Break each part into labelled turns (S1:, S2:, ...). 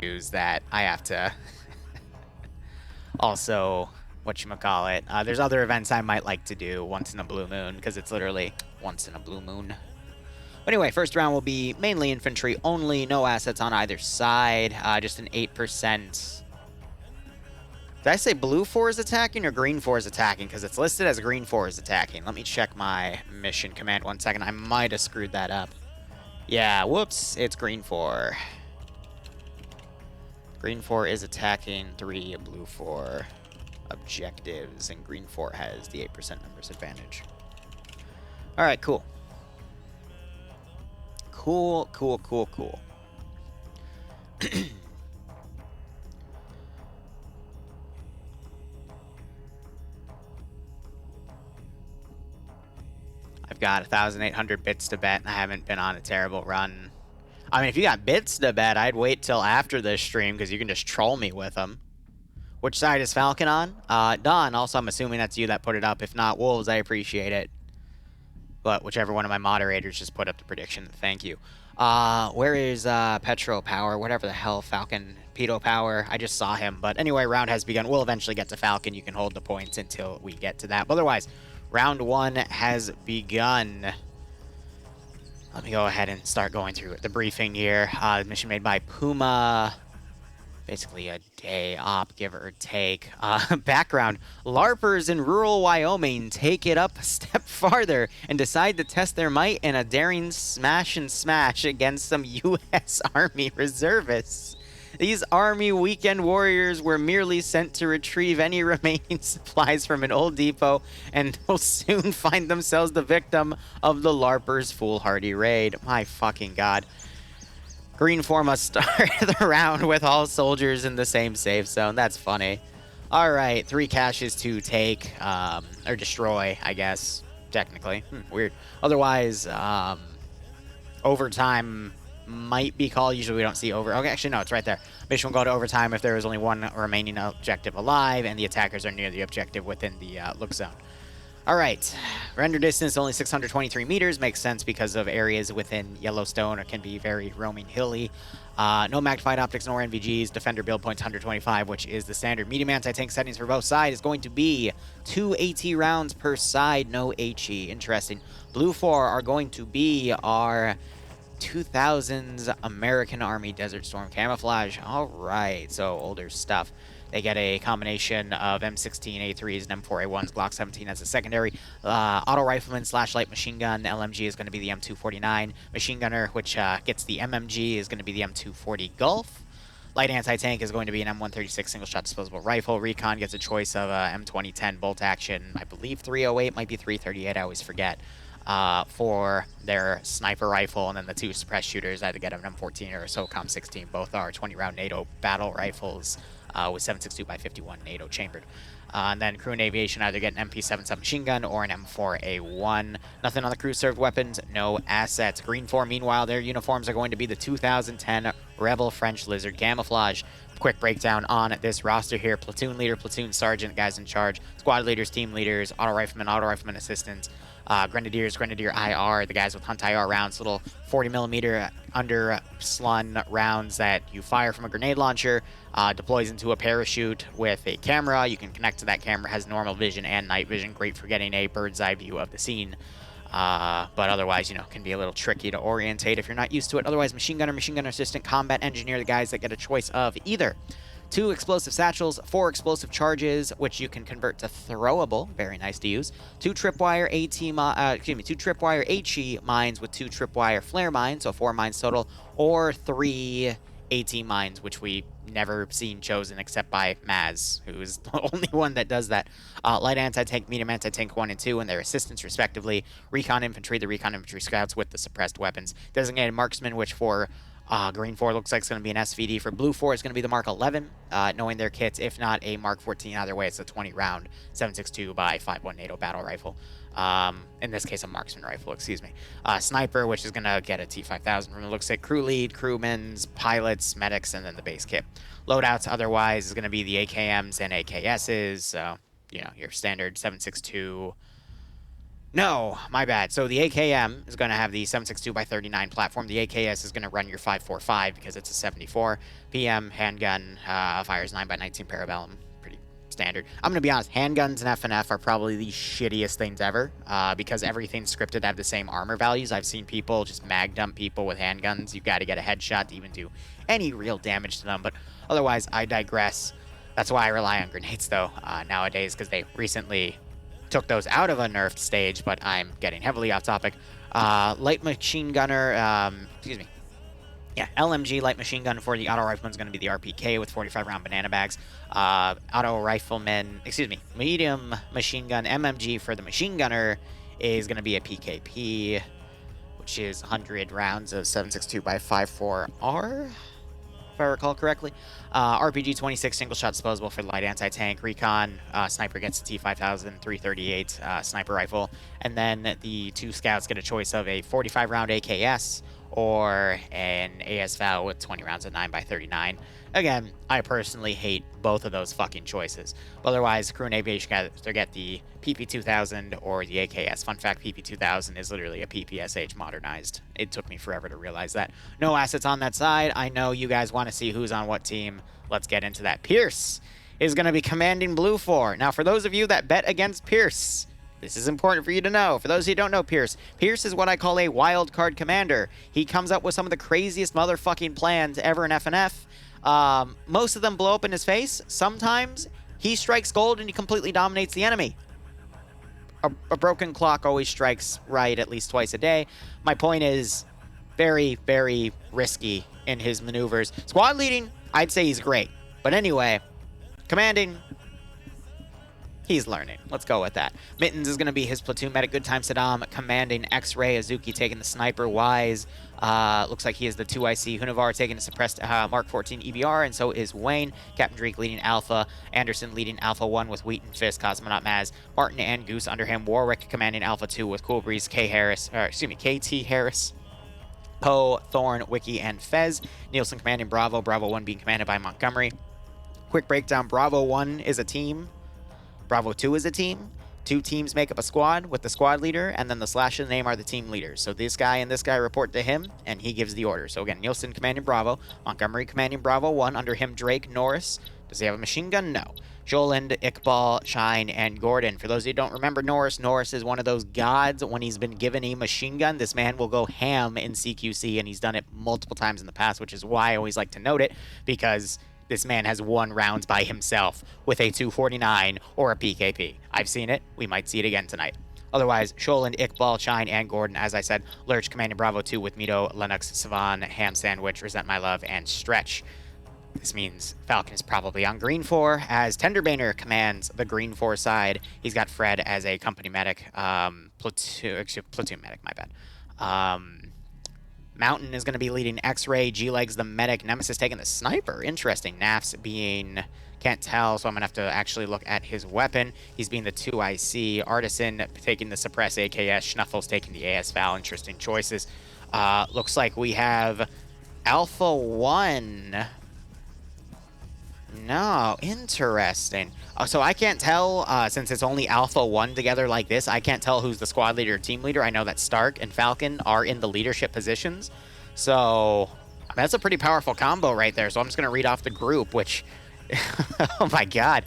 S1: news that I have to also, whatchamacallit, there's other events I might like to do once in a blue moon, because it's literally once in a blue moon. But anyway, first round will be mainly infantry only, no assets on either side, just an 8%. Did I say blue 4 is attacking or green 4 is attacking? Because it's listed as green 4 is attacking. Let me check my mission command 1 second. I might have screwed that up. Yeah, whoops, it's green 4. Green 4 is attacking 3 blue 4 objectives, and green 4 has the 8% numbers advantage. Alright, cool. Cool. I've got 1,800 bits to bet, and I haven't been on a terrible run. I mean, if you got bits to bet, I'd wait till after this stream, because you can just troll me with them. Which side is Falcon on? Don, also, I'm assuming that's you that put it up. If not, Wolves, I appreciate it. But whichever one of my moderators just put up the prediction, thank you. Where is Petro Power? Whatever the hell, Falcon, Pedo Power. I just saw him. But anyway, round has begun. We'll eventually get to Falcon. You can hold the points until we get to that. But otherwise, round 1 has begun. Let me go ahead and start going through the briefing here. Mission made by Puma. Basically a day op, give or take. Background, LARPers in rural Wyoming take it up a step farther and decide to test their might in a daring smash and smash against some U.S. Army reservists. These Army weekend warriors were merely sent to retrieve any remaining supplies from an old depot and will soon find themselves the victim of the LARPers' foolhardy raid. My fucking god. Green 4 must start the round with all soldiers in the same safe zone. That's funny. All right, 3 caches to take, or destroy, I guess, technically. Weird. Otherwise, overtime might be called. Usually we don't see over. Okay, actually, no, it's right there. Mission will go to overtime if there is only 1 remaining objective alive and the attackers are near the objective within the look zone. All right, render distance only 623 meters. Makes sense because of areas within Yellowstone can be very roaming hilly. No magnified optics nor NVGs. Defender build points 125, which is the standard. Medium anti-tank settings for both sides is going to be 2 AT rounds per side, no HE. Interesting. Blue 4 are going to be our 2000s American Army Desert Storm camouflage. All right, so older stuff. They get a combination of M16 A3s and M4 A1s, Glock 17 as a secondary. Auto rifleman / light machine gun. LMG is going to be the M249. Machine gunner, which gets the MMG, is going to be the M240 Gulf. Light anti-tank is going to be an M136 single-shot disposable rifle. Recon gets a choice of M2010 bolt action. I believe 308, might be 338, I always forget. For their sniper rifle, and then the 2 suppressed shooters either get an M14 or a SOCOM 16. Both are 20-round NATO battle rifles with 7.62 by 51 NATO chambered. And then crew and aviation either get an MP7 submachine gun or an M4A1. Nothing on the crew served weapons, no assets. Green 4, meanwhile, their uniforms are going to be the 2010 Rebel French Lizard camouflage. Quick breakdown on this roster here. Platoon leader, platoon sergeant, guys in charge. Squad leaders, team leaders, auto rifleman assistants. Grenadiers, Grenadier IR, the guys with Hunt IR rounds, little 40mm under slun rounds that you fire from a grenade launcher, deploys into a parachute with a camera. You can connect to that camera, has normal vision and night vision, great for getting a bird's eye view of the scene. But otherwise, can be a little tricky to orientate if you're not used to it. Otherwise, machine gunner assistant, combat engineer, the guys that get a choice of either 2 explosive satchels, 4 explosive charges, which you can convert to throwable. Very nice to use. 2 tripwire two tripwire HE mines with 2 tripwire flare mines, so 4 mines total, or 3 AT mines, which we never seen chosen except by Maz, who is the only one that does that. Light anti-tank, medium anti-tank 1 and 2, and their assistants respectively. Recon infantry, the recon infantry scouts with the suppressed weapons. Designated marksman, which for Green 4 looks like it's going to be an SVD. For Blue 4, it's going to be the Mark 11, knowing their kits. If not, a Mark 14. Either way, it's a 20-round 7.62 by 5.1 NATO battle rifle. In this case, a marksman rifle, excuse me. Sniper, which is going to get a T5000 from the looks like. Crew lead, crewmen, pilots, medics, and then the base kit. Loadouts, otherwise, is going to be the AKMs and AKSs. So, your standard 7.62 No, my bad. So the AKM is going to have the 7.62x39 platform. The AKS is going to run your 5.45 because it's a 74. PM handgun fires 9x19 parabellum. Pretty standard. I'm going to be honest. Handguns and FNF are probably the shittiest things ever because everything's scripted to have the same armor values. I've seen people just mag dump people with handguns. You've got to get a headshot to even do any real damage to them. But otherwise, I digress. That's why I rely on grenades, though, nowadays, because they recently took those out of a nerfed stage, but I'm getting heavily off topic. Light machine gunner, excuse me. Yeah, LMG light machine gun for the auto rifleman is going to be the RPK with 45 round banana bags. Auto rifleman, excuse me, medium machine gun MMG for the machine gunner is going to be a PKP, which is 100 rounds of 7.62x54R. If I recall correctly. RPG 26 single shot disposable for the light anti-tank. Recon sniper gets a T5000 338 sniper rifle, and then the two scouts get a choice of a 45 round AKS or an ASVAL with 20 rounds of 9x39. Again, I personally hate both of those fucking choices. But otherwise, crew and aviation guys, they get the PP2000 or the AKS. Fun fact, PP2000 is literally a PPSH modernized. It took me forever to realize that. No assets on that side. I know you guys want to see who's on what team. Let's get into that. Pierce is going to be commanding Blue 4. Now, for those of you that bet against Pierce, this is important for you to know. For those who don't know Pierce, Pierce is what I call a wild card commander. He comes up with some of the craziest motherfucking plans ever in FNF. Most of them blow up in his face. Sometimes he strikes gold and he completely dominates the enemy. A broken clock always strikes right at least twice a day. My point is very, very risky in his maneuvers. Squad leading, I'd say he's great. But anyway, commanding, he's learning. Let's go with that. Mittens is going to be his platoon medic. Good time Saddam commanding X-Ray. Azuki taking the sniper. Wise looks like he is the 2IC. Hunavar taking the suppressed Mark 14 EBR, and so is Wayne. Captain Drake leading Alpha. Anderson leading Alpha 1 with Wheaton, Fist, Cosmonaut Maz. Martin and Goose under him. Warwick commanding Alpha 2 with Cool Breeze, KT Harris. Poe, Thorn, Wiki, and Fez. Nielsen commanding Bravo. Bravo 1 being commanded by Montgomery. Quick breakdown. Bravo 1 is a team. Bravo 2 is a team. Two teams make up a squad with the squad leader, and then the slash of the name are the team leaders. So this guy and this guy report to him, and he gives the order. So again, Nielsen commanding Bravo, Montgomery commanding Bravo 1, under him Drake, Norris. Does he have a machine gun? No. Joland, Iqbal, Shine, and Gordon. For those of you who don't remember Norris, Norris is one of those gods. When he's been given a machine gun, this man will go ham in CQC, and he's done it multiple times in the past, which is why I always like to note it, because this man has won rounds by himself with a 249 or a PKP. I've seen it. We might see it again tonight. Otherwise, Sholand, Iqbal, Shine, and Gordon, as I said. Lurch commanding Bravo 2 with Mito, Lennox, Savan, Ham Sandwich, Resent My Love, and Stretch. This means Falcon is probably on Green 4, as Tenderbaner commands the Green 4 side. He's got Fred as a company medic, platoon medic, my bad. Mountain is going to be leading X-Ray, G-Legs the medic, Nemesis taking the sniper. Interesting. Nafs being, can't tell, so I'm going to have to actually look at his weapon. He's being the 2IC. Artisan taking the suppress AKS. Schnuffles taking the ASVAL. Interesting choices. Looks like we have Alpha 1. No, interesting. So I can't tell, since it's only Alpha 1 together like this, I can't tell who's the squad leader or team leader. I know that Stark and Falcon are in the leadership positions. So I mean, that's a pretty powerful combo right there. So I'm just going to read off the group, which, oh my god.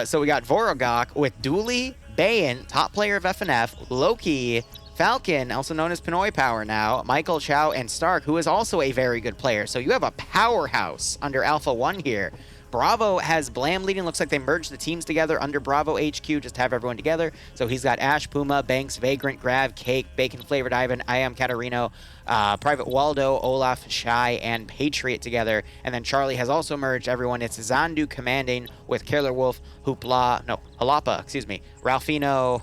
S1: So we got Vorogok with Dooley, Bayan, top player of FNF, Loki, Falcon, also known as Pinoy Power now, Michael, Chow, and Stark, who is also a very good player. So you have a powerhouse under Alpha 1 here. Bravo has Blam leading. Looks like they merged the teams together under Bravo HQ just to have everyone together. So he's got Ash, Puma, Banks, Vagrant, Grav, Cake, Bacon Flavored Ivan, I Am Catarino, Private Waldo, Olaf, Shy, and Patriot together. And then Charlie has also merged everyone. It's Zandu commanding with Killer Wolf, Halapa, excuse me, Ralfiano,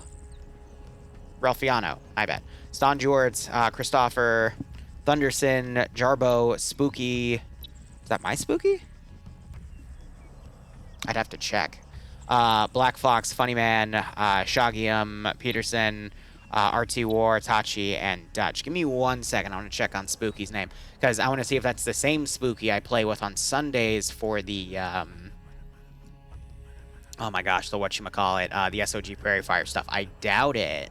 S1: my bad. Ston Jorts, Christopher, Thunderson, Jarbo, Spooky. Is that my Spooky? I'd have to check. Black Fox, Funny Man, Shagium, Peterson, RT War, Tachi, and Dutch. Give me 1 second. I want to check on Spooky's name, because I want to see if that's the same Spooky I play with on Sundays for the, oh my gosh, the whatchamacallit, the SOG Prairie Fire stuff. I doubt it.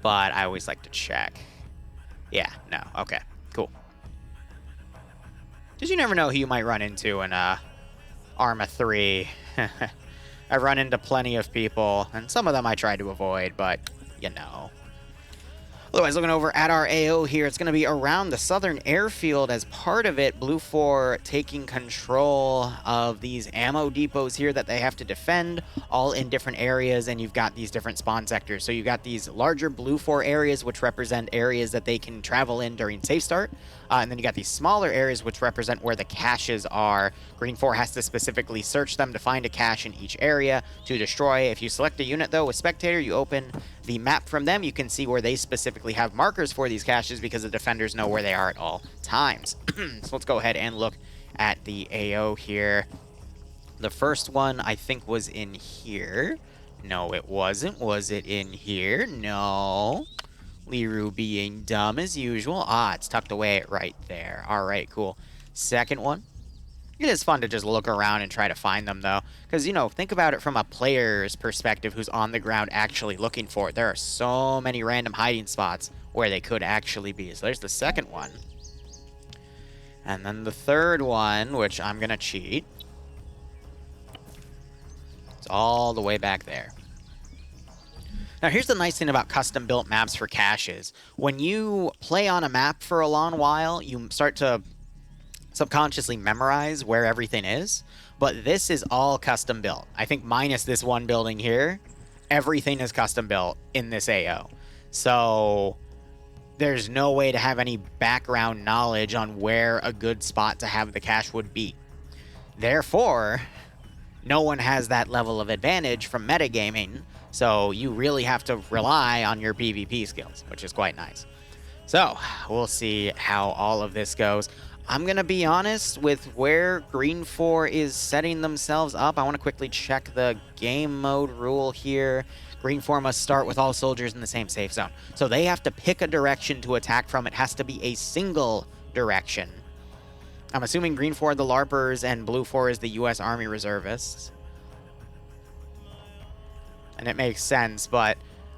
S1: but I always like to check. Yeah, no, okay, cool. Because you never know who you might run into in Arma 3. I've run into plenty of people, and some of them I try to avoid, but you know. Otherwise, looking over at our AO here, it's going to be around the southern airfield as part of it. Blue 4 taking control of these ammo depots here that they have to defend, all in different areas, and you've got these different spawn sectors. So you've got these larger Blue 4 areas, which represent areas that they can travel in during safe start, and then you got these smaller areas, which represent where the caches are. Green 4 has to specifically search them to find a cache in each area to destroy. If you select a unit, though, with Spectator, you open the map from them. You can see where they specifically have markers for these caches because the defenders know where they are at all times. So let's go ahead and look at the AO here. The first one, I think, was in here. No, it wasn't. Was it in here? No. Liru being dumb as usual. Ah, it's tucked away right there. All right, cool. Second one. It is fun to just look around and try to find them, though. Because, you know, think about it from a player's perspective who's on the ground actually looking for it. There are so many random hiding spots where they could actually be. So there's the second one. And then the third one, which I'm going to cheat. It's all the way back there. Now, here's the nice thing about custom-built maps for caches. When you play on a map for a long while, you start to subconsciously memorize where everything is, but this is all custom built. I think minus this one building here, everything is custom built in this AO. So there's no way to have any background knowledge on where a good spot to have the cache would be. Therefore, no one has that level of advantage from metagaming, so you really have to rely on your PvP skills, which is quite nice. So we'll see how all of this goes. I'm going to be honest with where Green 4 is setting themselves up. I want to quickly check the game mode rule here. Green 4 must start with all soldiers in the same safe zone. So they have to pick a direction to attack from. It has to be a single direction. I'm assuming Green 4 are the LARPers and Blue 4 is the U.S. Army Reservists. And it makes sense, but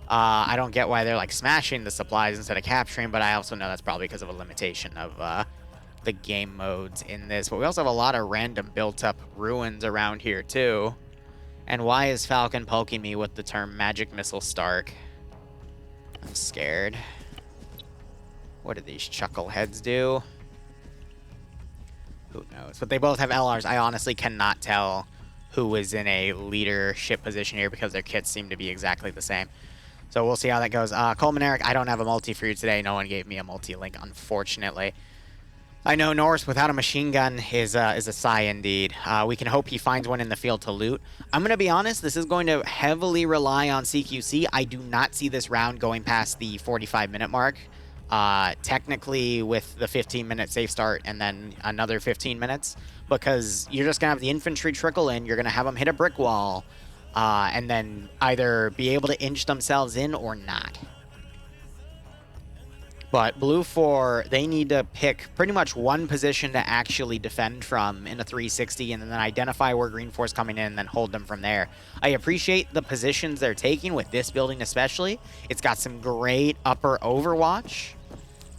S1: I don't get why they're like smashing the supplies instead of capturing, but I also know that's probably because of a limitation of the game modes in this. But we also have a lot of random built-up ruins around here, too. And why is Falcon poking me with the term Magic Missile Stark? I'm scared. What do these chuckleheads do? Who knows? But they both have LRs. I honestly cannot tell who is in a leadership position here because their kits seem to be exactly the same. So we'll see how that goes. Coleman Eric, I don't have a multi for you today. No one gave me a multi-link, unfortunately. I know Norse without a machine gun is a sigh indeed. We can hope he finds one in the field to loot. I'm going to be honest, this is going to heavily rely on CQC. I do not see this round going past the 45-minute mark. Technically with the 15-minute safe start and then another 15 minutes, because you're just going to have the infantry trickle in, you're going to have them hit a brick wall, and then either be able to inch themselves in or not. But Blue 4, they need to pick pretty much one position to actually defend from in a 360 and then identify where Green 4 is coming in and then hold them from there. I appreciate the positions they're taking with this building especially. It's got some great upper overwatch,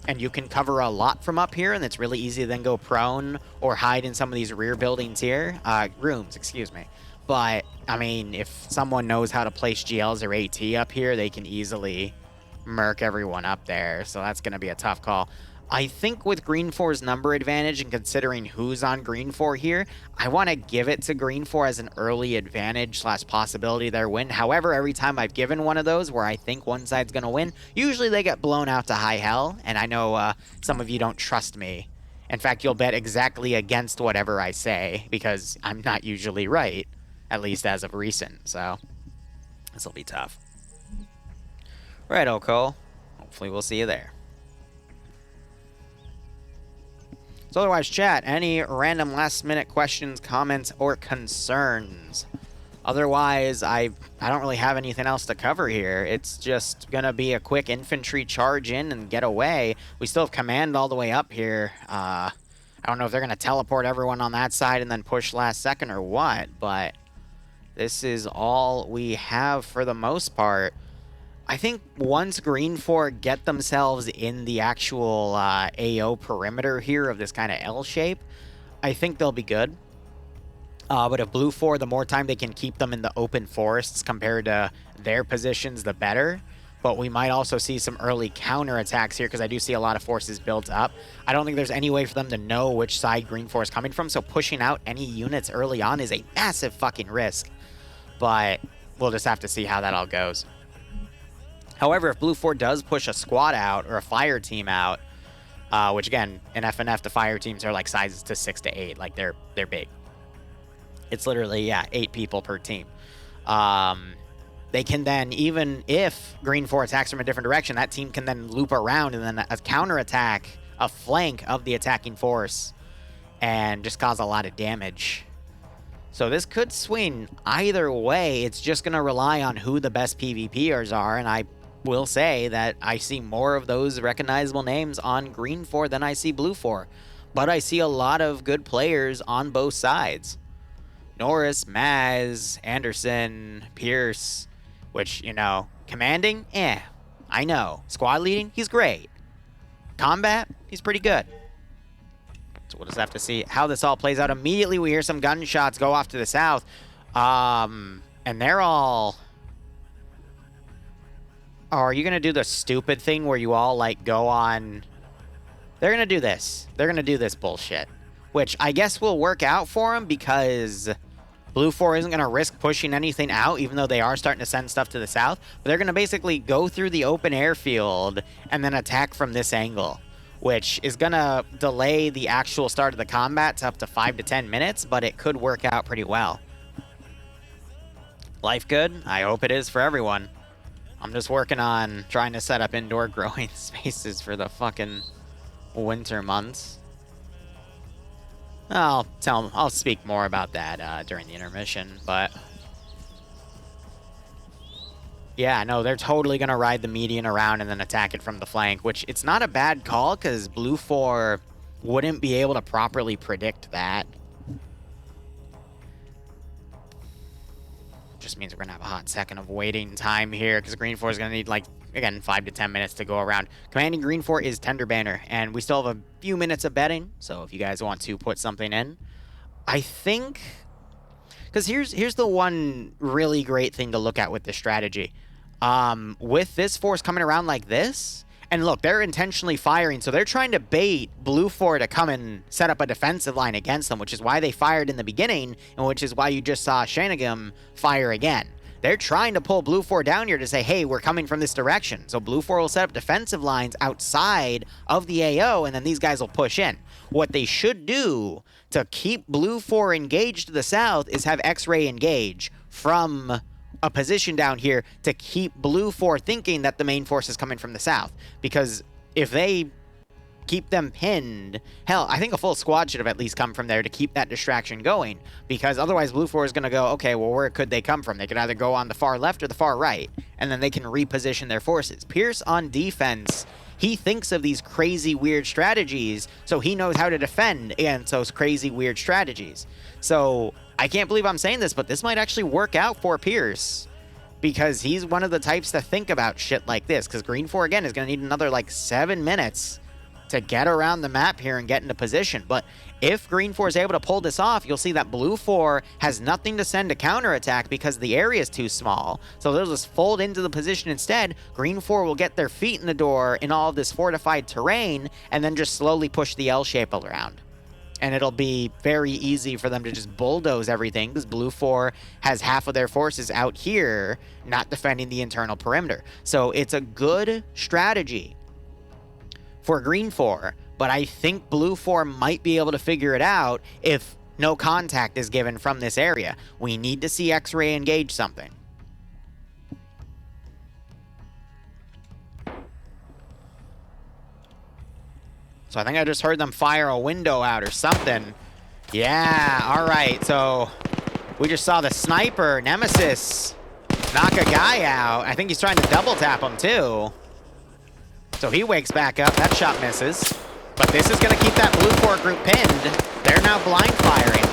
S1: and you can cover a lot from up here, and it's really easy to then go prone or hide in some of these rear buildings here. Rooms, excuse me. But, I mean, if someone knows how to place GLs or AT up here, they can easily murk everyone up there, so that's going to be a tough call. I think with Green 4's number advantage and considering who's on Green 4 here, I want to give it to Green 4 as an early advantage / possibility their win. However, every time I've given one of those where I think one side's going to win, usually they get blown out to high hell, and I know some of you don't trust me. In fact, you'll bet exactly against whatever I say because I'm not usually right, at least as of recent, so this will be tough. Right, Cole. Hopefully we'll see you there. So otherwise, chat, any random last-minute questions, comments, or concerns? Otherwise, I don't really have anything else to cover here. It's just going to be a quick infantry charge in and get away. We still have command all the way up here. I don't know if they're going to teleport everyone on that side and then push last second or what, but this is all we have for the most part. I think once Green 4 get themselves in the actual AO perimeter here of this kind of L shape, I think they'll be good. But if Blue 4, the more time they can keep them in the open forests compared to their positions, the better. But we might also see some early counterattacks here because I do see a lot of forces built up. I don't think there's any way for them to know which side Green 4 is coming from, so pushing out any units early on is a massive fucking risk. But we'll just have to see how that all goes. However, if Blue 4 does push a squad out or a fire team out, which again, in FNF, the fire teams are like sizes to 6 to 8. Like, they're big. It's literally, yeah, 8 people per team. They can then, even if Green 4 attacks from a different direction, that team can then loop around and then a counterattack, a flank of the attacking force, and just cause a lot of damage. So this could swing either way. It's just going to rely on who the best PvPers are, and I will say that I see more of those recognizable names on Green 4 than I see Blue 4. But I see a lot of good players on both sides. Norris, Maz, Anderson, Pierce, which, you know, commanding, I know. Squad leading, he's great. Combat, he's pretty good. So we'll just have to see how this all plays out. Immediately we hear some gunshots go off to the south. And they're all... Oh, are you going to do the stupid thing where you all, like, go on... They're going to do this. They're going to do this bullshit. Which I guess will work out for them because Blue 4 isn't going to risk pushing anything out, even though they are starting to send stuff to the south. But they're going to basically go through the open airfield and then attack from this angle, which is going to delay the actual start of the combat to up to 5 to 10 minutes, but it could work out pretty well. Life good? I hope it is for everyone. I'm just working on trying to set up indoor growing spaces for the fucking winter months. I'll speak more about that during the intermission, but yeah, no, they're totally gonna ride the median around and then attack it from the flank, which it's not a bad call because Blue 4 wouldn't be able to properly predict that. Just means we're gonna have a hot second of waiting time here because Green 4 is gonna need, like, again, 5 to 10 minutes to go around. Commanding Green 4 is Tender Banner, and we still have a few minutes of betting, so if you guys want to put something in, I think... Because here's the one really great thing to look at with this strategy. With this force coming around like this, and look, they're intentionally firing, so they're trying to bait Blue 4 to come and set up a defensive line against them, which is why they fired in the beginning, and which is why you just saw Shanagam fire again. They're trying to pull Blue 4 down here to say, hey, we're coming from this direction. So Blue 4 will set up defensive lines outside of the AO, and then these guys will push in. What they should do to keep Blue 4 engaged to the south is have X-Ray engage from a position down here to keep Blue 4 thinking that the main force is coming from the south. Because if they keep them pinned, hell, I think a full squad should have at least come from there to keep that distraction going, because otherwise Blue 4 is going to go, okay, well, where could they come from? They could either go on the far left or the far right, and then they can reposition their forces. Pierce on defense, he thinks of these crazy weird strategies, so he knows how to defend against those crazy weird strategies. So I can't believe I'm saying this, but this might actually work out for Pierce, because he's one of the types to think about shit like this, because Green 4, again, is going to need another, like, 7 minutes to get around the map here and get into position. But if Green 4 is able to pull this off, you'll see that Blue 4 has nothing to send to counterattack because the area is too small. So they'll just fold into the position instead. Green 4 will get their feet in the door in all of this fortified terrain and then just slowly push the L shape around. And it'll be very easy for them to just bulldoze everything because Blue 4 has half of their forces out here not defending the internal perimeter. So it's a good strategy for Green 4, but I think Blue 4 might be able to figure it out if no contact is given from this area. We need to see X-Ray engage something. So I think I just heard them fire a window out or something. Yeah, all right, so we just saw the sniper, Nemesis, knock a guy out. I think he's trying to double tap him too. So he wakes back up. That shot misses. But this is going to keep that Blue 4 group pinned. They're now blind firing.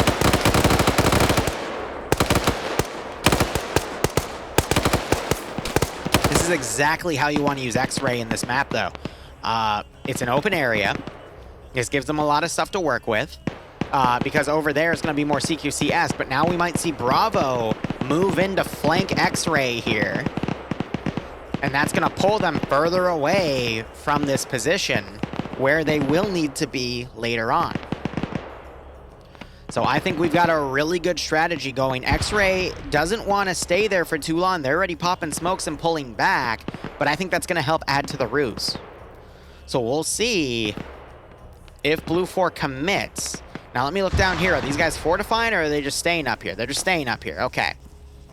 S1: This is exactly how you want to use X-Ray in this map, though. It's an open area. This gives them a lot of stuff to work with. Because over there is going to be more CQCS, but now we might see Bravo move in to flank X-Ray here. And that's going to pull them further away from this position where they will need to be later on. So I think we've got a really good strategy going. X-Ray doesn't want to stay there for too long. They're already popping smokes and pulling back, but I think that's going to help add to the ruse. So we'll see if Blue 4 commits. Now let me look down here. Are these guys fortifying or are they just staying up here? They're just staying up here. Okay.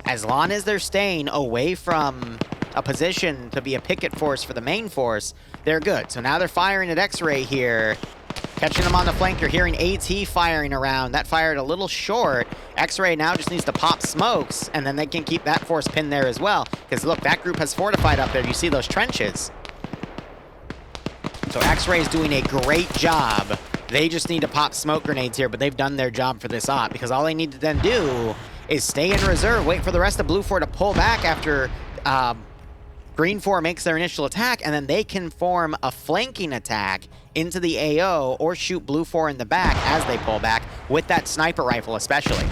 S1: As long as they're staying away from a position to be a picket force for the main force, they're good. So now they're firing at X-Ray here, catching them on the flank. You're hearing AT firing around. That fired a little short. X-Ray now just needs to pop smokes, and then they can keep that force pinned there as well. Because look, that group has fortified up there. You see those trenches. So X-Ray is doing a great job. They just need to pop smoke grenades here, but they've done their job for this op, because all they need to then do is stay in reserve, wait for the rest of Blue 4 to pull back after Green 4 makes their initial attack, and then they can form a flanking attack into the AO or shoot Blue 4 in the back as they pull back, with that sniper rifle especially.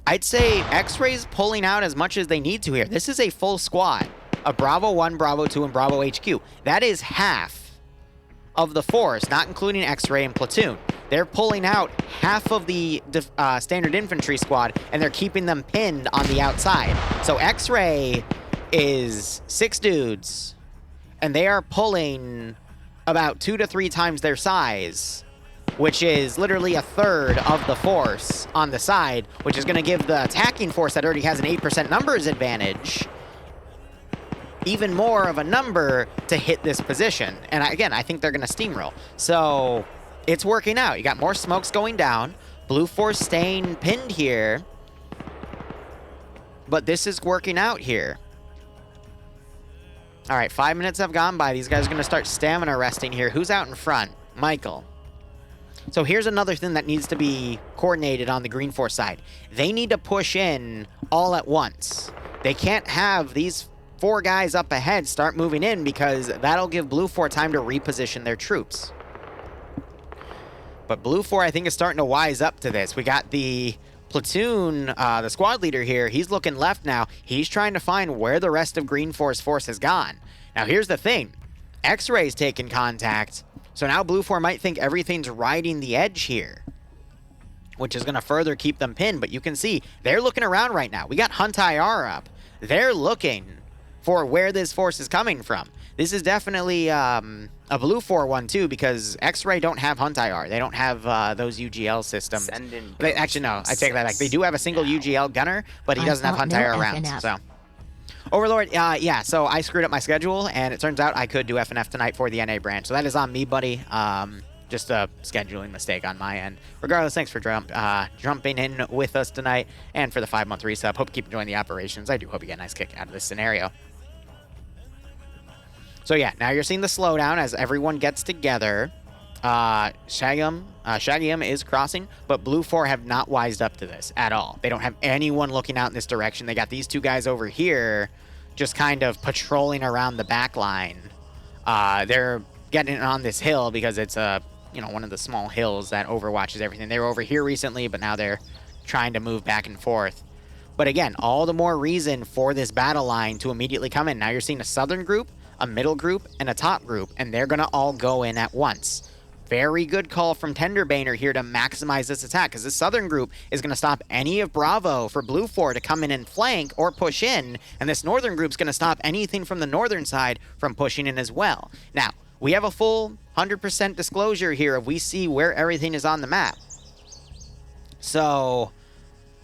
S1: I'd say X-Ray's pulling out as much as they need to here. This is a full squad of Bravo 1, Bravo 2, and Bravo HQ. That is half of the force, not including X-Ray and Platoon. They're pulling out half of the standard infantry squad, and they're keeping them pinned on the outside. So X-Ray is 6 dudes, and they are pulling about 2 to 3 times their size, which is literally a third of the force on the side, which is going to give the attacking force that already has an 8% numbers advantage even more of a number to hit this position. And again, I think they're going to steamroll. So it's working out. You got more smokes going down. Blue 4 staying pinned here. But this is working out here. All right, 5 minutes have gone by. These guys are going to start stamina resting here. Who's out in front? Michael. So here's another thing that needs to be coordinated on the Green 4 side. They need to push in all at once. They can't have these 4 guys up ahead start moving in, because that'll give Blue 4 time to reposition their troops. But Blue 4, I think, is starting to wise up to this. We got the platoon, the squad leader here. He's looking left now. He's trying to find where the rest of Green 4's force has gone. Now, here's the thing. X-Ray's taking contact, so now Blue 4 might think everything's riding the edge here, which is going to further keep them pinned. But you can see they're looking around right now. We got Hunt IR up. They're looking for where this force is coming from. This is definitely a Blue 4 one too, because X-Ray don't have Hunt IR. They don't have those UGL systems. Actually, no, I take that back. They do have a single UGL gunner, but he doesn't have Hunt IR rounds. So, Overlord, yeah, so I screwed up my schedule, and it turns out I could do FNF tonight for the NA branch. So that is on me, buddy. Just a scheduling mistake on my end. Regardless, thanks for jumping in with us tonight, and for the 5-month resub. Hope you keep enjoying the operations. I do hope you get a nice kick out of this scenario. So yeah, now you're seeing the slowdown as everyone gets together. Shaggyum is crossing, but Blue 4 have not wised up to this at all. They don't have anyone looking out in this direction. They got these 2 guys over here just kind of patrolling around the back line. They're getting on this hill because it's one of the small hills that overwatches everything. They were over here recently, but now they're trying to move back and forth. But again, all the more reason for this battle line to immediately come in. Now you're seeing a southern group, a middle group, and a top group, and they're going to all go in at once. Very good call from Tenderbaner here to maximize this attack, because this southern group is going to stop any of Bravo for Blue 4 to come in and flank or push in, and this northern group's going to stop anything from the northern side from pushing in as well. Now, we have a full 100% disclosure here if we see where everything is on the map. So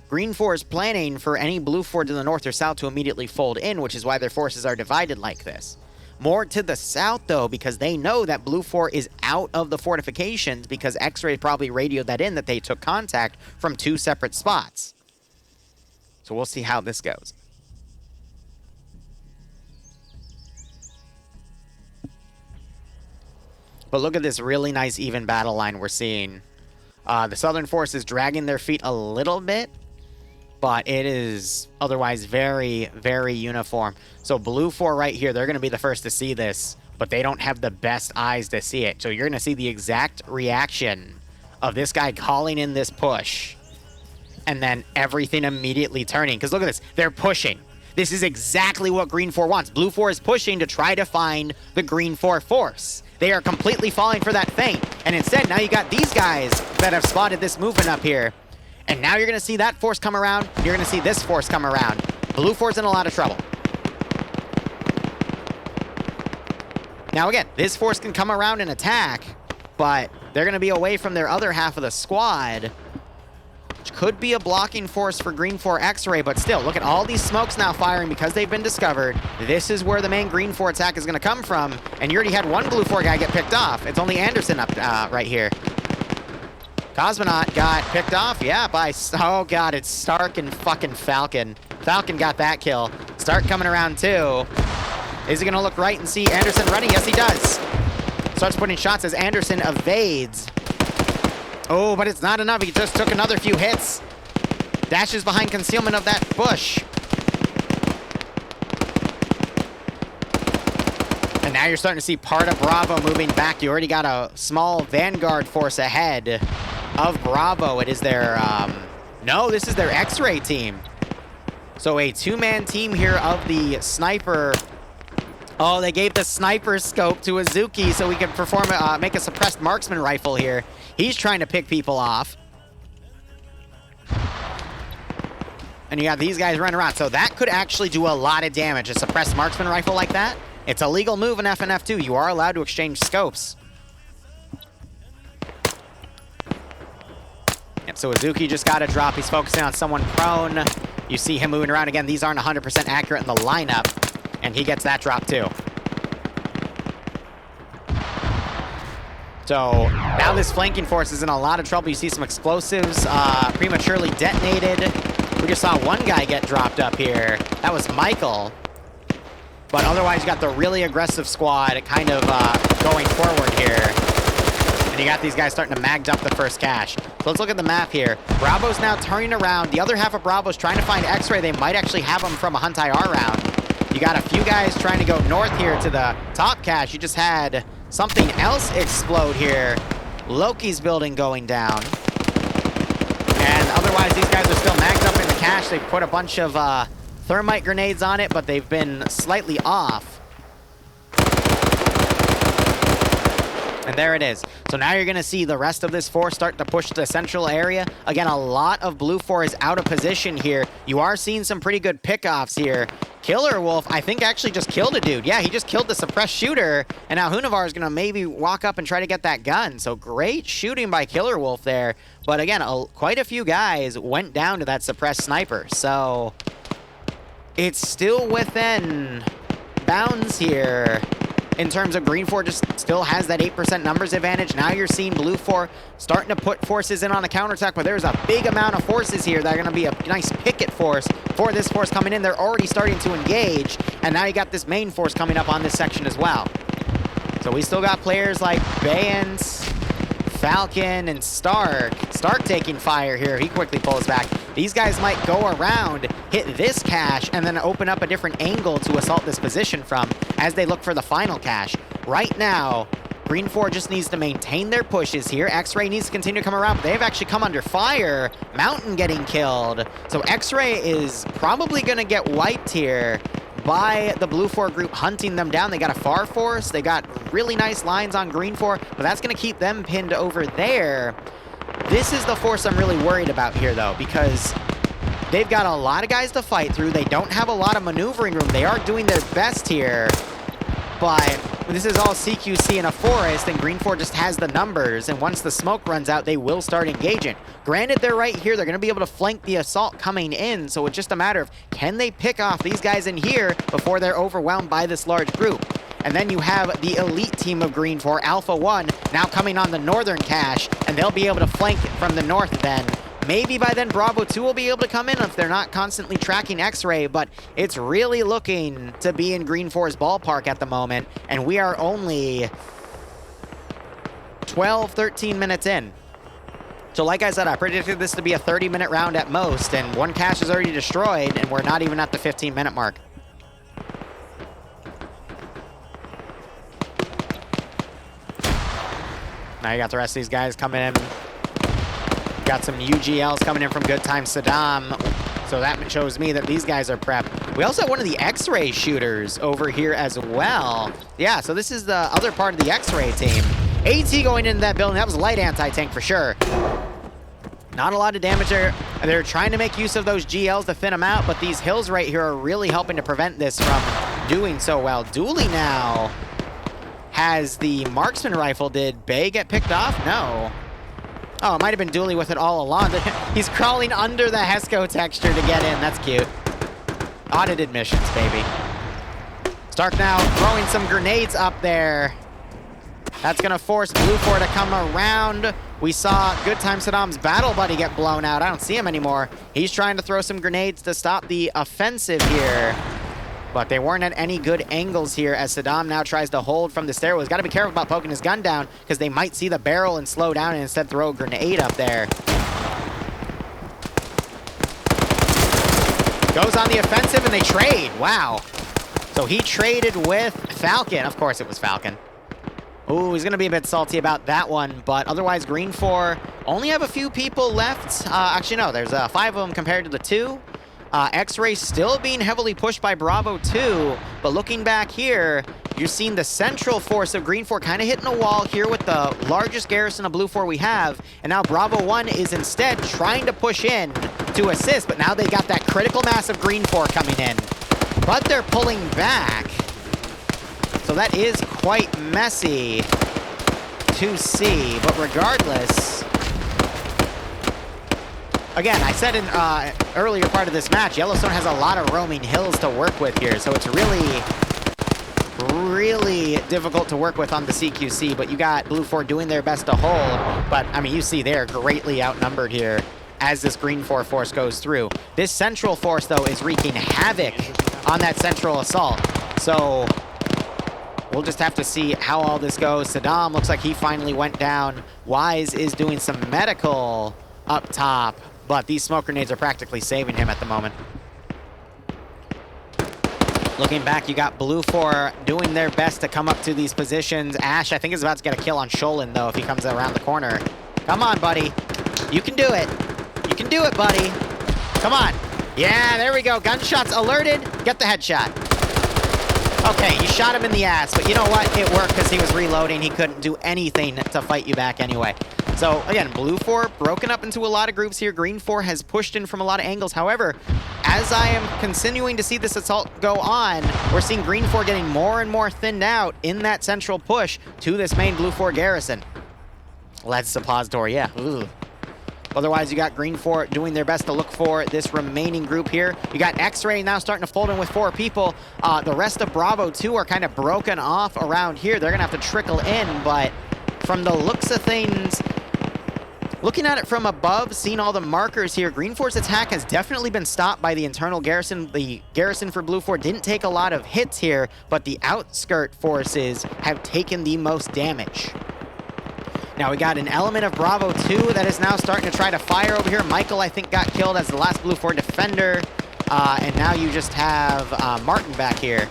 S1: Green 4 is planning for any Blue 4 to the north or south to immediately fold in, which is why their forces are divided like this. More to the south, though, because they know that Blue 4 is out of the fortifications, because X-Ray probably radioed that in, that they took contact from 2 separate spots. So we'll see how this goes. But look at this really nice even battle line we're seeing. The Southern Force is dragging their feet a little bit, but it is otherwise very, very uniform. So Blue 4 right here, they're going to be the first to see this, but they don't have the best eyes to see it. So you're going to see the exact reaction of this guy calling in this push, and then everything immediately turning. Because look at this, they're pushing. This is exactly what Green 4 wants. Blue 4 is pushing to try to find the Green 4 force. They are completely falling for that feint. And instead, now you got these guys that have spotted this movement up here. And now you're going to see that force come around. You're going to see this force come around. Blue 4's in a lot of trouble. Now again, this force can come around and attack, but they're going to be away from their other half of the squad, which could be a blocking force for Green 4 X-Ray, but still, look at all these smokes now firing because they've been discovered. This is where the main Green 4 attack is going to come from, and you already had one Blue 4 guy get picked off. It's only Anderson up right here. Cosmonaut got picked off, yeah, by, oh god, it's Stark and fucking Falcon. Falcon got that kill. Stark coming around too. Is he gonna look right and see Anderson running? Yes, he does. Starts putting shots as Anderson evades. Oh, but it's not enough. He just took another few hits. Dashes behind concealment of that bush. And now you're starting to see part of Bravo moving back. You already got a small Vanguard force ahead of Bravo. It is their, no, this is their X-Ray team. So a two-man team here of the sniper. Oh, they gave the sniper scope to Azuki so we can perform, make a suppressed marksman rifle here. He's trying to pick people off. And you got these guys running around. So that could actually do a lot of damage. A suppressed marksman rifle like that. It's a legal move in FNF 2. You are allowed to exchange scopes. Yep, so Azuki just got a drop. He's focusing on someone prone. You see him moving around again. These aren't 100% accurate in the lineup. And he gets that drop too. So now this flanking force is in a lot of trouble. You see some explosives prematurely detonated. We just saw one guy get dropped up here. That was Michael. But otherwise, you got the really aggressive squad kind of going forward here. And you got these guys starting to mag up the first cache. So let's look at the map here. Bravo's now turning around. The other half of Bravo's trying to find X-Ray. They might actually have them from a Hunt IR round. You got a few guys trying to go north here to the top cache. You just had something else explode here. Loki's building going down. And otherwise, these guys are still magged up in the cache. They've put a bunch of thermite grenades on it, but they've been slightly off. And there it is. So now you're going to see the rest of this force start to push the central area. Again, a lot of Blue 4 is out of position here. You are seeing some pretty good pickoffs here. Killer Wolf, I think, actually just killed a dude. Yeah, he just killed the suppressed shooter. And now Hunavar is going to maybe walk up and try to get that gun. So great shooting by Killer Wolf there. But again, quite a few guys went down to that suppressed sniper. So it's still within bounds here. In terms of Green 4 just still has that 8% numbers advantage. Now you're seeing Blue 4 starting to put forces in on a counterattack, but there's a big amount of forces here that are going to be a nice picket force for this force coming in. They're already starting to engage, and now you got this main force coming up on this section as well. So we still got players like Bayans, Falcon, and Stark. Stark taking fire here. He quickly pulls back. These guys might go around, hit this cache, and then open up a different angle to assault this position from as they look for the final cache. Right now, Green 4 just needs to maintain their pushes here. X-Ray needs to continue to come around. They've actually come under fire. Mountain getting killed. So X-Ray is probably going to get wiped here by the Blue 4 group hunting them down. They got a far force. They got really nice lines on Green 4, but that's going to keep them pinned over there. This is the force I'm really worried about here, though, because they've got a lot of guys to fight through. They don't have a lot of maneuvering room. They are doing their best here, but this is all CQC in a forest, and Green 4 just has the numbers, and once the smoke runs out, they will start engaging. Granted, they're right here. They're going to be able to flank the assault coming in, so it's just a matter of can they pick off these guys in here before they're overwhelmed by this large group. And then you have the elite team of Green 4, Alpha 1, now coming on the northern cache, and they'll be able to flank from the north then. Maybe by then Bravo 2 will be able to come in if they're not constantly tracking X-Ray, but it's really looking to be in Green 4's ballpark at the moment, and we are only 12, 13 minutes in. So like I said, I predicted this to be a 30-minute round at most, and one cache is already destroyed, and we're not even at the 15-minute mark. Now you got the rest of these guys coming in. Got some UGLs coming in from Good Time Saddam. So that shows me that these guys are prepped. We also have one of the X-ray shooters over here as well. Yeah, so this is the other part of the X-ray team. AT going into that building. That was a light anti-tank for sure. Not a lot of damage there. They're trying to make use of those GLs to thin them out, but these hills right here are really helping to prevent this from doing so well. Dooley now has the marksman rifle. Did Bay get picked off? No. Oh, it might have been Dooley with it all along. He's crawling under the Hesco texture to get in. That's cute. Audited missions, baby. Stark now throwing some grenades up there. That's going to force Blue 4 to come around. We saw Good Time Saddam's battle buddy get blown out. I don't see him anymore. He's trying to throw some grenades to stop the offensive here. But they weren't at any good angles here as Saddam now tries to hold from the stairwell. He's got to be careful about poking his gun down because they might see the barrel and slow down and instead throw a grenade up there. Goes on the offensive and they trade. Wow. So he traded with Falcon. Of course it was Falcon. Ooh, he's going to be a bit salty about that one, but otherwise Green 4 only have a few people left. Actually, no, there's 5 of them compared to the 2. X-Ray still being heavily pushed by Bravo 2, but looking back here, you're seeing the central force of Green 4 kind of hitting a wall here with the largest garrison of Blue 4 we have, and now Bravo 1 is instead trying to push in to assist, but now they got that critical mass of Green 4 coming in. But they're pulling back, so that is quite messy to see, but regardless, again, I said in earlier part of this match, Yellowstone has a lot of roaming hills to work with here, so it's really, really difficult to work with on the CQC, but you got Blue 4 doing their best to hold, but, I mean, you see they're greatly outnumbered here as this Green 4 force goes through. This central force, though, is wreaking havoc on that central assault, so we'll just have to see how all this goes. Saddam looks like he finally went down. Wise is doing some medical up top, but these smoke grenades are practically saving him at the moment. Looking back, you got Blue 4 doing their best to come up to these positions. Ash, I think, is about to get a kill on Sholin, though, if he comes around the corner. Come on, buddy. You can do it. You can do it, buddy. Come on. Yeah, there we go. Gunshots alerted. Get the headshot. Okay, you shot him in the ass, but you know what? It worked because he was reloading. He couldn't do anything to fight you back anyway. So, again, Blue 4 broken up into a lot of groups here. Green 4 has pushed in from a lot of angles. However, as I am continuing to see this assault go on, we're seeing Green 4 getting more and more thinned out in that central push to this main Blue 4 garrison. Let's suppository, yeah. Ooh. Otherwise, you got Green 4 doing their best to look for this remaining group here. You got X-Ray now starting to fold in with 4 people. The rest of Bravo 2 are kind of broken off around here. They're going to have to trickle in, but from the looks of things, looking at it from above, seeing all the markers here, Green 4's attack has definitely been stopped by the internal garrison. The garrison for Blue 4 didn't take a lot of hits here, but the outskirt forces have taken the most damage. Now we got an element of Bravo 2 that is now starting to try to fire over here. Michael, I think, got killed as the last Blue 4 defender. And now you just have Martin back here.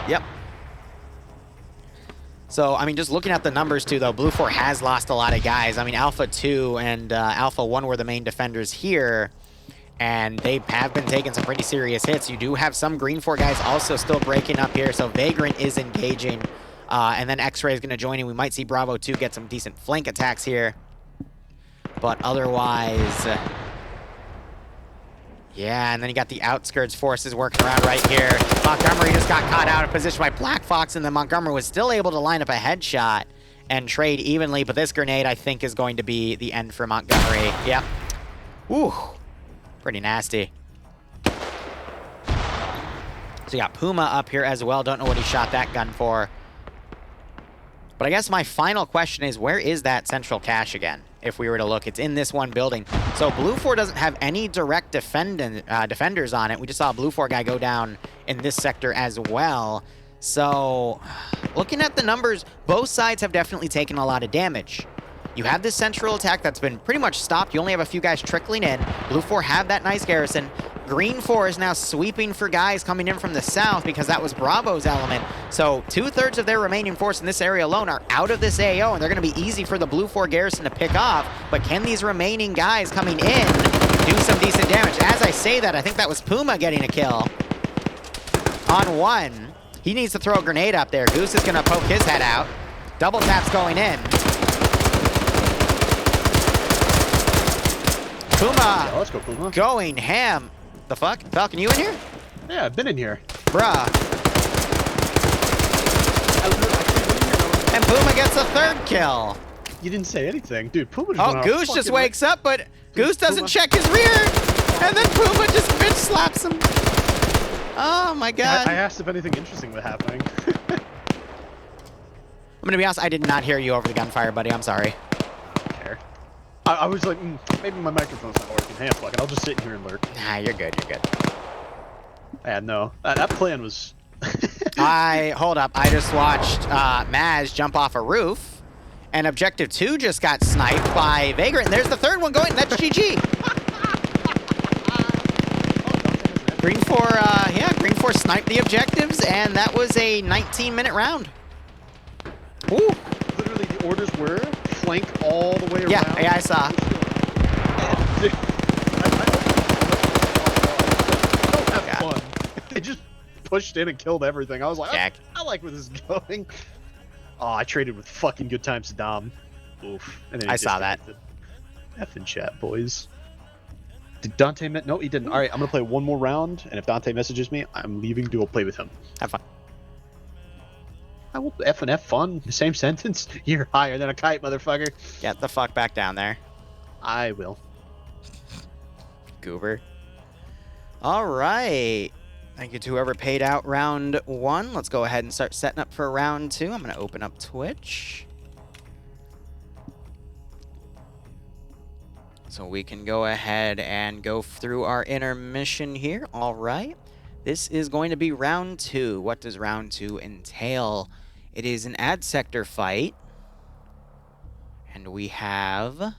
S1: Yep. So, I mean, just looking at the numbers, too, though, Blue 4 has lost a lot of guys. I mean, Alpha 2 and Alpha 1 were the main defenders here, and they have been taking some pretty serious hits. You do have some Green 4 guys also still breaking up here, so Vagrant is engaging, and then X-Ray is going to join in. We might see Bravo 2 get some decent flank attacks here, but otherwise, yeah, and then you got the outskirts forces working around right here. Montgomery just got caught out of position by Black Fox, and then Montgomery was still able to line up a headshot and trade evenly, but this grenade, I think, is going to be the end for Montgomery. Yep. Ooh. Pretty nasty. So you got Puma up here as well. Don't know what he shot that gun for. But I guess my final question is, where is that central cache again? If we were to look, it's in this one building. So Blue 4 doesn't have any direct defenders on it. We just saw a Blue 4 guy go down in this sector as well. So, looking at the numbers, both sides have definitely taken a lot of damage. You have this central attack that's been pretty much stopped. You only have a few guys trickling in. Blue 4 have that nice garrison. Green 4 is now sweeping for guys coming in from the south because that was Bravo's element. So 2/3 of their remaining force in this area alone are out of this AO, and they're going to be easy for the Blue 4 garrison to pick off. But can these remaining guys coming in do some decent damage? As I say that, I think that was Puma getting a kill on one. He needs to throw a grenade up there. Goose is going to poke his head out. Double tap's going in. Puma,
S2: Yeah, let's go, Puma.
S1: going ham. The fuck? Falcon, you in here?
S2: Yeah, I've been in here.
S1: Bruh. And Puma gets a third kill.
S2: You didn't say anything. Dude, Puma just went
S1: Oh,
S2: on a
S1: Goose just
S2: fucking
S1: wakes up, but Goose doesn't
S2: Puma.
S1: check his rear. And then Puma just bitch slaps him. Oh my god.
S2: I asked if anything interesting was happening.
S1: I'm gonna be honest, I did not hear you over the gunfire, buddy. I'm sorry.
S2: I don't care. I was like, maybe my microphone's not working. Hey, fuck it. I'll just sit here and lurk.
S1: Nah, you're good, you're good.
S2: Yeah, no. That plan was...
S1: Hold up. I just watched Maz jump off a roof, and Objective 2 just got sniped by Vagrant. And there's the third one going. That's GG. Green 4, Green 4 sniped the objectives, and that was a 19-minute round. Ooh.
S2: Literally, the orders were flank all the way around.
S1: Yeah, I saw.
S2: Don't have fun. They just pushed in and killed everything. I was like, I like where this is going. Oh, I traded with fucking Good Time Saddam. Oof. And then he
S1: I saw that.
S2: F in chat, boys. Did Dante... No, he didn't. All right, I'm going to play one more round, and if Dante messages me, I'm leaving to go play with him.
S1: Have fun.
S2: I will F and F fun. The same sentence. You're higher than a kite, motherfucker.
S1: Get the fuck back down there.
S2: I will.
S1: Goober. All right. Thank you to whoever paid out round 1. Let's go ahead and start setting up for round 2. I'm going to open up Twitch. So we can go ahead and go through our intermission here. All right. This is going to be round 2. What does round 2 entail? It is an ad sector fight. And we have...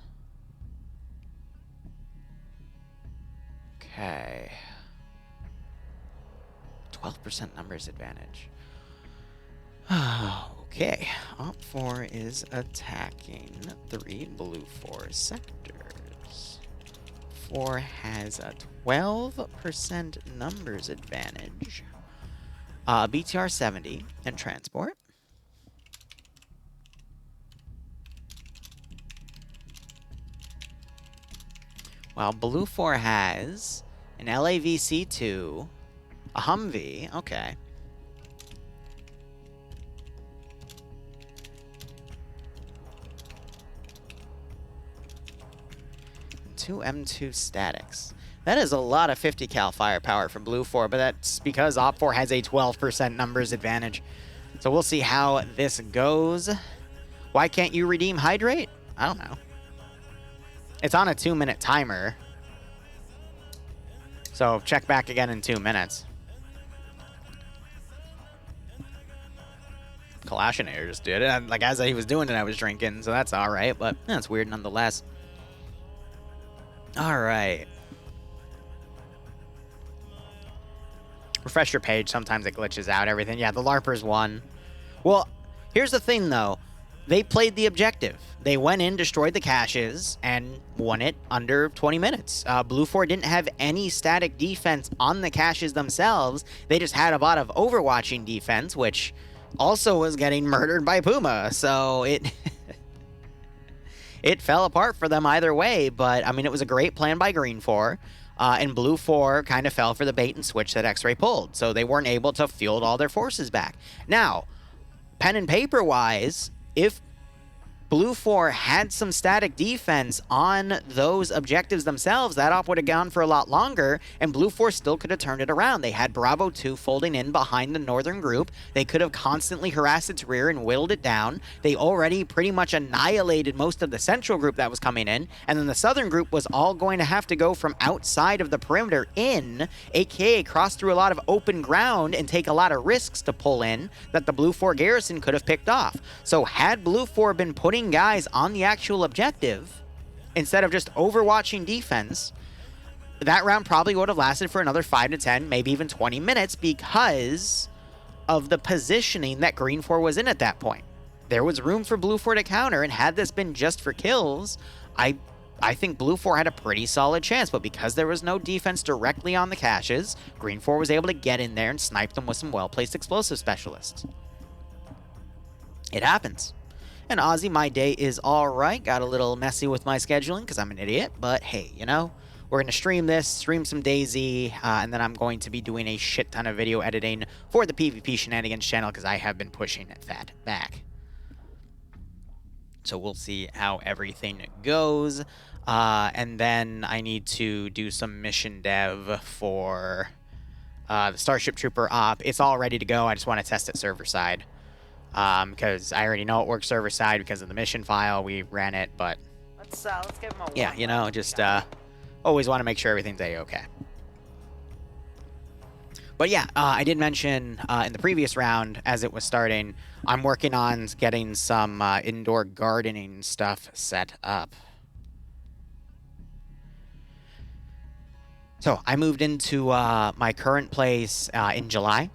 S1: Okay. 12% numbers advantage. Okay. Op 4 is attacking 3 blue 4 sectors. 4 has a 12% numbers advantage. BTR 70 and transport. While blue 4 has an LAVC2, a Humvee, okay. Two M2 statics. That is a lot of 50 cal firepower from blue 4, but that's because Op 4 has a 12% numbers advantage. So we'll see how this goes. Why can't you redeem Hydrate? I don't know. It's on a 2-minute timer. So check back again in 2 minutes. Kalashinator just did it. And, like, as he was doing it, I was drinking, so that's all right. But that's weird nonetheless. All right. Refresh your page. Sometimes it glitches out everything. Yeah, the LARPers won. Well, here's the thing, though. They played the objective. They went in, destroyed the caches, and won it under 20 minutes. Blue 4 didn't have any static defense on the caches themselves. They just had a lot of overwatching defense, which also was getting murdered by Puma. So it it fell apart for them either way. But, I mean, it was a great plan by Green 4. And Blue 4 kind of fell for the bait and switch that X-Ray pulled. So they weren't able to field all their forces back. Now, pen and paper-wise, if Blue 4 had some static defense on those objectives themselves, that op would have gone for a lot longer, and Blue 4 still could have turned it around. They had Bravo 2 folding in behind the northern group. They could have constantly harassed its rear and whittled it down. They already pretty much annihilated most of the central group that was coming in, and then the southern group was all going to have to go from outside of the perimeter in, aka cross through a lot of open ground and take a lot of risks to pull in that the Blue 4 garrison could have picked off. So had Blue 4 been putting guys on the actual objective instead of just overwatching defense, that round probably would have lasted for another 5 to 10, maybe even 20 minutes because of the positioning that Green 4 was in at that point. There was room for Blue 4 to counter, and had this been just for kills, I think Blue 4 had a pretty solid chance, but because there was no defense directly on the caches, Green 4 was able to get in there and snipe them with some well-placed explosive specialists. It happens. And Ozzy, my day is alright. Got a little messy with my scheduling because I'm an idiot, but hey, you know, we're going to stream this, stream some DayZ, and then I'm going to be doing a shit ton of video editing for the PvP Shenanigans channel because I have been pushing that back. So we'll see how everything goes. And then I need to do some mission dev for the Starship Trooper op. It's all ready to go. I just want to test it server side. Because I already know it works server side because of the mission file. We ran it, but
S3: let's give him a
S1: yeah, you know, just always want to make sure everything's a-okay. But yeah, I did mention in the previous round, as it was starting, I'm working on getting some indoor gardening stuff set up. So I moved into my current place in July.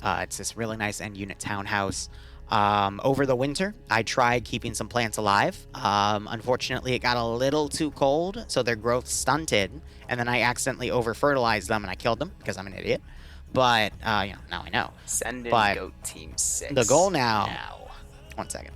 S1: It's this really nice end unit townhouse. Over the winter, I tried keeping some plants alive. Unfortunately, it got a little too cold, so their growth stunted, and then I accidentally over-fertilized them and I killed them because I'm an idiot. But, you know, now I know.
S3: Send in
S1: but
S3: Goat Team 6.
S1: the goal now. 1 second.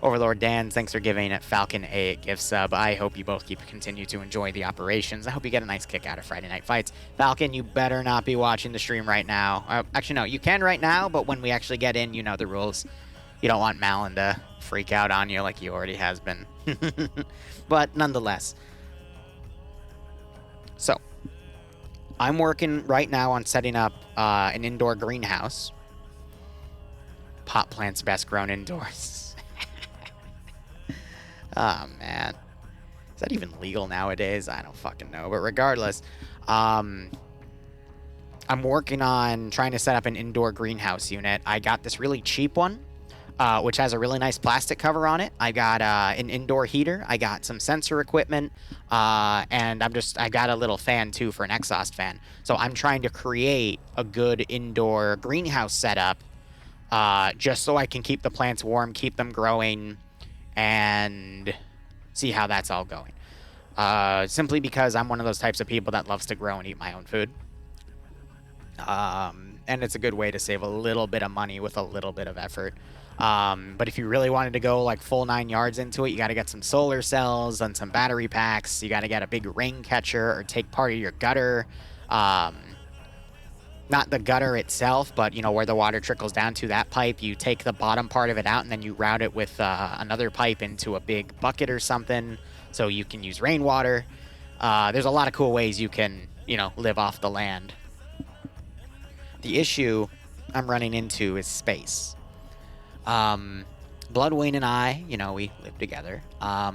S1: Overlord Dan, thanks for giving Falcon a gift sub. I hope you both continue to enjoy the operations. I hope you get a nice kick out of Friday Night Fights. Falcon, you better not be watching the stream right now. Actually, no, you can right now, but when we actually get in, you know the rules. You don't want Malin to freak out on you like he already has been. But nonetheless. So, I'm working right now on setting up an indoor greenhouse. Pot plants best grown indoors. Oh, man. Is that even legal nowadays? I don't fucking know. But regardless, I'm working on trying to set up an indoor greenhouse unit. I got this really cheap one, which has a really nice plastic cover on it. I got an indoor heater. I got some sensor equipment. And I got a little fan, too, for an exhaust fan. So I'm trying to create a good indoor greenhouse setup just so I can keep the plants warm, keep them growing, and see how that's all going. Simply because I'm one of those types of people that loves to grow and eat my own food. And it's a good way to save a little bit of money with a little bit of effort. But if you really wanted to go like full 9 yards into it, you got to get some solar cells and some battery packs. You got to get a big rain catcher or take part of your gutter. Not the gutter itself, but, you know, where the water trickles down to that pipe, you take the bottom part of it out and then you route it with another pipe into a big bucket or something so you can use rainwater. There's a lot of cool ways you can, you know, live off the land. The issue I'm running into is space. Bloodwayne and I, you know, we live together. A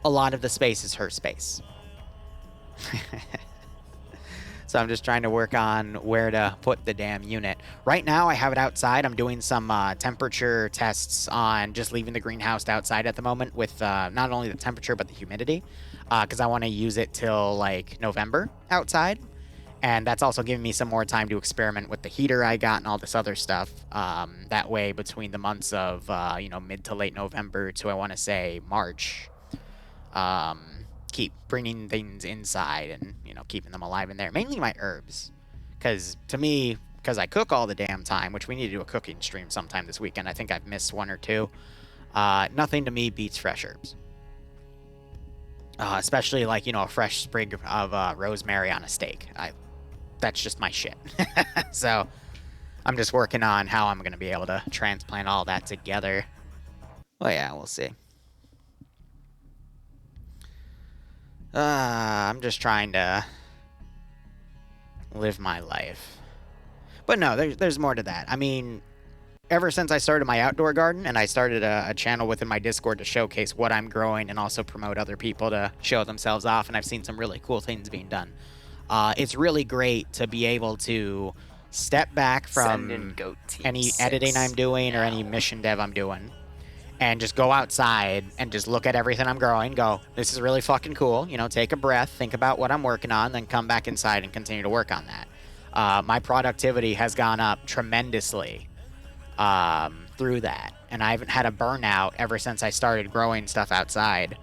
S1: lot of the space is her space. So I'm just trying to work on where to put the damn unit. Right now, I have it outside. I'm doing some temperature tests on just leaving the greenhouse outside at the moment with not only the temperature, but the humidity. Because I want to use it till, like, November outside. And that's also giving me some more time to experiment with the heater I got and all this other stuff. That way, between the months of, you know, mid to late November to, I want to say, March, keep bringing things inside and, you know, keeping them alive in there. Mainly my herbs. Because, to me, because I cook all the damn time, which we need to do a cooking stream sometime this weekend. I think I've missed 1 or 2. Nothing to me beats fresh herbs. Especially, like, you know, a fresh sprig of rosemary on a steak. That's just my shit. So, I'm just working on how I'm going to be able to transplant all that together. Well, yeah, we'll see. I'm just trying to live my life. But no, there's more to that. I mean, ever since I started my outdoor garden and I started a channel within my Discord to showcase what I'm growing and also promote other people to show themselves off, and I've seen some really cool things being done. It's really great to be able to step back from any editing I'm doing or any mission dev I'm doing and just go outside and just look at everything I'm growing, go, this is really fucking cool, you know, take a breath, think about what I'm working on, then come back inside and continue to work on that. My productivity has gone up tremendously through that, and I haven't had a burnout ever since I started growing stuff outside.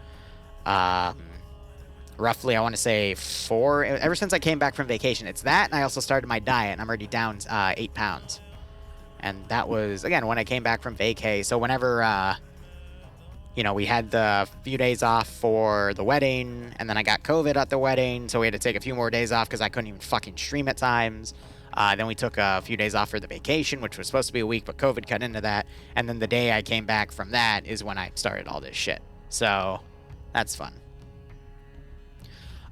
S1: Roughly, I want to say ever since I came back from vacation. It's that, and I also started my diet, and I'm already down 8 pounds. And that was, again, when I came back from vacay. So whenever, you know, we had the few days off for the wedding, and then I got COVID at the wedding, so we had to take a few more days off because I couldn't even fucking stream at times. Then we took a few days off for the vacation, which was supposed to be a week, but COVID cut into that. And then the day I came back from that is when I started all this shit. So that's fun.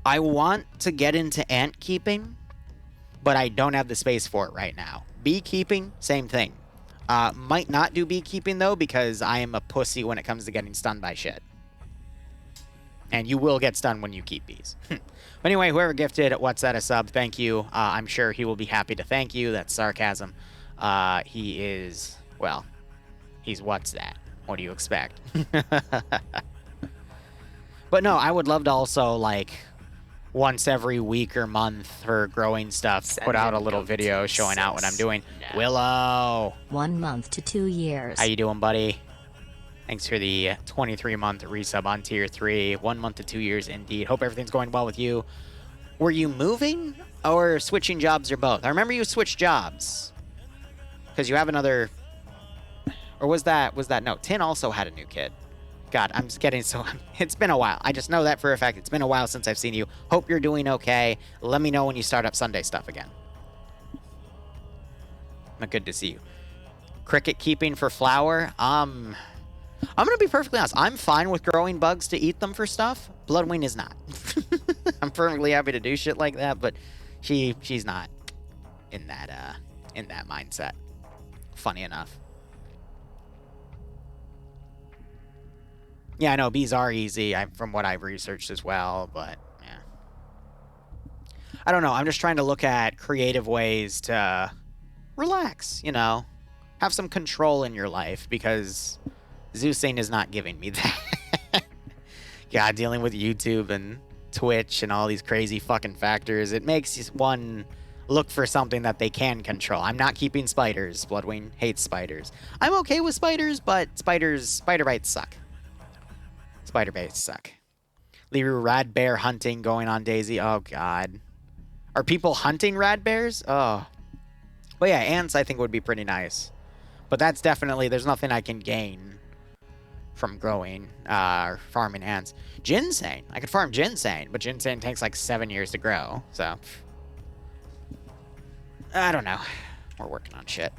S1: I want to get into ant keeping, but I don't have the space for it right now. Beekeeping, same thing. Might not do beekeeping, though, because I am a pussy when it comes to getting stung by shit. And you will get stung when you keep bees. But anyway, whoever gifted What's That a Sub, thank you. I'm sure he will be happy to thank you. That's sarcasm. He is, well, he's What's That? What do you expect? But no, I would love to also, like, once every week or month for growing stuff, put out a little video showing out what I'm doing. No. Willow!
S4: 1 month to 2 years.
S1: How you doing, buddy? Thanks for the 23-month resub on Tier 3. 1 month to 2 years, indeed. Hope everything's going well with you. Were you moving or switching jobs or both? I remember you switched jobs. Because you have another... Or was that... No, Tin also had a new kid. God, I'm just getting so... It's been a while. I just know that for a fact. It's been a while since I've seen you. Hope you're doing okay. Let me know when you start up Sunday stuff again. But good to see you. Cricket keeping for flour? I'm going to be perfectly honest. I'm fine with growing bugs to eat them for stuff. Bloodwing is not. I'm perfectly happy to do shit like that, but she's not in that mindset. Funny enough. Yeah, I know bees are easy from what I've researched as well, but yeah. I don't know. I'm just trying to look at creative ways to relax, you know. Have some control in your life because Zeusing is not giving me that. God, dealing with YouTube and Twitch and all these crazy fucking factors, it makes one look for something that they can control. I'm not keeping spiders. Bloodwing hates spiders. I'm okay with spiders, but spider bites suck. Spider bites suck. Liru rad bear hunting going on, Daisy. Oh, God. Are people hunting rad bears? Oh. Well, yeah, ants I think would be pretty nice. But that's definitely, there's nothing I can gain from growing, or farming ants. Ginseng. I could farm ginseng, but ginseng takes like 7 years to grow, so. I don't know. We're working on shit.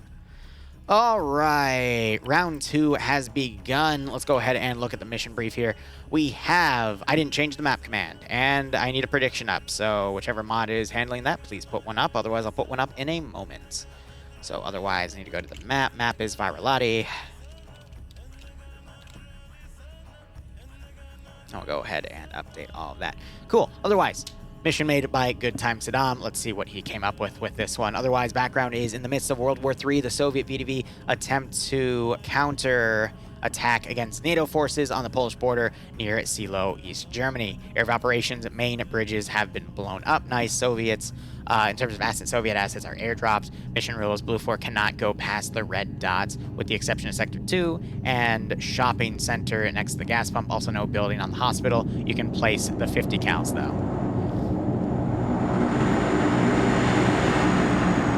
S1: All right, round 2 has begun. Let's go ahead and look at the mission brief here. We have, I didn't change the map command, and I need a prediction up. So whichever mod is handling that, please put one up. Otherwise, I'll put one up in a moment. So otherwise, I need to go to the map. Map is Viralati. I'll go ahead and update all of that. Cool. Otherwise, mission made by Good Time Saddam. Let's see what he came up with this one. Otherwise, background is in the midst of World War III, the Soviet VDV attempt to counter attack against NATO forces on the Polish border near Silo, East Germany. Area of operations, main bridges have been blown up. Nice. Soviets, in terms of assets, Soviet assets are airdrops. Mission rules, Blue 4 cannot go past the red dots, with the exception of Sector 2 and shopping center next to the gas pump. Also no building on the hospital. You can place the 50 cals, though.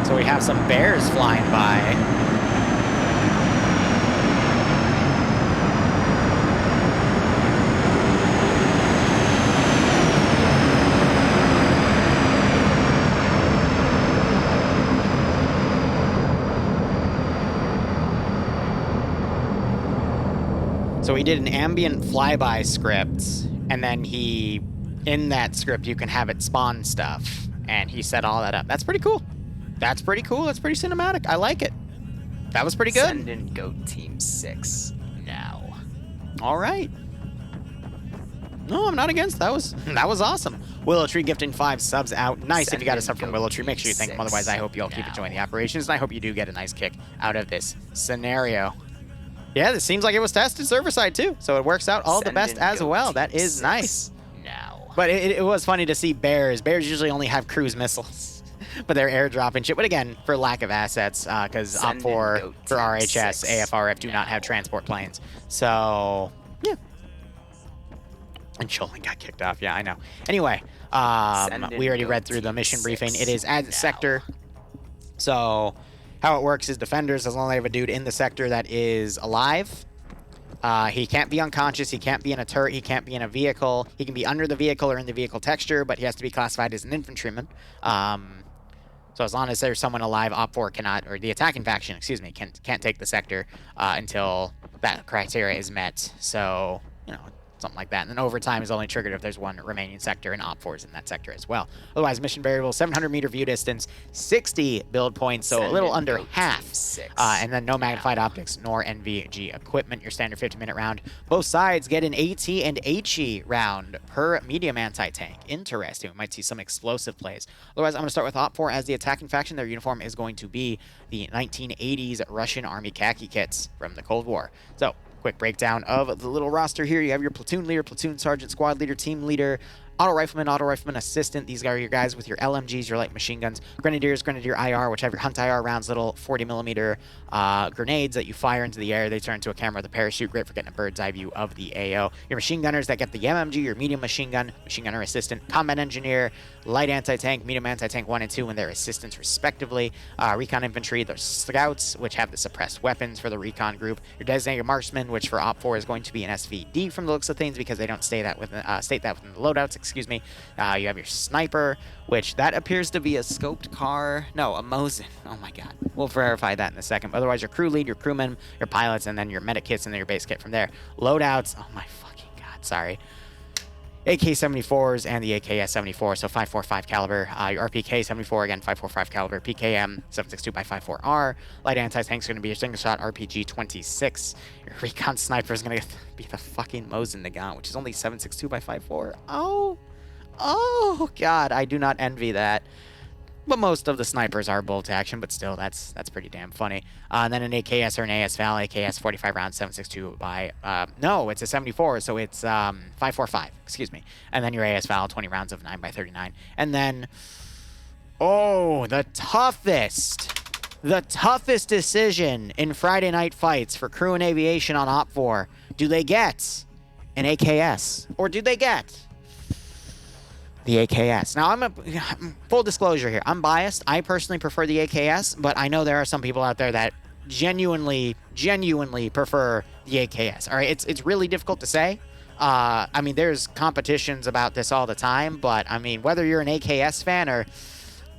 S1: So we have some bears flying by. So he did an ambient flyby script, and then in that script, you can have it spawn stuff, and he set all that up. That's pretty cool. That's pretty cool. That's pretty cinematic. I like it. That was pretty good.
S3: Send in Goat Team 6 now.
S1: All right. No, I'm not against. That was awesome. Willow Tree gifting 5 subs out. Nice if you got a sub from Willow Tree. Make sure you thank them. Otherwise, I hope you all keep enjoying the operations, and I hope you do get a nice kick out of this scenario. Yeah, this seems like it was tested server side too, so it works out all the best as well. That is nice.
S3: Now.
S1: But it was funny to see bears. Bears usually only have cruise missiles, but they're airdropping shit. But again, for lack of assets, because Op4 for RHS, AFRF do not have transport planes. So, yeah. And Choling got kicked off. Yeah, I know. Anyway, we already read through the mission briefing. It is as sector. So how it works is defenders, as long as they have a dude in the sector that is alive, he can't be unconscious, he can't be in a turret, he can't be in a vehicle. He can be under the vehicle or in the vehicle texture, but he has to be classified as an infantryman. So as long as there's someone alive, Op4 cannot, or the attacking faction, excuse me, can't take the sector until that criteria is met. So, you know, something like that. And then overtime is only triggered if there's one remaining sector, and Op4 is in that sector as well. Otherwise, mission variable, 700 meter view distance, 60 build points, so a little under half. And then no magnified optics nor NVG equipment, your standard 50-minute round. Both sides get an AT and HE round per medium anti-tank. Interesting. We might see some explosive plays. Otherwise, I'm going to start with Op4 as the attacking faction. Their uniform is going to be the 1980s Russian Army khaki kits from the Cold War. So, quick breakdown of the little roster here. You have your platoon leader, platoon sergeant, squad leader, team leader, auto rifleman assistant. These are your guys with your LMGs, your light machine guns, grenadiers, grenadier IR, which have your hunt IR rounds, little 40mm grenades that you fire into the air. They turn into a camera with a parachute, great for getting a bird's eye view of the AO. Your machine gunners that get the MMG, your medium machine gun, machine gunner assistant, combat engineer, light anti-tank, medium anti-tank 1 and 2 and their assistants respectively. Recon infantry, the scouts, which have the suppressed weapons for the recon group. Your designated marksman, which for Op4 is going to be an SVD from the looks of things because they don't state that within the loadouts, excuse me. You have your sniper, which that appears to be a scoped car. No, a Mosin. Oh my god. We'll verify that in a second. But otherwise, your crew lead, your crewmen, your pilots, and then your medic kits and then your base kit from there. Loadouts. Oh my fucking god. Sorry. AK-74s and the AKS-74, so 5.45 caliber. Your RPK-74, again, 5.45 caliber. PKM 7.62x54R. Light anti-tank is going to be your single-shot RPG-26. Your recon sniper is going to be the fucking Mosin Nagant, which is only 7.62x54. Oh, God, I do not envy that. But most of the snipers are bolt action, but still, that's pretty damn funny. And then an AKS or an AS-Val, AKS 45 rounds, 7.62 by, no, it's a 74, so it's 5.45, excuse me. And then your AS-Val, 20 rounds of 9x39. And then, oh, the toughest decision in Friday Night Fights for crew and aviation on Op4. Do they get an AKS? Or do they get the AKS? Now, full disclosure here, I'm biased. I personally prefer the AKS, but I know there are some people out there that genuinely prefer the AKS. All right, it's really difficult to say. I mean, there's competitions about this all the time, but I mean, whether you're an AKS fan or,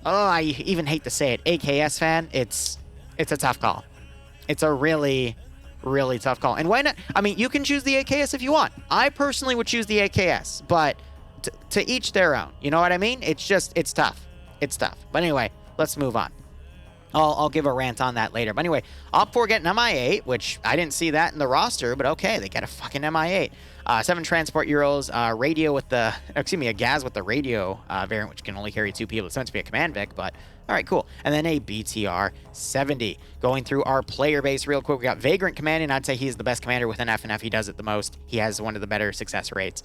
S1: oh, I even hate to say it, AKS fan, it's a tough call. It's a really tough call. And why not? I mean, you can choose the AKS if you want. I personally would choose the AKS, but to each their own. You know what I mean? It's tough. It's tough. But anyway, let's move on. I'll give a rant on that later. But anyway, Op4 getting MI8, which I didn't see that in the roster, but okay, they get a fucking MI8. 7 transport Euros, radio with the, excuse me, a Gaz with the radio variant, which can only carry 2 people. It's meant to be a command Vic, but all right, cool. And then a BTR-70. Going through our player base real quick, we got Vagrant commanding. I'd say he's the best commander within FNF. He does it the most. He has one of the better success rates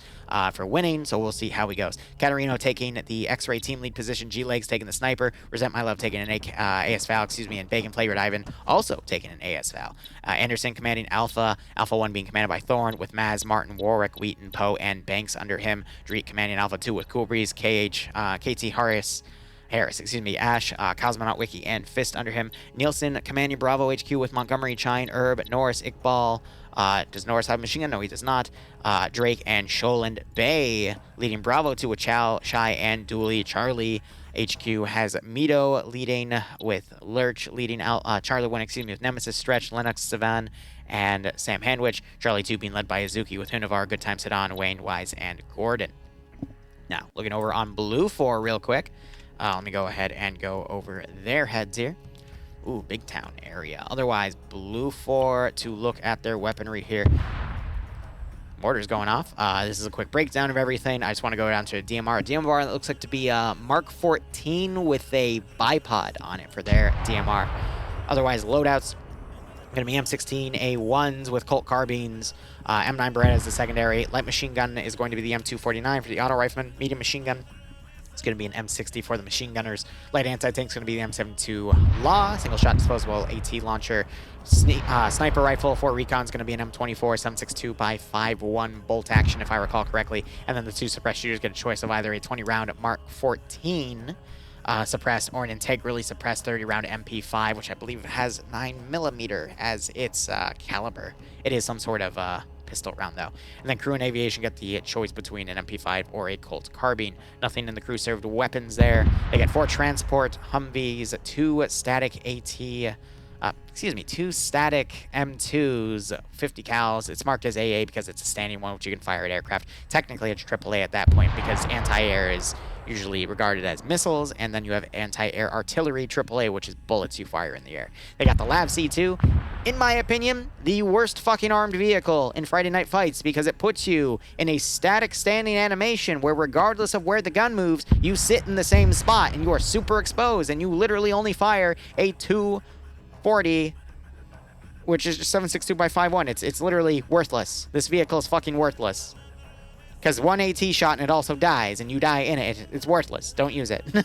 S1: for winning, so we'll see how he goes. Catarino taking the X-Ray team lead position. G-Legs taking the sniper. Resent My Love taking an AS-Val, excuse me, and Bacon Flavoured Ivan also taking an AS-Val. Anderson commanding Alpha. Alpha 1 being commanded by Thorn with Maz, Martin, Warwick, Wheaton, Poe, and Banks under him. Dreet commanding Alpha 2 with Cool Breeze, KT Harris, Harris, excuse me, Ash, Cosmonaut Wiki, and Fist under him. Nielsen commanding Bravo HQ with Montgomery, Chine, Herb, Norris, Iqbal. Does Norris have a machine gun? No, he does not. Drake and Sholand Bay leading Bravo to a Chow, Shy, and Dooley. Charlie HQ has Mito leading with Lurch leading out. Charlie 1, excuse me, with Nemesis, Stretch, Lennox, Savan, and Sam Handwich. Charlie 2 being led by Azuki with Hunavar, Good Time Sedan, Wayne, Wise, and Gordon. Now, looking over on Blue 4 real quick. Let me go ahead and go over their heads here. Ooh, big town area. Otherwise, Blue 4 to look at their weaponry here. Mortar's going off. This is a quick breakdown of everything. I just want to go down to a DMR. A DMR that looks like to be Mark 14 with a bipod on it for their DMR. Otherwise, loadouts going to be M16 A1s with Colt carbines. M9 Beretta is the secondary. Light machine gun is going to be the M249 for the auto rifleman. Medium machine gun, it's going to be an M60 for the machine gunners. Light anti-tank is going to be the M72 Law. Single shot disposable AT launcher. Sniper rifle for recon is going to be an M24 762 by 5.1 bolt action, if I recall correctly. And then the two suppressed shooters get a choice of either a 20-round Mark 14 suppressed or an integrally suppressed 30-round MP5, which I believe has 9mm as its caliber. It is some sort of pistol round, though. And then crew and aviation get the choice between an MP5 or a Colt carbine. Nothing in the crew served weapons there. They get 4 transport Humvees, 2 static two static M2s, 50 cals. It's marked as AA because it's a standing one, which you can fire at aircraft. Technically, it's AAA at that point because anti-air is usually regarded as missiles, and then you have anti-air artillery, AAA, which is bullets you fire in the air. They got the Lav C2. In my opinion, the worst fucking armed vehicle in Friday Night Fights because it puts you in a static standing animation where regardless of where the gun moves, you sit in the same spot and you are super exposed and you literally only fire a 240, which is just 762 by 5.1. It's literally worthless. This vehicle is fucking worthless. Because one AT shot and it also dies, and you die in it. It's worthless. Don't use it. And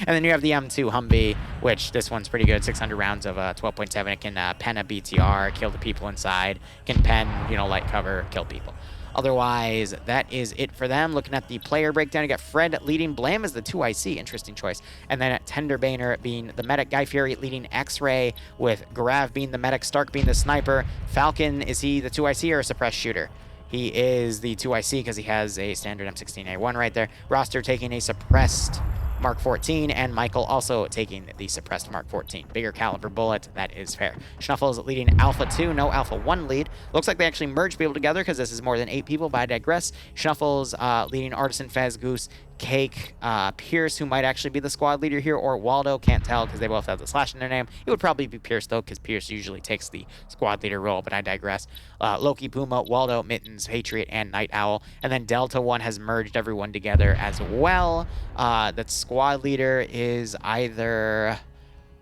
S1: then you have the M2 Humvee, which this one's pretty good. 600 rounds of 12.7. It can pen a BTR, kill the people inside. Can pen, light cover, kill people. Otherwise, that is it for them. Looking at the player breakdown, you got Fred leading Blam as the 2IC. Interesting choice. And then Tenderbaner being the medic. Guy Fury leading X-Ray with Garav being the medic. Stark being the sniper. Falcon, is he the 2IC or a suppressed shooter? He is the 2IC because he has a standard M16A1 right there. Roster taking a suppressed Mark 14, and Michael also taking the suppressed Mark 14. Bigger caliber bullet, that is fair. Schnuffles leading Alpha 2, no Alpha 1 lead. Looks like they actually merged people together because this is more than 8 people, but I digress. Schnuffles leading Artisan, Fez, Goose, Cake, Pierce, who might actually be the squad leader here, or Waldo, can't tell because they both have the slash in their name. It would probably be Pierce, though, because Pierce usually takes the squad leader role, but I digress. Loki, Puma, Waldo, Mittens, Patriot, and Night Owl. And then Delta 1 has merged everyone together as well. That squad leader is either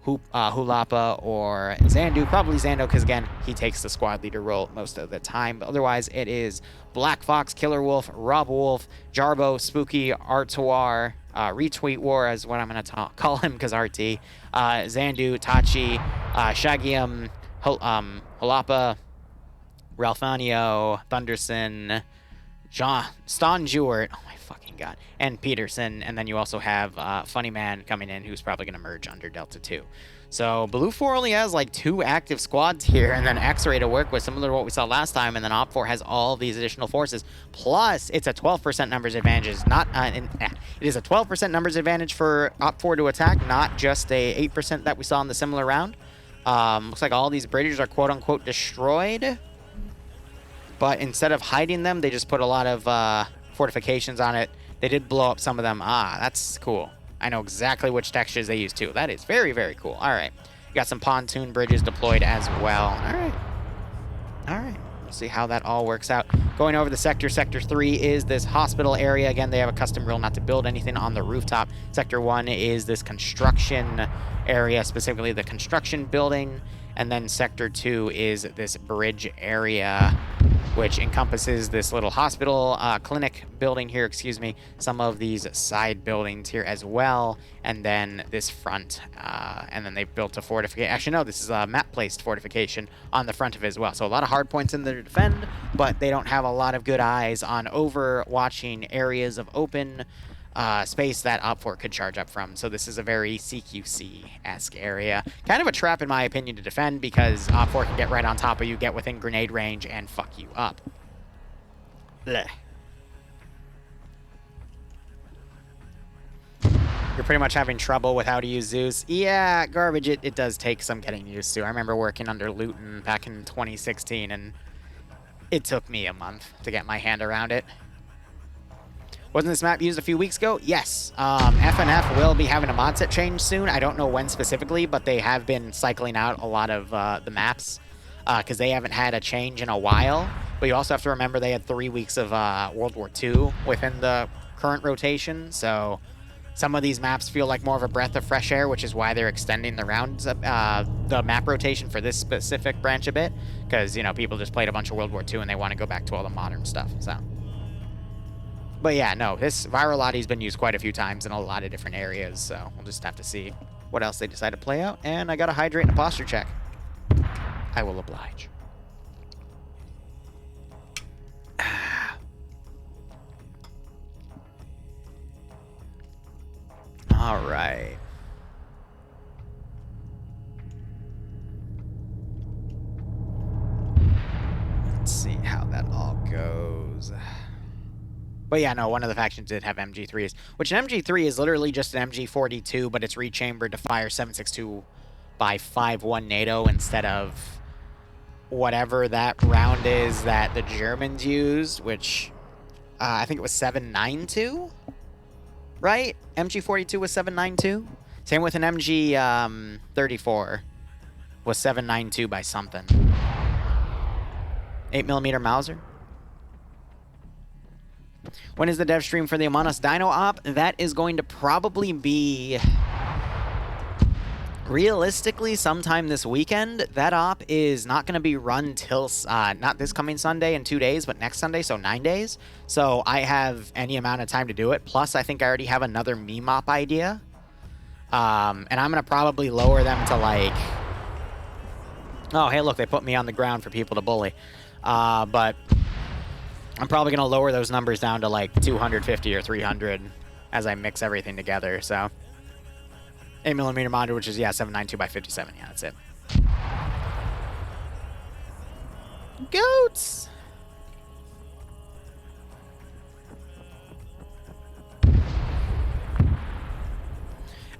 S1: Hulapa or Zandu. Probably Zando, because again, he takes the squad leader role most of the time. But otherwise, it is Black Fox, Killer Wolf, Rob Wolf, Jarbo, Spooky, Artoir, Retweet War is what I'm going to call him because RT, Zandu, Tachi, Shagium, Hulapa, Ralfanio, Thunderson, Stan Jewert, oh my fucking god, and Peterson, and then you also have Funny Man coming in, who's probably going to merge under Delta 2. So Blue 4 only has like 2 active squads here, and then X-Ray to work with, similar to what we saw last time, and then Op 4 has all these additional forces. Plus, it's a 12% numbers advantage. It is a 12% numbers advantage for Op 4 to attack, not just a 8% that we saw in the similar round. Looks like all these bridges are quote-unquote destroyed. But instead of hiding them, they just put a lot of fortifications on it. They did blow up some of them. Ah, that's cool. I know exactly which textures they use, too. That is very, very cool. All right. You got some pontoon bridges deployed as well. All right. All right. We'll see how that all works out. Going over the sector, Sector 3 is this hospital area. Again, they have a custom rule not to build anything on the rooftop. Sector 1 is this construction area, specifically the construction building. And then Sector 2 is this bridge area, which encompasses this little hospital, clinic building here, some of these side buildings here as well, and then this front, and then they've built a fortification. Actually, no, this is a map-placed fortification on the front of it as well. So a lot of hard points in there to defend, but they don't have a lot of good eyes on overwatching areas of open space that OPFOR could charge up from. So this is a very CQC-esque area. Kind of a trap, in my opinion, to defend because OPFOR can get right on top of you, get within grenade range, and fuck you up. Blech. You're pretty much having trouble with how to use Zeus. Yeah, garbage, it does take some getting used to. I remember working under Luton back in 2016, and it took me a month to get my hand around it. Wasn't this map used a few weeks ago? Yes. FNF will be having a mod set change soon. I don't know when specifically, but they have been cycling out a lot of the maps because they haven't had a change in a while. But you also have to remember they had 3 weeks of World War II within the current rotation, so some of these maps feel like more of a breath of fresh air, which is why they're extending the rounds, the map rotation for this specific branch a bit, because, you know, people just played a bunch of World War II and they want to go back to all the modern stuff, so. But yeah, no, this Viralati's been used quite a few times in a lot of different areas, so we'll just have to see what else they decide to play out. And I got to hydrate and a posture check. I will oblige. All right. Let's see how that all goes. But yeah, no, one of the factions did have MG3s, which an MG3 is literally just an MG42, but it's rechambered to fire 7.62 by 5.1 NATO instead of whatever that round is that the Germans used, which I think it was 7.92, right? MG42 was 7.92. Same with an MG 34 was 7.92 by something. 8mm Mauser. When is the dev stream for the Among Us Dino Op? That is going to probably be, realistically, sometime this weekend. That op is not going to be run till, not this coming Sunday in 2 days, but next Sunday, so 9 days. So I have any amount of time to do it. Plus, I think I already have another meme op idea. And I'm going to probably lower them to like... Oh, hey, look, they put me on the ground for people to bully. But I'm probably going to lower those numbers down to like 250 or 300 as I mix everything together, so... 8mm monitor, which is, yeah, 7.92 by 57. Yeah, that's it. Goats!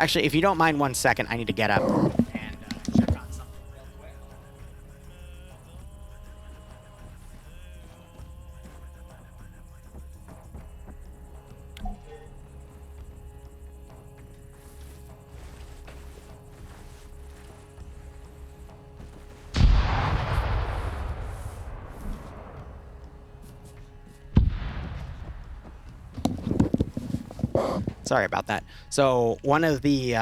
S1: Actually, if you don't mind 1 second, I need to get up and check on something real quick. Sorry about that. So one of the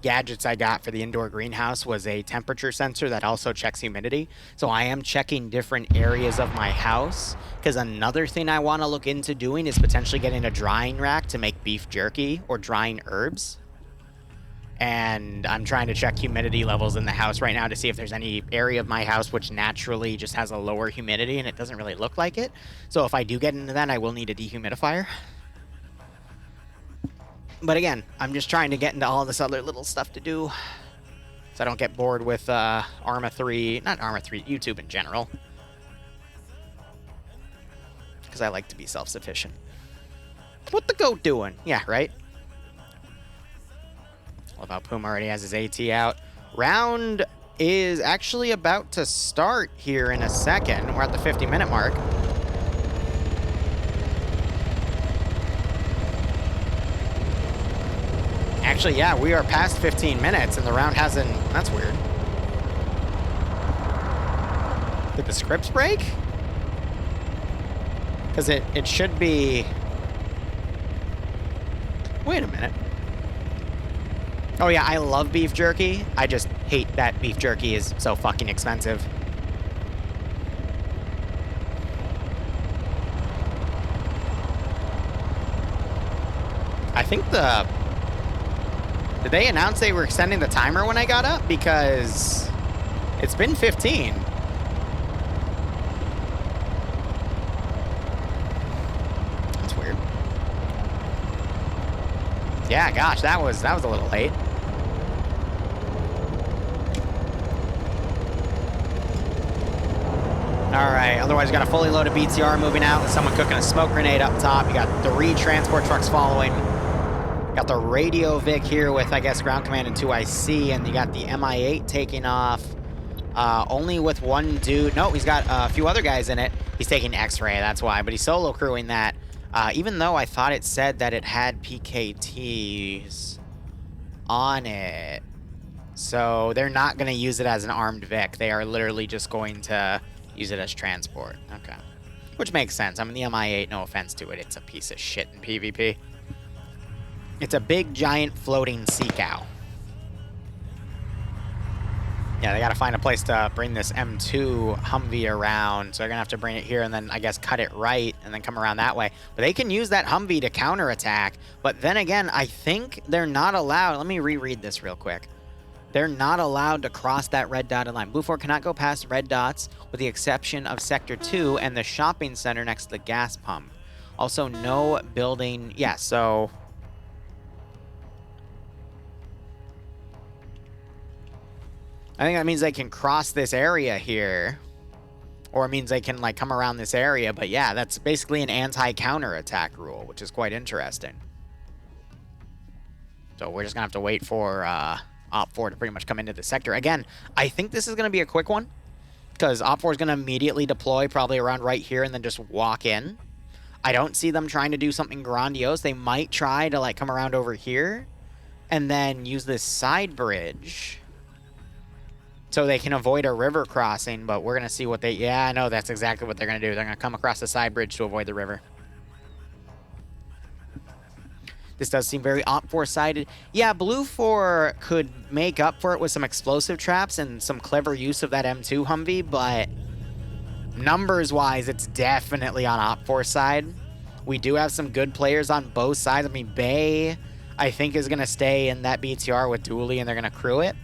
S1: gadgets I got for the indoor greenhouse was a temperature sensor that also checks humidity. So I am checking different areas of my house, because another thing I want to look into doing is potentially getting a drying rack to make beef jerky or drying herbs. And I'm trying to check humidity levels in the house right now to see if there's any area of my house which naturally just has a lower humidity, and it doesn't really look like it. So if I do get into that, I will need a dehumidifier. But again, I'm just trying to get into all this other little stuff to do, so I don't get bored with Arma 3, not Arma 3, YouTube in general. Because I like to be self-sufficient. What the goat doing? Yeah, right? Love how Puma already has his AT out. Round is actually about to start here in a second. We're at the 50-minute mark. Actually, yeah, we are past 15 minutes and the round hasn't... That's weird. Did the scripts break? Because it should be... Wait a minute. Oh yeah, I love beef jerky. I just hate that beef jerky is so fucking expensive. I think the... Did they announce they were extending the timer when I got up? Because it's been 15. That's weird. Yeah, gosh, that was a little late. Alright, otherwise you got a fully loaded BTR moving out with someone cooking a smoke grenade up top. You got 3 transport trucks following. Got the radio Vic here with, I guess, ground command and 2 IC, and you got the MI8 taking off. Only with 1 dude. No, he's got a few other guys in it. He's taking X-ray, that's why, but he's solo crewing that. Even though I thought it said that it had PKTs on it. So they're not going to use it as an armed Vic. They are literally just going to use it as transport. Okay. Which makes sense. I mean, the MI8, no offense to it, it's a piece of shit in PvP. It's a big, giant, floating sea cow. Yeah, they got to find a place to bring this M2 Humvee around. So they're going to have to bring it here and then, I guess, cut it right and then come around that way. But they can use that Humvee to counterattack. But then again, I think they're not allowed. Let me reread this real quick. They're not allowed to cross that red dotted line. Blue 4 cannot go past red dots with the exception of Sector 2 and the shopping center next to the gas pump. Also, no building. Yeah, so I think that means they can cross this area here. Or it means they can, like, come around this area. But yeah, that's basically an anti-counterattack rule, which is quite interesting. So we're just going to have to wait for Op 4 to pretty much come into the sector. Again, I think this is going to be a quick one. Because Op 4 is going to immediately deploy probably around right here and then just walk in. I don't see them trying to do something grandiose. They might try to, like, come around over here. And then use this side bridge so they can avoid a river crossing, but we're going to see what they... Yeah, I know that's exactly what they're going to do. They're going to come across the side bridge to avoid the river. This does seem very Op 4-sided. Yeah, Blue 4 could make up for it with some explosive traps and some clever use of that M2 Humvee, but numbers-wise, it's definitely on Op 4 side. We do have some good players on both sides. I mean, Bay, I think, is going to stay in that BTR with Dooley, and they're going to crew it.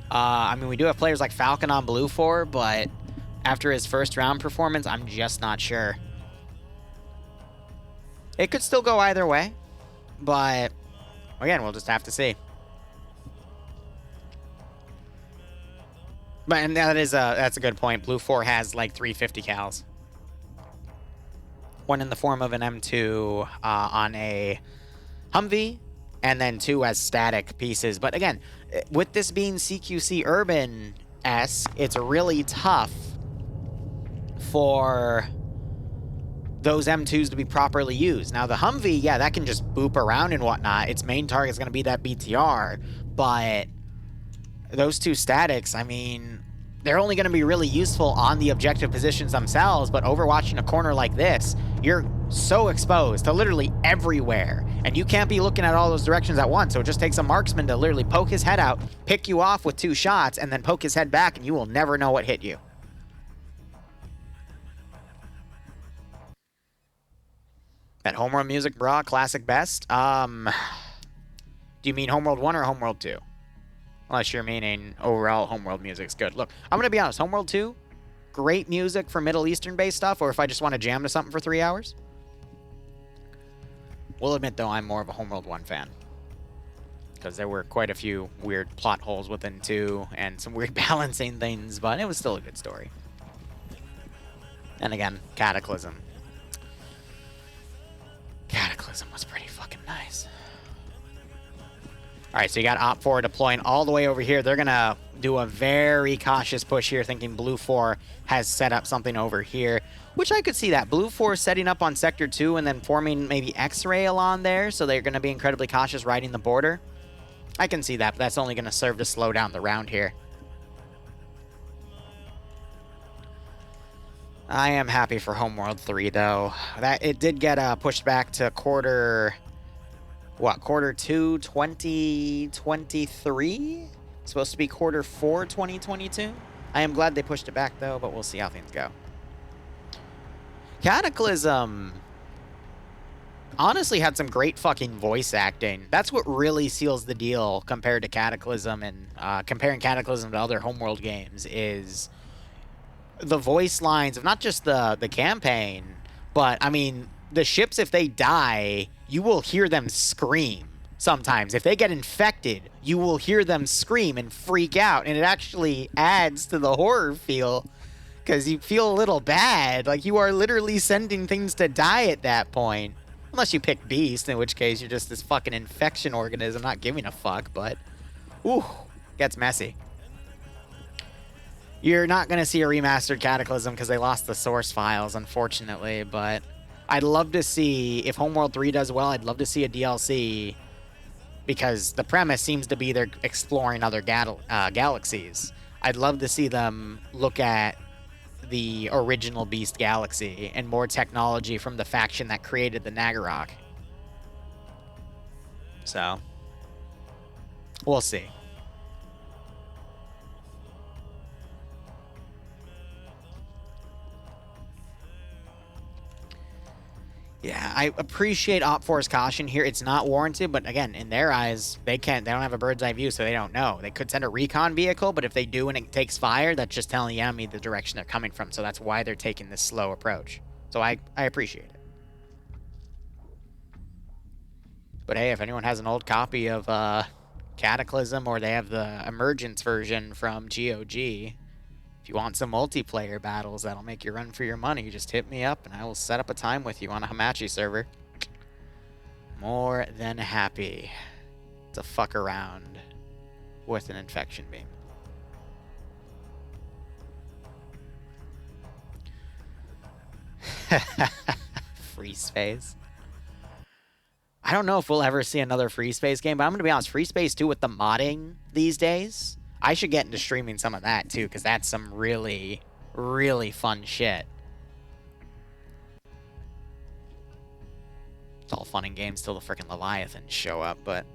S1: I mean, we do have players like Falcon on Blue 4, but after his first round performance, I'm just not sure. It could still go either way, but again, we'll just have to see. But and that's a good point. Blue 4 has like 350 cals. One in the form of an M2 on a Humvee, and then 2 as static pieces. But again, with this being CQC Urban-esque, it's really tough for those M2s to be properly used. Now, the Humvee, yeah, that can just boop around and whatnot. Its main target is going to be that BTR, but those 2 statics, I mean, they're only going to be really useful on the objective positions themselves, but overwatching a corner like this, you're so exposed to literally everywhere, and you can't be looking at all those directions at once, so it just takes a marksman to literally poke his head out, pick you off with 2 shots, and then poke his head back, and you will never know what hit you. That Homeworld music, brah, classic best. Do you mean Homeworld 1 or Homeworld 2? Unless you're meaning overall Homeworld music's good. Look, I'm going to be honest. Homeworld 2, great music for Middle Eastern-based stuff, or if I just want to jam to something for 3 hours. We'll admit, though, I'm more of a Homeworld 1 fan. Because there were quite a few weird plot holes within 2, and some weird balancing things, but it was still a good story. And again, Cataclysm. Cataclysm was pretty fucking nice. Alright, so you got Op 4 deploying all the way over here. They're going to do a very cautious push here, thinking Blue 4 has set up something over here, which I could see that. Blue 4 setting up on Sector 2 and then forming maybe X-Ray along there, so they're going to be incredibly cautious riding the border. I can see that, but that's only going to serve to slow down the round here. I am happy for Homeworld 3, though. That it did get pushed back to quarter 2, 2023? It's supposed to be quarter 4, 2022. I am glad they pushed it back, though, but we'll see how things go. Cataclysm honestly had some great fucking voice acting. That's what really seals the deal compared to Cataclysm, and comparing Cataclysm to other Homeworld games is the voice lines of not just the campaign, but, I mean, the ships, if they die, you will hear them scream sometimes. If they get infected, you will hear them scream and freak out, and it actually adds to the horror feel because you feel a little bad. Like, you are literally sending things to die at that point. Unless you pick Beast, in which case you're just this fucking infection organism not giving a fuck, but ooh, gets messy. You're not going to see a remastered Cataclysm because they lost the source files, unfortunately, but I'd love to see, if Homeworld 3 does well, I'd love to see a DLC, because the premise seems to be they're exploring other galaxies. I'd love to see them look at the original Beast Galaxy and more technology from the faction that created the Nagarok. So, we'll see. Yeah, I appreciate OpFor's caution here. It's not warranted, but again, in their eyes, they don't have a bird's eye view, so they don't know. They could send a recon vehicle, but if they do and it takes fire, that's just telling the enemy the direction they're coming from. So that's why they're taking this slow approach. So I appreciate it. But hey, if anyone has an old copy of Cataclysm, or they have the Emergence version from GOG, if you want some multiplayer battles that'll make you run for your money, just hit me up and I will set up a time with you on a Hamachi server. More than happy to fuck around with an infection beam. Free space. I don't know if we'll ever see another Free Space game, but I'm going to be honest, Free Space 2 with the modding these days, I should get into streaming some of that too, because that's some really, really fun shit. It's all fun and games till the freaking Leviathans show up, but...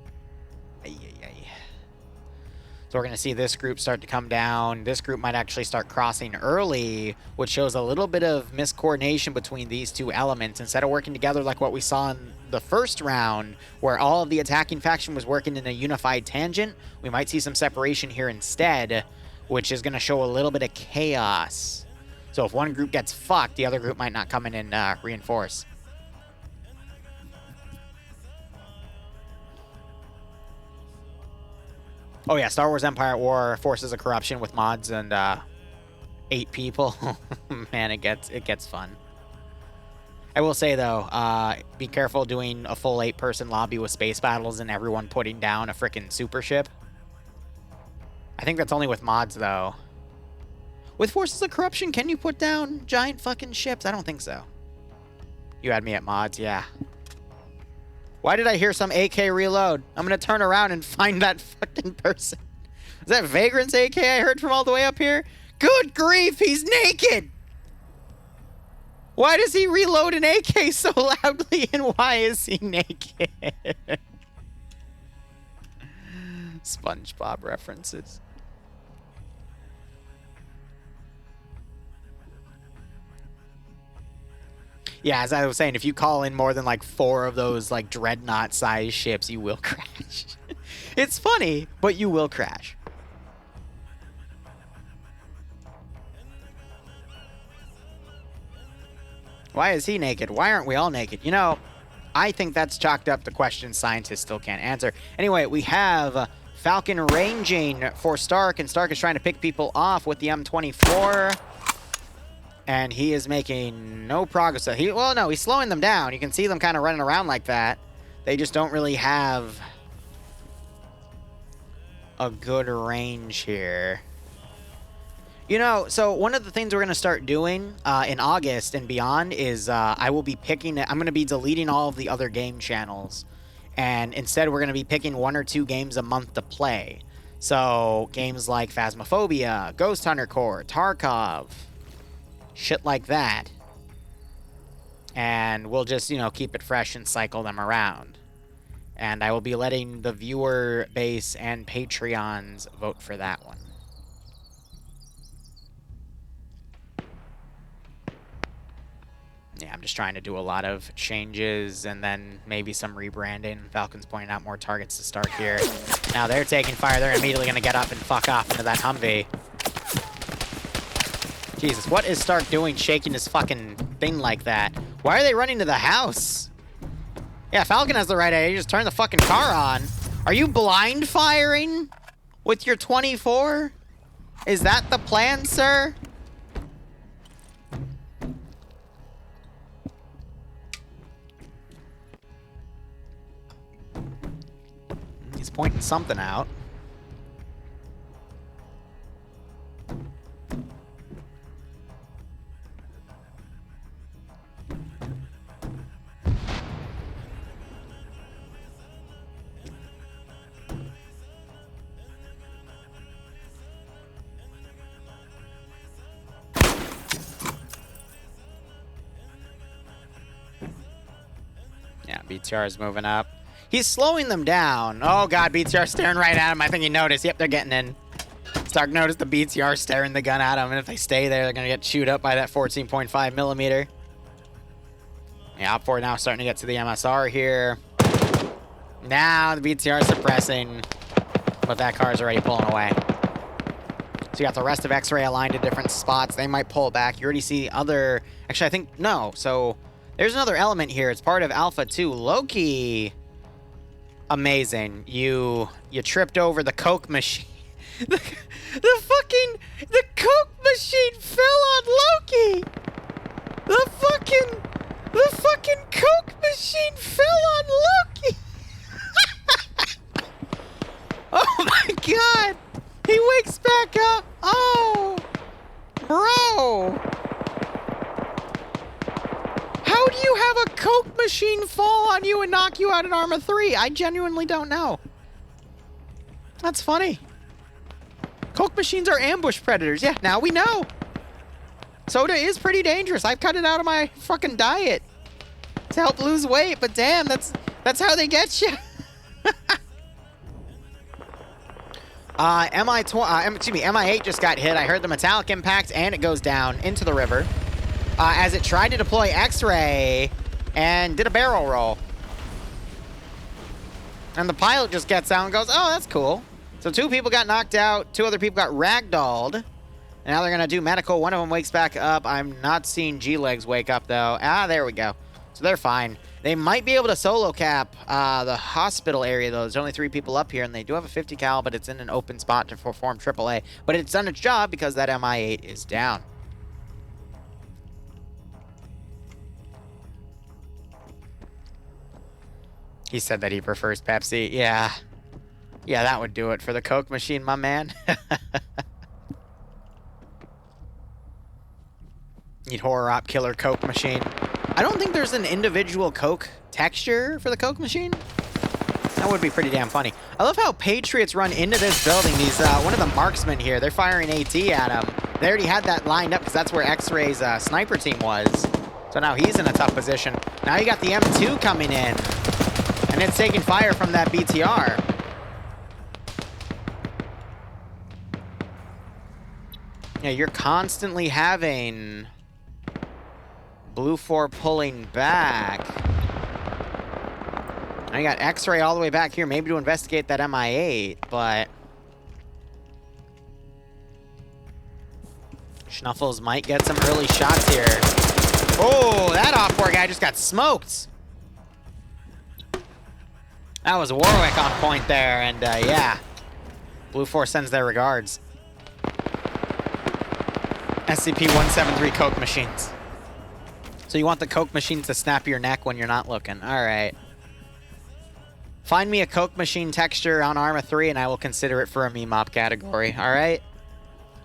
S1: So we're going to see this group start to come down. This group might actually start crossing early, which shows a little bit of miscoordination between these two elements. Instead of working together like what we saw in the first round, where all of the attacking faction was working in a unified tangent, we might see some separation here instead, which is going to show a little bit of chaos. So if one group gets fucked, the other group might not come in and reinforce. Oh yeah, Star Wars Empire at War, Forces of Corruption with mods and 8 people. Man, it gets fun. I will say though, be careful doing a full 8-person lobby with space battles and everyone putting down a frickin' super ship. I think that's only with mods though. With Forces of Corruption, can you put down giant fucking ships? I don't think so. You had me at mods, yeah. Why did I hear some AK reload? I'm going to turn around and find that fucking person. Is that Vagrant's AK I heard from all the way up here? Good grief, he's naked! Why does he reload an AK so loudly, and why is he naked? SpongeBob references. Yeah, as I was saying, if you call in more than like 4 of those like dreadnought-sized ships, you will crash. It's funny, but you will crash. Why is he naked? Why aren't we all naked? You know, I think that's chalked up to questions scientists still can't answer. Anyway, we have Falcon ranging for Stark, and Stark is trying to pick people off with the M24. And he is making no progress. Well, no, he's slowing them down. You can see them kind of running around like that. They just don't really have a good range here. You know, so one of the things we're going to start doing in August and beyond is I will be picking... I'm going to be deleting all of the other game channels. And instead, we're going to be picking 1 or 2 games a month to play. So, games like Phasmophobia, Ghost Hunter Corps, Tarkov... shit like that. And we'll just, you know, keep it fresh and cycle them around. And I will be letting the viewer base and Patreons vote for that one. Yeah, I'm just trying to do a lot of changes and then maybe some rebranding. Falcon's pointing out more targets to start here. Now they're taking fire. They're immediately going to get up and fuck off into that Humvee. Jesus, what is Stark doing shaking his fucking thing like that? Why are they running to the house? Yeah, Falcon has the right idea. You just turn the fucking car on. Are you blind firing with your 24? Is that the plan, sir? He's pointing something out. Yeah, BTR is moving up. He's slowing them down. Oh god, BTR staring right at him. I think he noticed. Yep, they're getting in. Stark noticed the BTR staring the gun at him, and if they stay there, they're gonna get chewed up by that 14.5 millimeter. Yeah, Op 4 now starting to get to the MSR here. Now the BTR suppressing, but that car is already pulling away. So you got the rest of X-Ray aligned in different spots. They might pull back. You already see other... Actually, I think... No. So there's another element here. It's part of Alpha 2. Loki... Amazing. You tripped over the Coke machine. The Coke machine fell on Loki! The fucking Coke machine fell on Loki! Oh my god! He wakes back up! Oh! Bro! How do you have a Coke machine fall on you and knock you out in Arma 3? I genuinely don't know. That's funny. Coke machines are ambush predators. Yeah, now we know. Soda is pretty dangerous. I've cut it out of my fucking diet to help lose weight, but damn, that's how they get you. MI8 just got hit. I heard the metallic impact, and it goes down into the river as it tried to deploy X-Ray and did a barrel roll. And the pilot just gets out and goes, oh, that's cool. So 2 people got knocked out. 2 other people got ragdolled. And now they're going to do medical. One of them wakes back up. I'm not seeing G-Legs wake up, though. Ah, there we go. So they're fine. They might be able to solo cap the hospital area, though. There's only 3 people up here, and they do have a 50 cal, but it's in an open spot to perform AAA. But it's done its job because that MI8 is down. He said that he prefers Pepsi. Yeah. Yeah, that would do it for the Coke machine, my man. Need horror op killer Coke machine. I don't think there's an individual Coke texture for the Coke machine. That would be pretty damn funny. I love how Patriots run into this building. These one of the marksmen here, they're firing AT at him. They already had that lined up because that's where X-Ray's sniper team was. So now he's in a tough position. Now you got the M2 coming in. And it's taking fire from that BTR. Yeah, you're constantly having Blue 4 pulling back. Now you got X-Ray all the way back here, maybe to investigate that MI8, but Schnuffles might get some early shots here. Oh, that Op 4 guy just got smoked. That was Warwick on point there, and yeah. Blue 4 sends their regards. SCP-173 Coke machines. So you want the Coke machine to snap your neck when you're not looking. Alright. Find me a Coke machine texture on Arma 3 and I will consider it for a meme op category. Alright?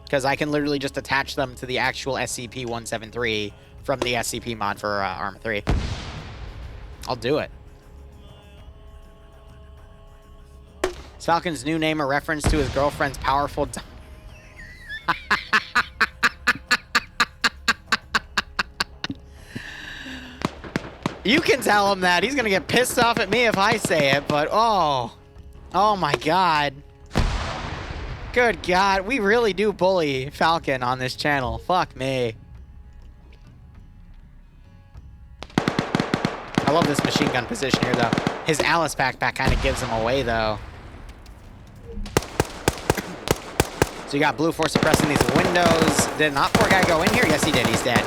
S1: Because I can literally just attach them to the actual SCP-173 from the SCP mod for Arma 3. I'll do it. Is Falcon's new name a reference to his girlfriend's powerful... You can tell him that. He's going to get pissed off at me if I say it, but oh. Oh my god. Good god. We really do bully Falcon on this channel. Fuck me. I love this machine gun position here, though. His Alice backpack kind of gives him away, though. So you got Blue 4 suppressing these windows. Did an Op 4 guy go in here? Yes, he did. He's dead.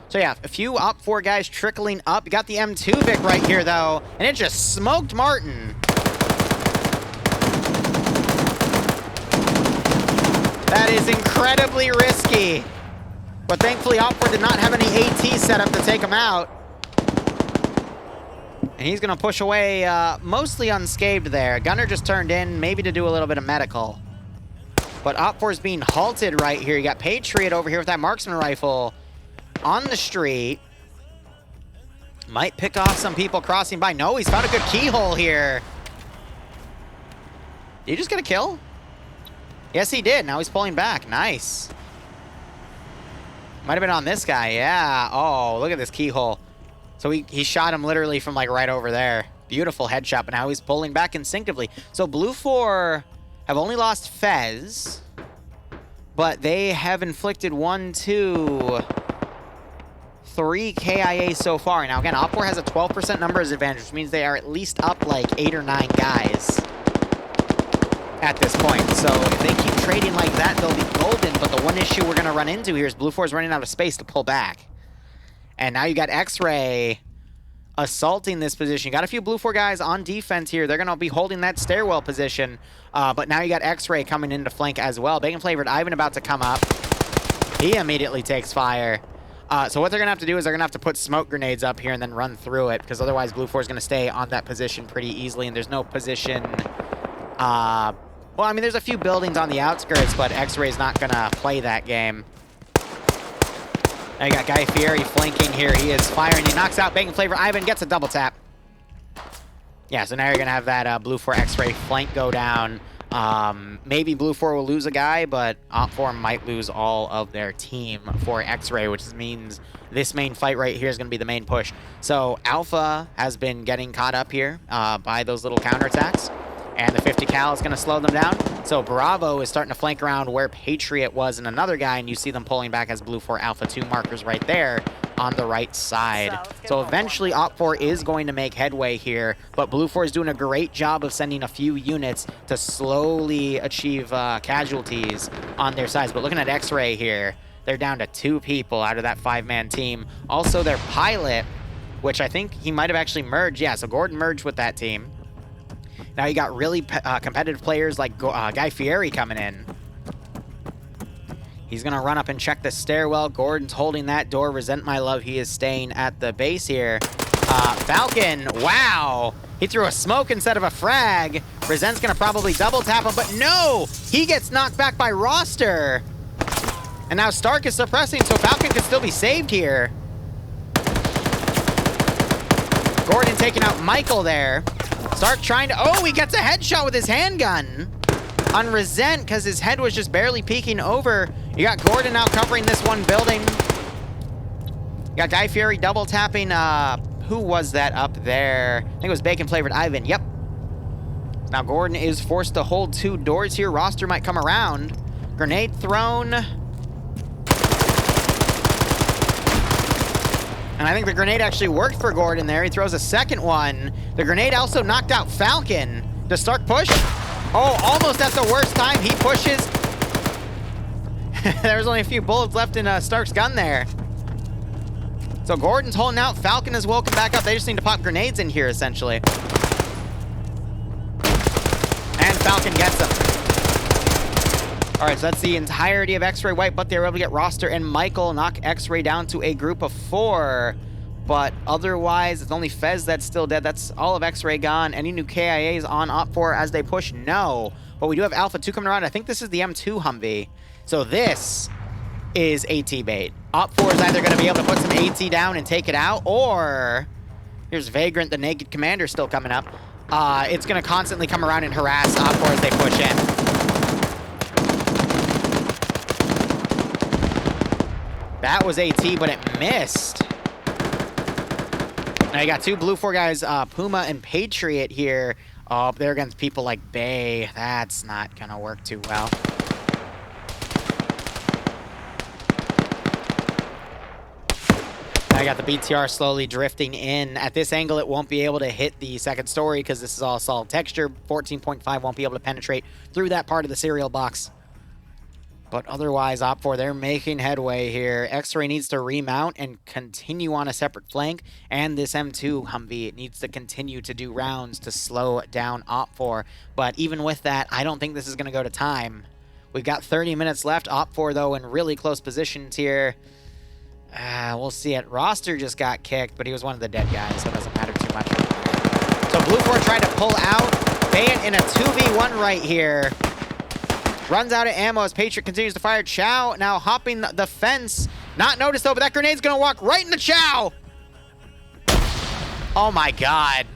S1: So yeah, a few Op 4 guys trickling up. You got the M2 Vic right here, though, and it just smoked Martin. That is incredibly risky. But thankfully, Op 4 did not have any AT set up to take him out. And he's going to push away mostly unscathed there. Gunner just turned in, maybe to do a little bit of medical. But Op 4 is being halted right here. You got Patriot over here with that marksman rifle on the street. Might pick off some people crossing by. No, he's found a good keyhole here. Did he just get a kill? Yes, he did. Now he's pulling back. Nice. Might have been on this guy. Yeah. Oh, look at this keyhole. So he shot him literally from like right over there. Beautiful headshot, but now he's pulling back instinctively. So Blue 4 have only lost Fez, but they have inflicted 1, 2, 3 KIA so far. Now again, Op 4 has a 12% numbers advantage, which means they are at least up like 8 or 9 guys at this point. So if they keep trading like that, they'll be golden. But the one issue we're going to run into here is Blue 4 is running out of space to pull back. And now you got X-Ray assaulting this position. You got a few Blue 4 guys on defense here. They're going to be holding that stairwell position. But now you got X-Ray coming into flank as well. Bacon-flavored Ivan about to come up. He immediately takes fire. So what they're going to have to do is they're going to have to put smoke grenades up here and then run through it, because otherwise Blue 4 is going to stay on that position pretty easily, and there's no position... well, I mean, there's a few buildings on the outskirts, but X-Ray's not going to play that game. Now you got Guy Fieri flanking here. He is firing. He knocks out Bacon Flavor. Ivan gets a double tap. Yeah, so now you're going to have that Blue 4 X-Ray flank go down. Maybe Blue 4 will lose a guy, but Op 4 might lose all of their team for X-Ray, which means this main fight right here is going to be the main push. So Alpha has been getting caught up here by those little counterattacks, and the 50 cal is going to slow them down. So Bravo is starting to flank around where Patriot was and another guy, and you see them pulling back as Blue 4 Alpha 2 markers right there on the right side. So eventually Op 4 is going to make headway here, but Blue 4 is doing a great job of sending a few units to slowly achieve casualties on their sides. But looking at X-Ray here, they're down to 2 people out of that 5-man team. Also their pilot, which I think he might have actually merged. Yeah, so Gordon merged with that team. Now you got really competitive players like Guy Fieri coming in. He's going to run up and check the stairwell. Gordon's holding that door. Resent my love. He is staying at the base here. Falcon, wow. He threw a smoke instead of a frag. Resent's going to probably double tap him, but no! He gets knocked back by Roster. And now Stark is suppressing, so Falcon could still be saved here. Gordon taking out Michael there. Stark trying to... Oh, he gets a headshot with his handgun on Resent because his head was just barely peeking over. You got Gordon now covering this one building. You got Guy Fieri double tapping. Who was that up there? I think it was Bacon Flavored Ivan. Yep. Now Gordon is forced to hold 2 doors here. Roster might come around. Grenade thrown. And I think the grenade actually worked for Gordon there. He throws a second one. The grenade also knocked out Falcon. Does Stark push? Oh, almost at the worst time. He pushes. There's only a few bullets left in Stark's gun there. So Gordon's holding out. Falcon is woken back up. They just need to pop grenades in here, essentially. And Falcon gets them. All right, so that's the entirety of X-Ray White, but they were able to get Roster and Michael, knock X-Ray down to a group of 4. But otherwise, it's only Fez that's still dead. That's all of X-Ray gone. Any new KIAs on Op 4 as they push? No. But we do have Alpha 2 coming around. I think this is the M2 Humvee. So this is AT bait. Op 4 is either going to be able to put some AT down and take it out, or here's Vagrant, the Naked Commander, still coming up. It's going to constantly come around and harass Op 4 as they push in. That was AT, but it missed. Now you got 2 Blue 4 guys, Puma and Patriot here. Oh, they're against people like Bay. That's not gonna work too well. Now you got the BTR slowly drifting in. At this angle, it won't be able to hit the second story because this is all solid texture. 14.5 won't be able to penetrate through that part of the cereal box. But otherwise, Op4, they're making headway here. X-Ray needs to remount and continue on a separate flank. And this M2 Humvee needs to continue to do rounds to slow down Op4. But even with that, I don't think this is going to go to time. We've got 30 minutes left. Op4, though, in really close positions here. We'll see it. Roster just got kicked, but he was one of the dead guys, so it doesn't matter too much. So Blue 4 tried to pull out. Bayant in a 2v1 right here. Runs out of ammo as Patriot continues to fire. Chow now hopping the fence. Not noticed, though, but that grenade's going to walk right into Chow. Oh, my God.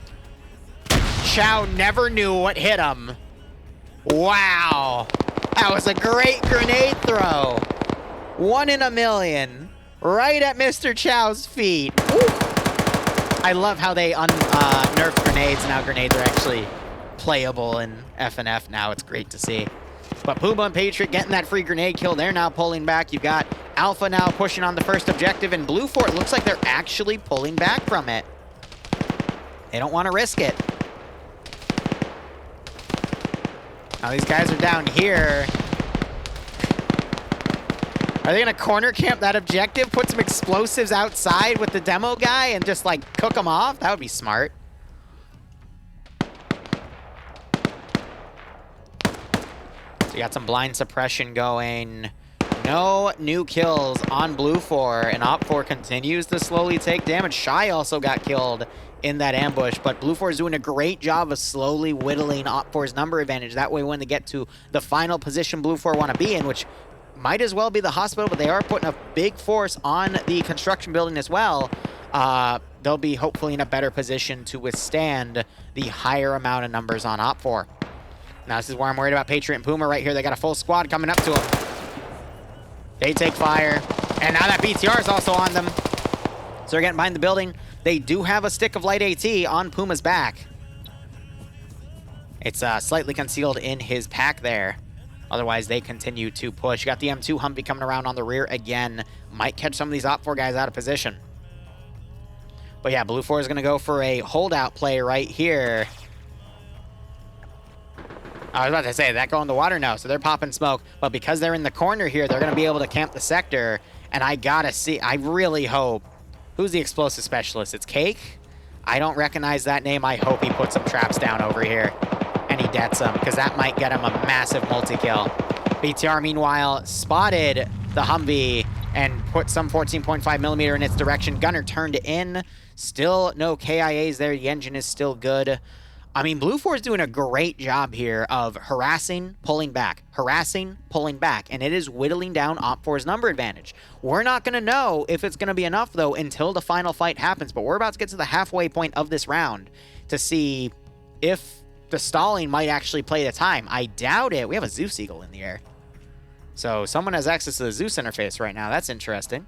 S1: Chow never knew what hit him. Wow. That was a great grenade throw. 1 in a million. Right at Mr. Chow's feet. Ooh. I love how they nerfed grenades. Now grenades are actually playable in FNF now. It's great to see. But Puma and Patriot getting that free grenade kill. They're now pulling back. You got Alpha now pushing on the first objective. And Blue 4, it looks like they're actually pulling back from it. They don't want to risk it. Now these guys are down here. Are they going to corner camp that objective? Put some explosives outside with the demo guy and just, like, cook them off? That would be smart. So you got some blind suppression going. No new kills on Blue 4, and Op4 continues to slowly take damage. Shy also got killed in that ambush, but Blue 4 is doing a great job of slowly whittling Op4's number advantage. That way when they get to the final position Blue 4 want to be in, which might as well be the hospital, but they are putting a big force on the construction building as well. They'll be hopefully in a better position to withstand the higher amount of numbers on Op4. Now this is where I'm worried about Patriot and Puma right here. They got a full squad coming up to them. They take fire, and now that BTR is also on them. So they're getting behind the building. They do have a stick of light AT on Puma's back. It's slightly concealed in his pack there. Otherwise, they continue to push. You got the M2 Humvee coming around on the rear again. Might catch some of these Op4 guys out of position. But yeah, Blue 4 is going to go for a holdout play right here. I was about to say, that go in the water? No, so they're popping smoke. But because they're in the corner here, they're going to be able to camp the sector. And I gotta see, I really hope. Who's the explosive specialist? It's Cake? I don't recognize that name. I hope he puts some traps down over here. And he dets them, because that might get him a massive multi-kill. BTR, meanwhile, spotted the Humvee and put some 14.5mm in its direction. Gunner turned in. Still no KIAs there. The engine is still good. I mean, Blue 4 is doing a great job here of harassing, pulling back, harassing, pulling back, and it is whittling down Op4's number advantage. We're not going to know if it's going to be enough, though, until the final fight happens, but we're about to get to the halfway point of this round to see if the stalling might actually play the time. I doubt it. We have a Zeus Eagle in the air. So someone has access to the Zeus interface right now. That's interesting.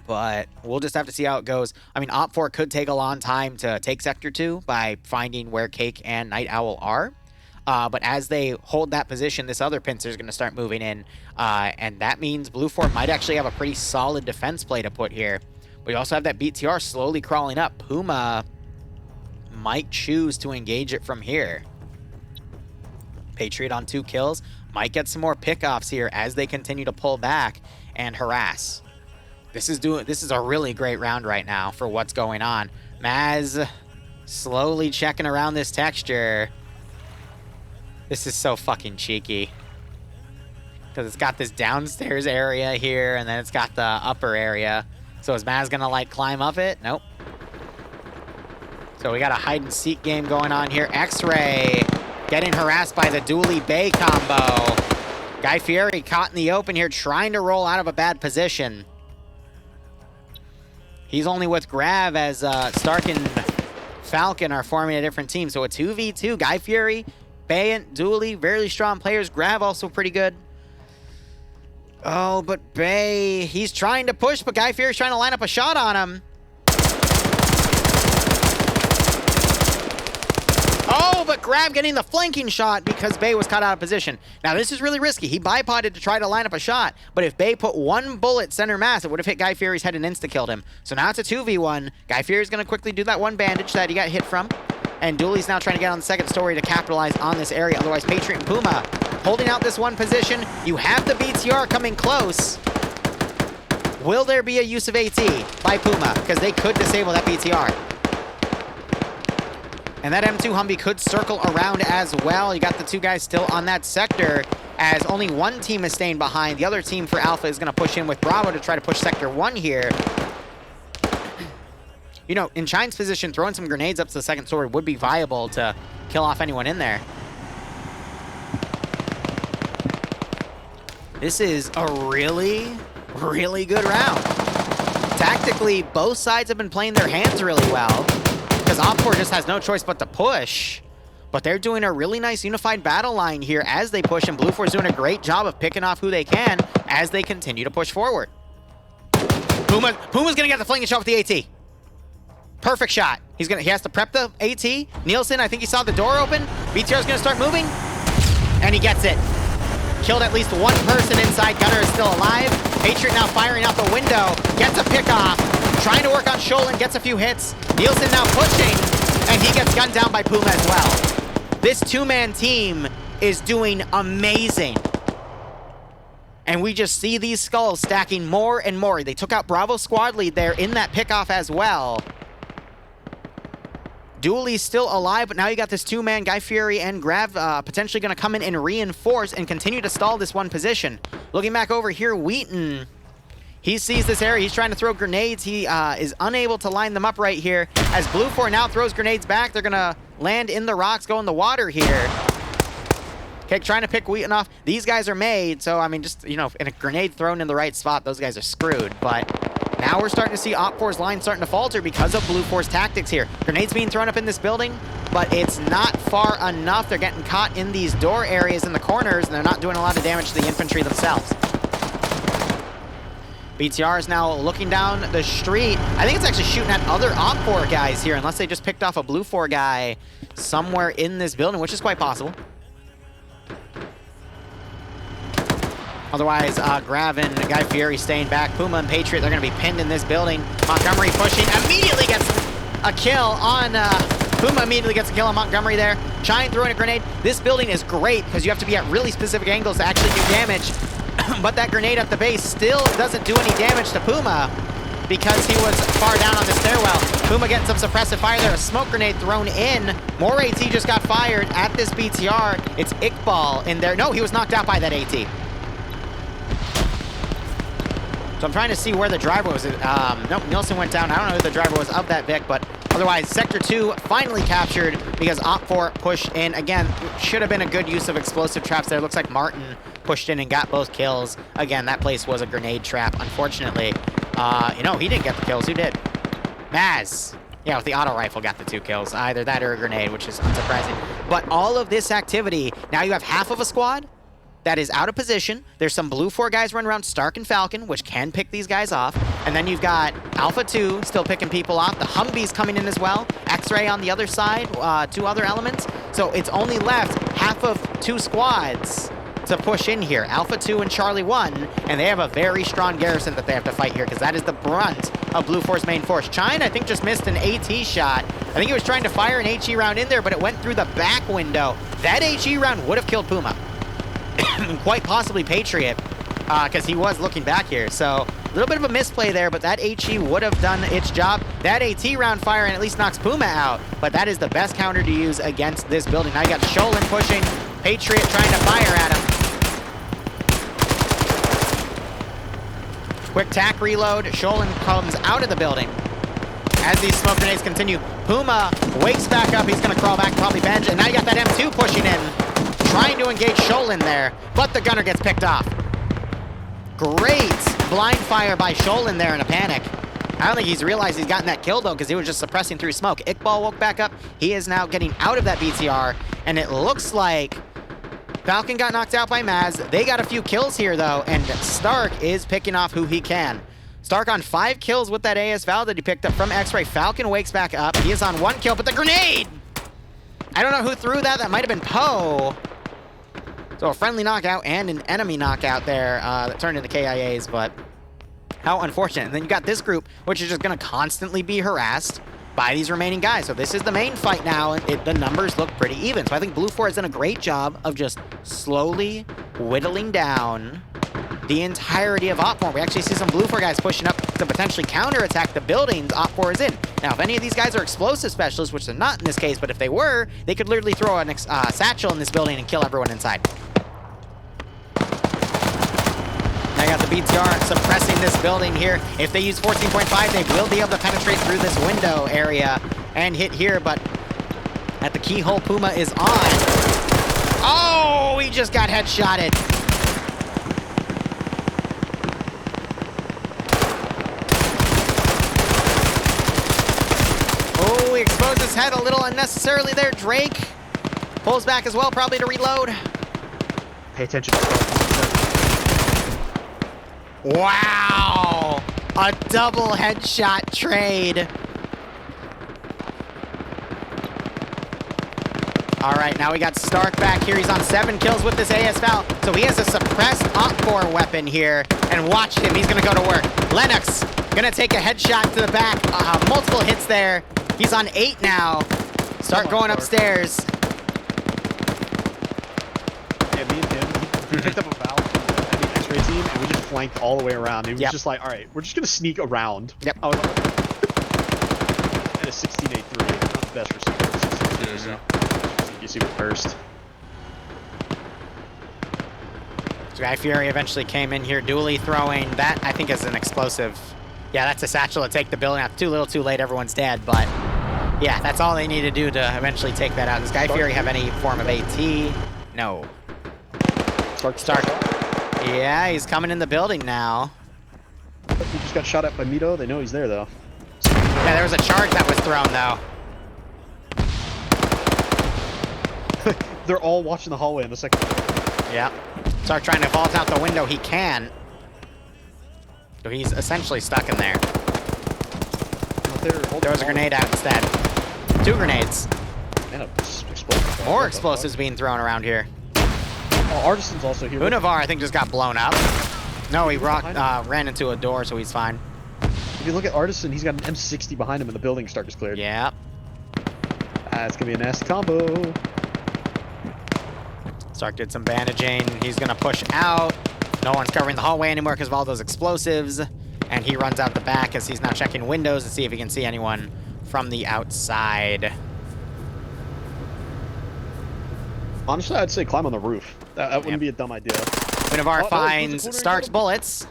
S1: But we'll just have to see how it goes. I mean, Op4 could take a long time to take Sector 2 by finding where Cake and Night Owl are. But as they hold that position, this other pincer is going to start moving in. And that means Blue 4 might actually have a pretty solid defense play to put here. But you also have that BTR slowly crawling up. Puma might choose to engage it from here. Patriot on 2 kills. Might get some more pickoffs here as they continue to pull back and harass. This is a really great round right now for what's going on. Maz slowly checking around this texture. This is so fucking cheeky. Because it's got this downstairs area here, and then it's got the upper area. So is Maz gonna, like, climb up it? Nope. So we got a hide-and-seek game going on here. X-Ray getting harassed by the Dooley Bay combo. Guy Fieri caught in the open here, trying to roll out of a bad position. He's only with Grav as Stark and Falcon are forming a different team. So a 2v2. Guy Fury, Bayant, Dooley, very strong players. Grav also pretty good. Oh, but Bay, he's trying to push, but Guy Fury's trying to line up a shot on him. Oh, but Grav getting the flanking shot because Bay was caught out of position. Now, this is really risky. He bipoded to try to line up a shot, but if Bay put one bullet center mass, it would have hit Guy Fury's head and insta-killed him. So now it's a 2v1. Guy Fury's going to quickly do that one bandage that he got hit from. And Dooley's now trying to get on the second story to capitalize on this area. Otherwise, Patriot and Puma holding out this one position. You have the BTR coming close. Will there be a use of AT by Puma? Because they could disable that BTR. And that M2 Humvee could circle around as well. You got the two guys still on that sector, as only one team is staying behind. The other team for Alpha is going to push in with Bravo to try to push Sector 1 here. You know, in Chine's position, throwing some grenades up to the second story would be viable to kill off anyone in there. This is a really, really good round. Tactically, both sides have been playing their hands really well, because OpFor just has no choice but to push. But they're doing a really nice unified battle line here as they push, and Blue Force doing a great job of picking off who they can as they continue to push forward. Puma's gonna get the flanking shot with the AT. Perfect shot. He has to prep the AT. Nielsen, I think he saw the door open. BTR's gonna start moving, and he gets it. Killed at least one person inside. Gunner is still alive. Patriot now firing out the window. Gets a pick off. Trying to work on Sholin. Gets a few hits. Nielsen now pushing. And he gets gunned down by Puma as well. This two-man team is doing amazing. And we just see these skulls stacking more and more. They took out Bravo squad lead there in that pickoff as well. Dooley's still alive, but now you got this two-man, Guy Fury and Grav, potentially going to come in and reinforce and continue to stall this one position. Looking back over here, Wheaton, he sees this area. He's trying to throw grenades. He is unable to line them up right here. As Blue 4 now throws grenades back, they're going to land in the rocks, go in the water here. Okay, trying to pick Wheaton off. These guys are made, so, I mean, just, you know, in a grenade thrown in the right spot, those guys are screwed, but now we're starting to see OpFor's line starting to falter because of Blue 4's tactics here. Grenades being thrown up in this building, but it's not far enough. They're getting caught in these door areas in the corners, and they're not doing a lot of damage to the infantry themselves. BTR is now looking down the street. I think it's actually shooting at other OpFor guys here, unless they just picked off a Blue 4 guy somewhere in this building, which is quite possible. Otherwise, Grav and Guy Fieri staying back. Puma and Patriot, they're going to be pinned in this building. Montgomery pushing, immediately gets a kill on... Puma immediately gets a kill on Montgomery there. Chine throwing a grenade. This building is great because you have to be at really specific angles to actually do damage. But that grenade at the base still doesn't do any damage to Puma because he was far down on the stairwell. Puma getting some suppressive fire there. A smoke grenade thrown in. More AT just got fired at this BTR. It's Iqbal in there. No, he was knocked out by that AT. So I'm trying to see where the driver was. Nope, Nielsen went down. I don't know who the driver was of that Vic, but otherwise, Sector 2 finally captured because OpFor pushed in. Again, should have been a good use of explosive traps there. Looks like Martin pushed in and got both kills. Again, that place was a grenade trap, unfortunately. You know, he didn't get the kills. Who did? Maz. Yeah, with the auto rifle got the 2 kills. Either that or a grenade, which is unsurprising. But all of this activity, now you have half of a squad that is out of position. There's some Blue 4 guys running around, Stark and Falcon, which can pick these guys off. And then you've got Alpha 2 still picking people off. The Humvee's coming in as well. X-Ray on the other side, 2 other elements. So it's only left half of 2 squads to push in here. Alpha 2 and Charlie 1, and they have a very strong garrison that they have to fight here because that is the brunt of Blue 4's main force. Chine, I think, just missed an AT shot. I think he was trying to fire an HE round in there, but it went through the back window. That HE round would have killed Puma. Quite possibly Patriot, because he was looking back here. So a little bit of a misplay there, but that HE would have done its job. That AT round fire and at least knocks Puma out, but that is the best counter to use against this building. Now you got Sholin pushing, Patriot trying to fire at him. Quick tack reload, Sholin comes out of the building. As these smoke grenades continue, Puma wakes back up, he's gonna crawl back, probably bench, and now you got that M2 pushing in. Trying to engage Sholin there, but the gunner gets picked off. Great blind fire by Sholin there in a panic. I don't think he's realized he's gotten that kill, though, because he was just suppressing through smoke. Iqbal woke back up. He is now getting out of that BTR, and it looks like Falcon got knocked out by Maz. They got a few kills here, though, and Stark is picking off who he can. Stark on 5 kills with that AS Val that he picked up from X-Ray. Falcon wakes back up. He is on 1 kill, but the grenade! I don't know who threw that. That might have been Poe. So a friendly knockout and an enemy knockout there that turned into KIAs, but how unfortunate. And then you got this group, which is just going to constantly be harassed by these remaining guys. So this is the main fight now, and the numbers look pretty even. So I think Blue 4 has done a great job of just slowly whittling down the entirety of Op 4. We actually see some Blue 4 guys pushing up to potentially counterattack the buildings Op 4 is in. Now, if any of these guys are explosive specialists, which they're not in this case, but if they were, they could literally throw a satchel in this building and kill everyone inside. I got the BTR suppressing this building here. If they use 14.5, they will be able to penetrate through this window area and hit here, but at the keyhole, Puma is on. Oh, he just got headshotted. Oh, he exposed his head a little unnecessarily there. Drake pulls back as well, probably to reload.
S2: Pay attention.
S1: Wow! A double headshot trade. All right, now we got Stark back here. He's on 7 kills with this AS-Val. So he has a suppressed Op-4 weapon here. And watch him, he's gonna go to work. Lennox gonna take a headshot to the back. Multiple hits there. He's on 8 now. Stark going upstairs.
S2: Yeah, me and him, we picked up a Val from the X-ray team, and we just flanked all the way around. And it was just like, all right, we're just gonna sneak around.
S1: Yep.
S2: I was at a 16-8-3, not the best receiver. So you see what first.
S1: So Guy Fury eventually came in here, dually throwing. That, I think, is an explosive. Yeah, that's a satchel to take the building out. Too little, too late. Everyone's dead, but yeah, that's all they need to do to eventually take that out. Does Guy Fury have any form of AT? No. Stark. Yeah, he's coming in the building now.
S2: He just got shot at by Mito. They know he's there, though.
S1: Yeah, there was a charge that was thrown, though.
S2: They're all watching the hallway in the second.
S1: Yeah. Stark trying to vault out the window. He can. So he's essentially stuck in there. There was a grenade out instead. 2 grenades.
S2: And a explosive.
S1: More explosives being thrown around here.
S2: Oh, Artisan's also here.
S1: Unavar, I think, just got blown up. No, he ran into a door, so he's fine.
S2: If you look at Artisan, he's got an M60 behind him, and the building Stark is cleared.
S1: Yeah.
S2: It's gonna be a nasty combo.
S1: Stark did some bandaging. He's gonna push out. No one's covering the hallway anymore because of all those explosives. And he runs out the back as he's now checking windows to see if he can see anyone from the outside.
S2: Honestly, I'd say climb on the roof. That wouldn't be a dumb idea.
S1: Unavar finds Stark's bullets.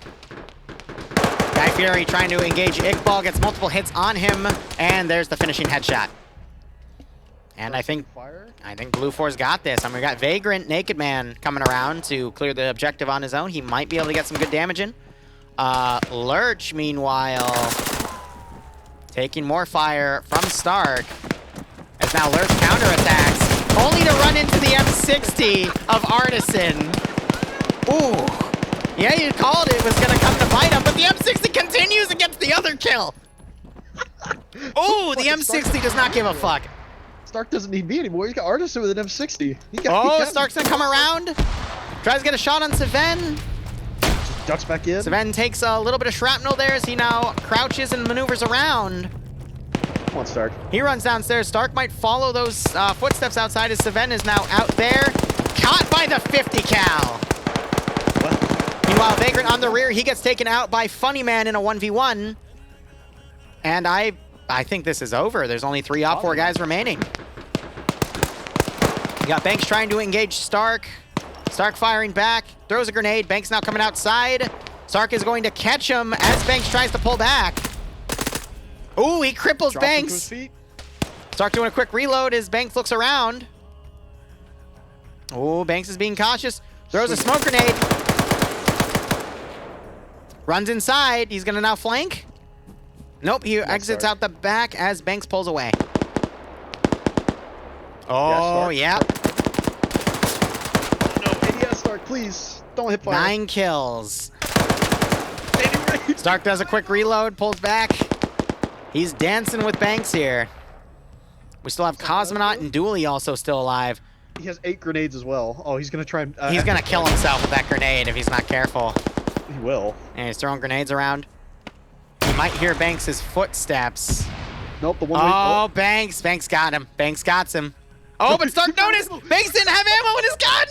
S1: Guy Fury trying to engage Iqbal, gets multiple hits on him, and there's the finishing headshot. And I think Blue 4's got this. I mean, we got Vagrant, Naked Man coming around to clear the objective on his own. He might be able to get some good damage in. Lurch, meanwhile, taking more fire from Stark. As now Lurch counterattacks, only to run into the M60 of Artisan. Ooh. Yeah, you called it was going to come to bite him, but the M60 continues and gets the other kill. Ooh, the M60 does not give a fuck.
S2: Stark doesn't need me anymore. He's got Artisan with an M60.
S1: Stark's gonna come around. Tries to get a shot on Seven.
S2: Just ducks back in.
S1: Seven takes a little bit of shrapnel there as he now crouches and maneuvers around.
S2: Come on, Stark.
S1: He runs downstairs. Stark might follow those footsteps outside as Seven is now out there. Caught by the 50 cal. What? Meanwhile, Vagrant on the rear. He gets taken out by Funny Man in a 1v1. And I think this is over. There's only 3 Op 4 guys remaining. You got Banks trying to engage Stark. Stark firing back. Throws a grenade. Banks now coming outside. Stark is going to catch him as Banks tries to pull back. Ooh, he cripples Banks. Stark doing a quick reload as Banks looks around. Ooh, Banks is being cautious. Throws a smoke grenade. Runs inside. He's going to now flank. Nope, he exits out the back as Banks pulls away. Oh, yeah.
S2: No, ADS Stark, please. Don't hit fire.
S1: 9 kills. Stark does a quick reload, pulls back. He's dancing with Banks here. We still have Cosmonaut and Dooley also still alive.
S2: He has 8 grenades as well. Oh, he's going to try and...
S1: he's going to kill himself with that grenade if he's not careful.
S2: He will.
S1: And he's throwing grenades around. You might hear Banks' footsteps.
S2: Nope, the one.
S1: Oh, Banks. Banks got him. Banks got him. Oh, but Stark noticed. Banks didn't have ammo in his gun.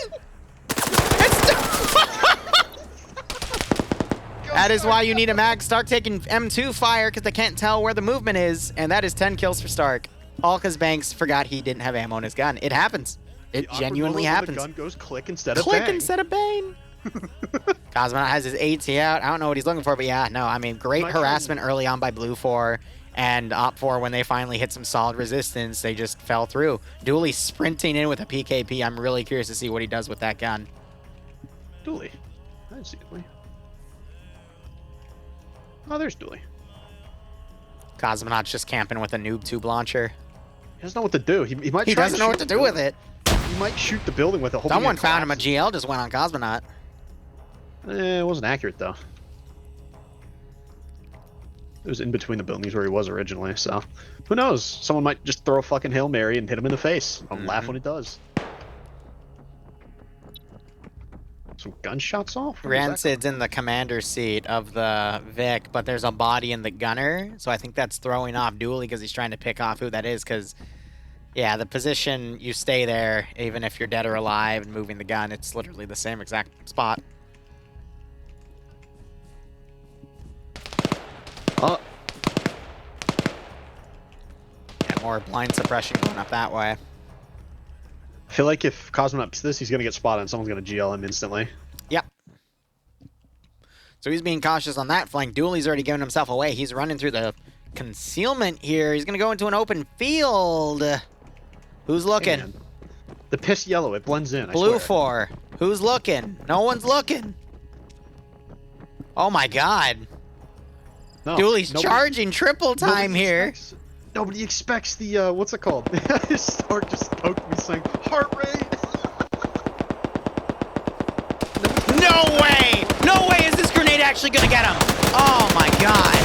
S1: That is why you need a mag. Stark taking M2 fire because they can't tell where the movement is, and that is 10 kills for Stark. All because Banks forgot he didn't have ammo in his gun. It happens. It genuinely happens.
S2: The gun goes click instead of
S1: click
S2: bang.
S1: instead of bang. Cosmonaut has his AT out. I don't know what he's looking for, but yeah, no, I mean, great harassment early on by Blue 4, and Op 4, when they finally hit some solid resistance, they just fell through. Dooley sprinting in with a PKP. I'm really curious to see what he does with that gun.
S2: Dooley. I didn't see Dooley. Oh, there's Dooley.
S1: Cosmonaut's just camping with a noob tube launcher.
S2: He doesn't know what to do. He might.
S1: He doesn't know what to do with it.
S2: He might shoot the building with it.
S1: Someone found him. A GL just went on Cosmonaut.
S2: It wasn't accurate though. It was in between the buildings where he was originally, so who knows? Someone might just throw a fucking Hail Mary and hit him in the face. I'll laugh when it does. Some gunshots off?
S1: Rancid's in the commander seat of the Vic, but there's a body in the gunner, so I think that's throwing off Dooley because he's trying to pick off who that is, because, yeah, the position, you stay there, even if you're dead or alive and moving the gun, it's literally the same exact spot.
S2: Oh.
S1: Yeah, more blind suppression going up that way.
S2: I feel like if Cosmonaut ups this, he's going to get spotted and someone's going to GL him instantly.
S1: Yep. So he's being cautious on that flank. Dooley's already given himself away. He's running through the concealment here. He's going to go into an open field. Who's looking?
S2: Hey, the piss yellow, it blends in.
S1: Blue 4. Who's looking? No one's looking. Oh my god.
S2: No,
S1: Dooley's charging triple time here.
S2: Nobody expects the, what's it called? Stark just poked me saying, heart rate!
S1: No way! No way is this grenade actually gonna get him! Oh my god.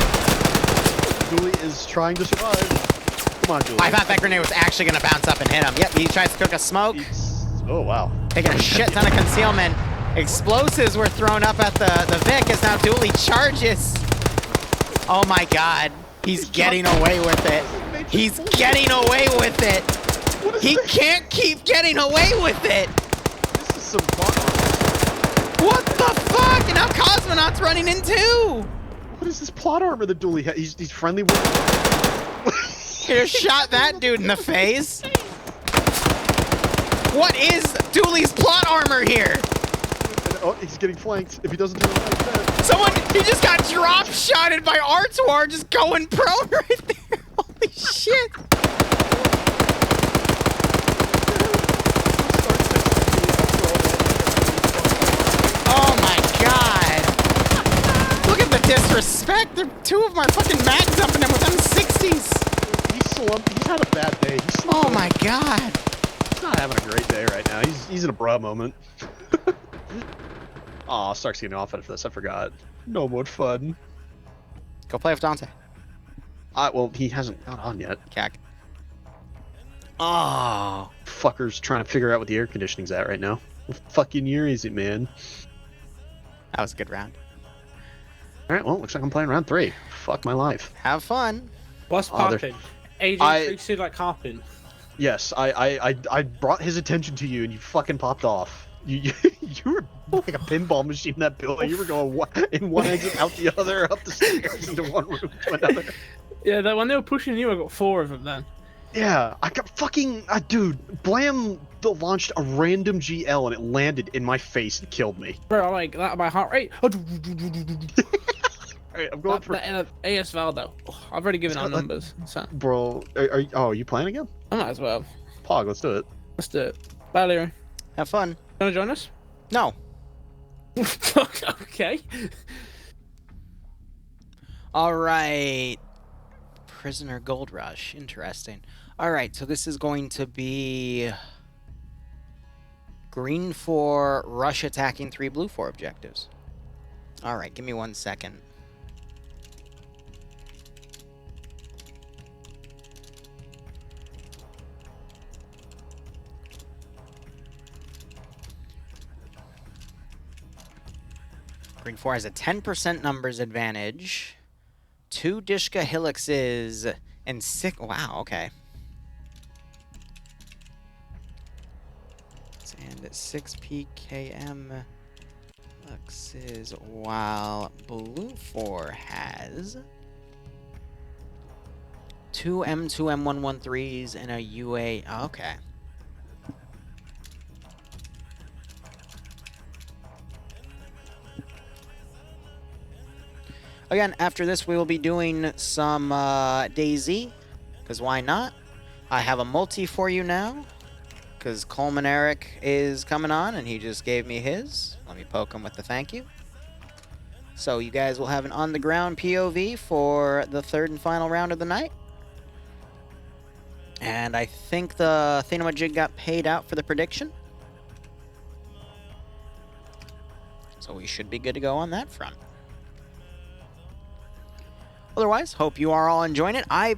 S2: Dooley is trying to survive. Come on, Dooley.
S1: I thought that grenade was actually gonna bounce up and hit him. Yep, he tries to cook a smoke.
S2: Oh, wow.
S1: Taking a shit ton of concealment. Explosives were thrown up at the Vic as now Dooley charges. Oh my god. He's getting away with it. He's getting away with it. He can't keep getting away with it.
S2: This is some fun.
S1: What the fuck? And now Cosmonaut's running in too.
S2: What is this plot armor that Dooley has? He's friendly with...
S1: He just shot that dude in the face. What is Dooley's plot armor here?
S2: Oh, he's getting flanked. If he doesn't do it like that.
S1: Someone, he just got drop shotted by Artois just going prone right there. Holy shit. Oh my god. Look at the disrespect. Two of them are fucking mag dumping him with M60s.
S2: He's slumped. He's had a bad day.
S1: Oh my god.
S2: He's not having a great day right now. He's in a bra moment. Aw, Stark's getting off for this. I forgot. No more fun.
S1: Go play with Dante.
S2: Well, he hasn't got on yet.
S1: Cack. Oh.
S2: Fucker's trying to figure out what the air conditioning's at right now. What fucking year is it, man?
S1: That was a good round.
S2: Alright, well, looks like I'm playing round 3. Fuck my life.
S1: Have fun.
S5: What's popping? AJ treats you like hopping.
S2: Yes, I brought his attention to you and you fucking popped off. You were like a pinball machine in that building. You were going in one exit, out the other, up the stairs, into one room to another.
S5: Yeah, when they were pushing you, I got 4 of them then.
S2: Yeah, I got fucking... dude, Blam launched a random GL and it landed in my face and killed me.
S5: Bro, like that, my heart rate.
S2: Alright, I'm going for...
S5: AS Valdo. Oh, I've already given out numbers. So.
S2: Bro, are you playing again?
S5: I might as well.
S2: Pog, let's do it.
S5: Let's do it. Bye, Liru.
S1: Have fun.
S5: Wanna join us?
S1: No.
S5: Okay.
S1: All right. Prisoner Gold Rush. Interesting. All right, so this is going to be green 4, rush attacking 3, blue 4 objectives. All right, give me 1 second. Green 4 has a 10% numbers advantage, 2 Dishka Helixes, And 6... Wow, okay. And 6 PKM Luxes, while Blue 4 has 2 M2 M113s and a UA... Oh, okay. Again, after this, we will be doing some DayZ, because why not? I have a multi for you now, because Coleman Eric is coming on, and he just gave me his. Let me poke him with the thank you. So you guys will have an on-the-ground POV for the third and final round of the night. And I think the thingamajig got paid out for the prediction. So we should be good to go on that front. Otherwise, hope you are all enjoying it. I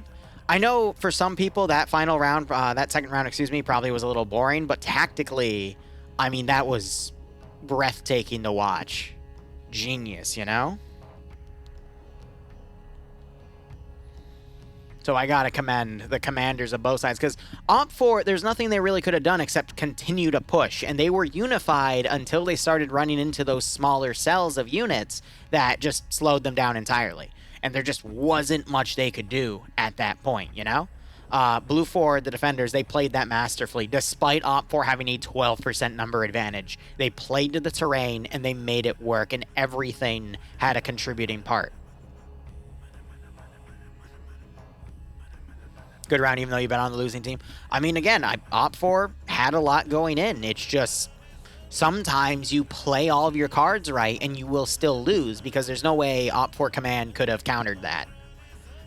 S1: know for some people that final round, that second round, excuse me, probably was a little boring, but tactically, I mean, that was breathtaking to watch. Genius, you know? So I gotta commend the commanders of both sides, because Op4, there's nothing they really could have done except continue to push, and they were unified until they started running into those smaller cells of units that just slowed them down entirely. And there just wasn't much they could do at that point, you know? Blue 4, the defenders, they played that masterfully. Despite Op4 having a 12% number advantage, they played to the terrain, and they made it work, and everything had a contributing part. Good round, even though you've been on the losing team. I mean, again, Op4 had a lot going in. It's just... sometimes you play all of your cards right and you will still lose, because there's no way Op4 Command could have countered that.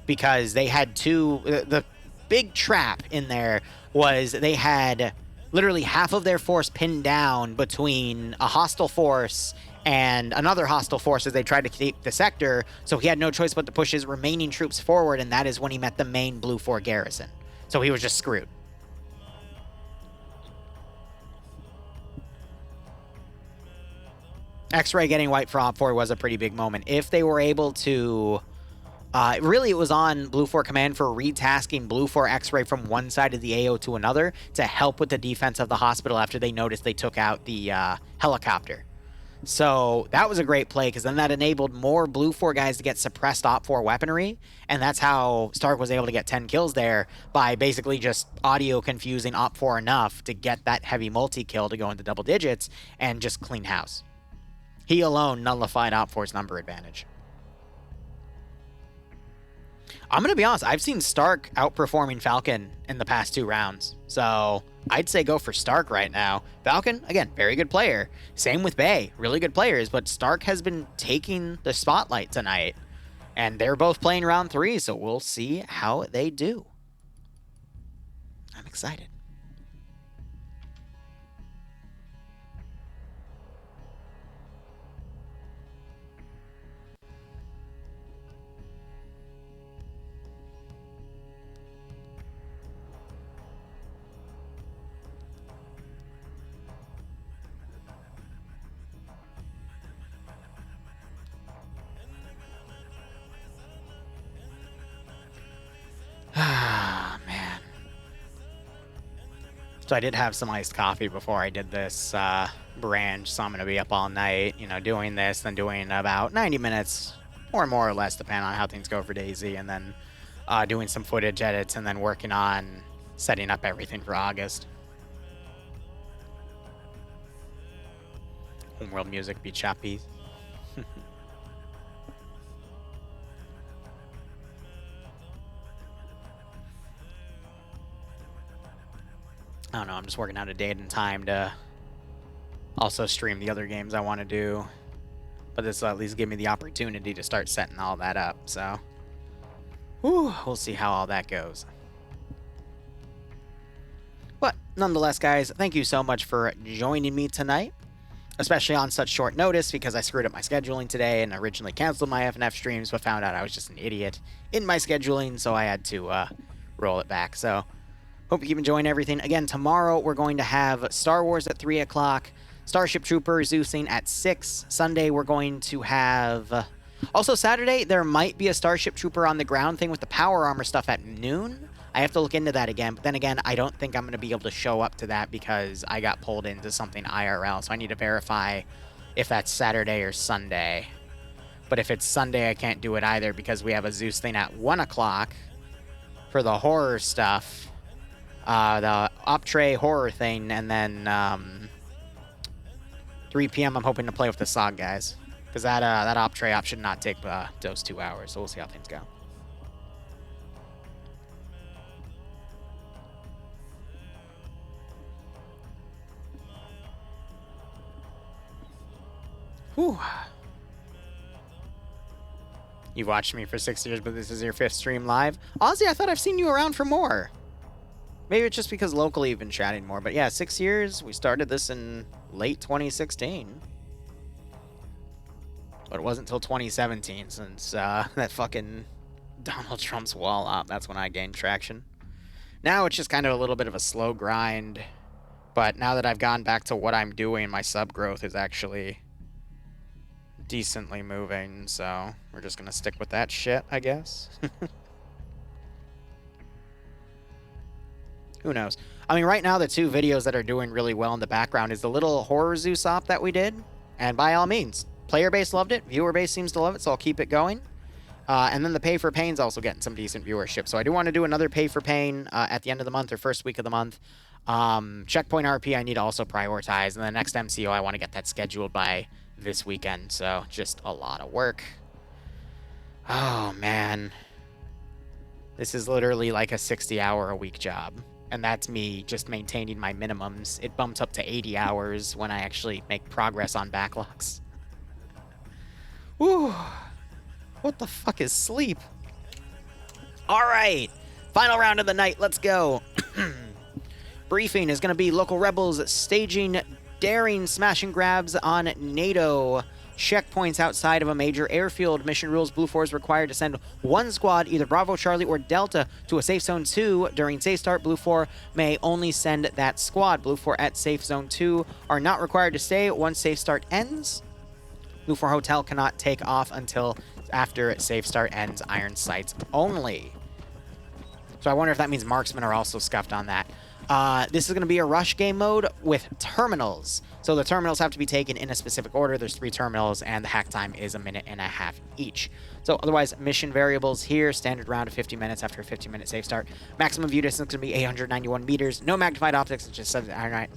S1: Because they had two... The big trap in there was they had literally half of their force pinned down between a hostile force and another hostile force as they tried to keep the sector, so he had no choice but to push his remaining troops forward, and that is when he met the main Blue 4 garrison. So he was just screwed. X-Ray getting wiped for Op4 was a pretty big moment. If they were able to... really, it was on Blue 4 Command for retasking Blue 4 X-Ray from one side of the AO to another to help with the defense of the hospital after they noticed they took out the helicopter. So that was a great play, because then that enabled more Blue 4 guys to get suppressed Op4 weaponry, and that's how Stark was able to get 10 kills there, by basically just audio confusing Op4 enough to get that heavy multi-kill to go into double digits and just clean house. He alone nullified Op4's number advantage. I'm going to be honest, I've seen Stark outperforming Falcon in the past 2 rounds. So I'd say go for Stark right now. Falcon, again, very good player. Same with Bay, really good players. But Stark has been taking the spotlight tonight. And they're both playing round 3, so we'll see how they do. I'm excited. Ah, man. So I did have some iced coffee before I did this branch, so I'm going to be up all night, you know, doing this, then doing about 90 minutes, or more or less, depending on how things go for DayZ, and then doing some footage edits, and then working on setting up everything for August. Homeworld music be choppy. I don't know, I'm just working out a date and time to also stream the other games I want to do. But this will at least give me the opportunity to start setting all that up, so... whew, we'll see how all that goes. But, nonetheless, guys, thank you so much for joining me tonight. Especially on such short notice, because I screwed up my scheduling today and originally canceled my FNF streams, but found out I was just an idiot in my scheduling, so I had to roll it back. So... hope you keep enjoying everything. Again, tomorrow we're going to have Star Wars at 3 o'clock, Starship Troopers Zeusing at 6. Sunday we're going to have Also, Saturday, there might be a Starship Trooper on the ground thing with the power armor stuff at noon. I have to look into that again, but then again, I don't think I'm going to be able to show up to that because I got pulled into something IRL, so I need to verify if that's Saturday or Sunday. But if it's Sunday, I can't do it either because we have a Zeus thing at 1 o'clock for the horror stuff, the Optray horror thing, and then 3 p.m. I'm hoping to play with the SOG guys because that Optray op should not take those 2 hours, so we'll see how things go. Whew. You've watched me for 6 years, but this is your 5th stream live. Ozzy, I thought I've seen you around for more. Maybe it's just because locally you've been chatting more. But yeah, 6 years. We started this in late 2016. But it wasn't until 2017 since that fucking Donald Trump's wall op. That's when I gained traction. Now it's just kind of a little bit of a slow grind. But now that I've gone back to what I'm doing, my sub growth is actually decently moving, so we're just gonna stick with that shit, I guess. Who knows? I mean, right now the 2 videos that are doing really well in the background is the little horror Zeus op that we did, and by all means, player base loved it, viewer base seems to love it, so I'll keep it going. And then the pay for pain's also getting some decent viewership, so I do want to do another pay for pain at the end of the month or first week of the month. Checkpoint RP I need to also prioritize, and the next MCO I want to get that scheduled by this weekend, so just a lot of work. Oh man, this is literally like a 60-hour-a-week job, and that's me just maintaining my minimums. It bumps up to 80 hours when I actually make progress on backlogs. Whew. What the fuck is sleep? All right, final round of the night, let's go. Briefing is going to be local rebels staging daring smash and grabs on NATO checkpoints outside of a major airfield. Mission rules: Blue 4 is required to send 1 squad, either Bravo, Charlie, or Delta, to a safe zone 2 during safe start. Blue 4 may only send that squad. Blue 4 at safe zone 2 are not required to stay once safe start ends. Blue 4 hotel cannot take off until after safe start ends. Iron sights only. So I wonder if that means marksmen are also scuffed on that. This is going to be a rush game mode with terminals. So the terminals have to be taken in a specific order. There's 3 terminals, and the hack time is 1.5 minutes each. So otherwise, mission variables here, standard round of 50 minutes after a 50-minute safe start. Maximum view distance is going to be 891 meters. No magnified optics, it just says iron.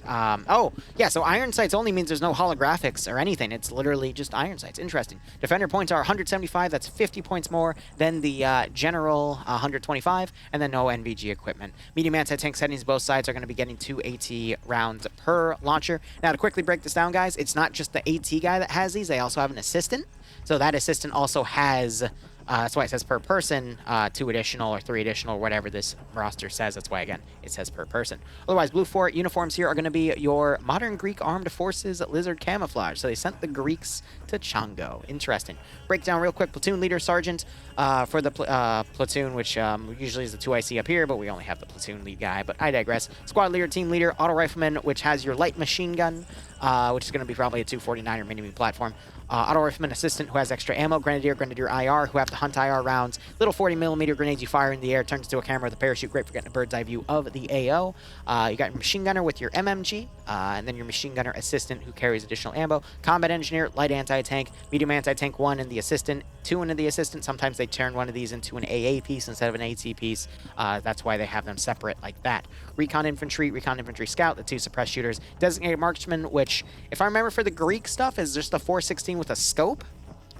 S1: Oh, yeah, so iron sights only means there's no holographics or anything. It's literally just iron sights. Interesting. Defender points are 175. That's 50 points more than the general 125, and then no NVG equipment. Medium anti-tank settings, both sides are going to be getting 2 AT rounds per launcher. Now, to quickly break this down, guys, it's not just the AT guy that has these. They also have an assistant. So that assistant also has, that's why it says per person, 2 additional or 3 additional, whatever this roster says. That's why, again, it says per person. Otherwise, Blue 4 uniforms here are going to be your modern Greek armed forces lizard camouflage. So they sent the Greeks to Chongo. Interesting. Breakdown real quick. Platoon leader, sergeant for the platoon, which usually is the 2 I see up here, but we only have the platoon lead guy. But I digress. Squad leader, team leader, auto rifleman, which has your light machine gun, which is going to be probably a 249 or mini platform. Auto rifleman assistant who has extra ammo, grenadier IR who have to hunt IR rounds, little 40mm grenades you fire in the air, turns into a camera with a parachute, great for getting a bird's eye view of the AO. You got your machine gunner with your MMG, and then your machine gunner assistant who carries additional ammo, combat engineer, light anti-tank, medium anti-tank 1 in the assistant, 2 into the assistant. Sometimes they turn one of these into an AA piece instead of an AT piece. That's why they have them separate like that. Recon infantry scout, the 2 suppressed shooters, designated marksman, which, if I remember for the Greek stuff, is just a 416 with a scope,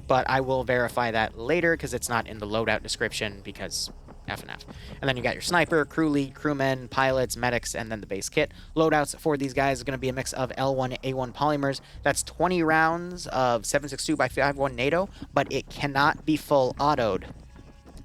S1: but I will verify that later because it's not in the loadout description because F and F. And then you got your sniper, crew lead, crewmen, pilots, medics, and then the base kit. Loadouts for these guys is going to be a mix of L1A1 polymers. That's 20 rounds of 7.62 by 5.1 NATO, but it cannot be full autoed.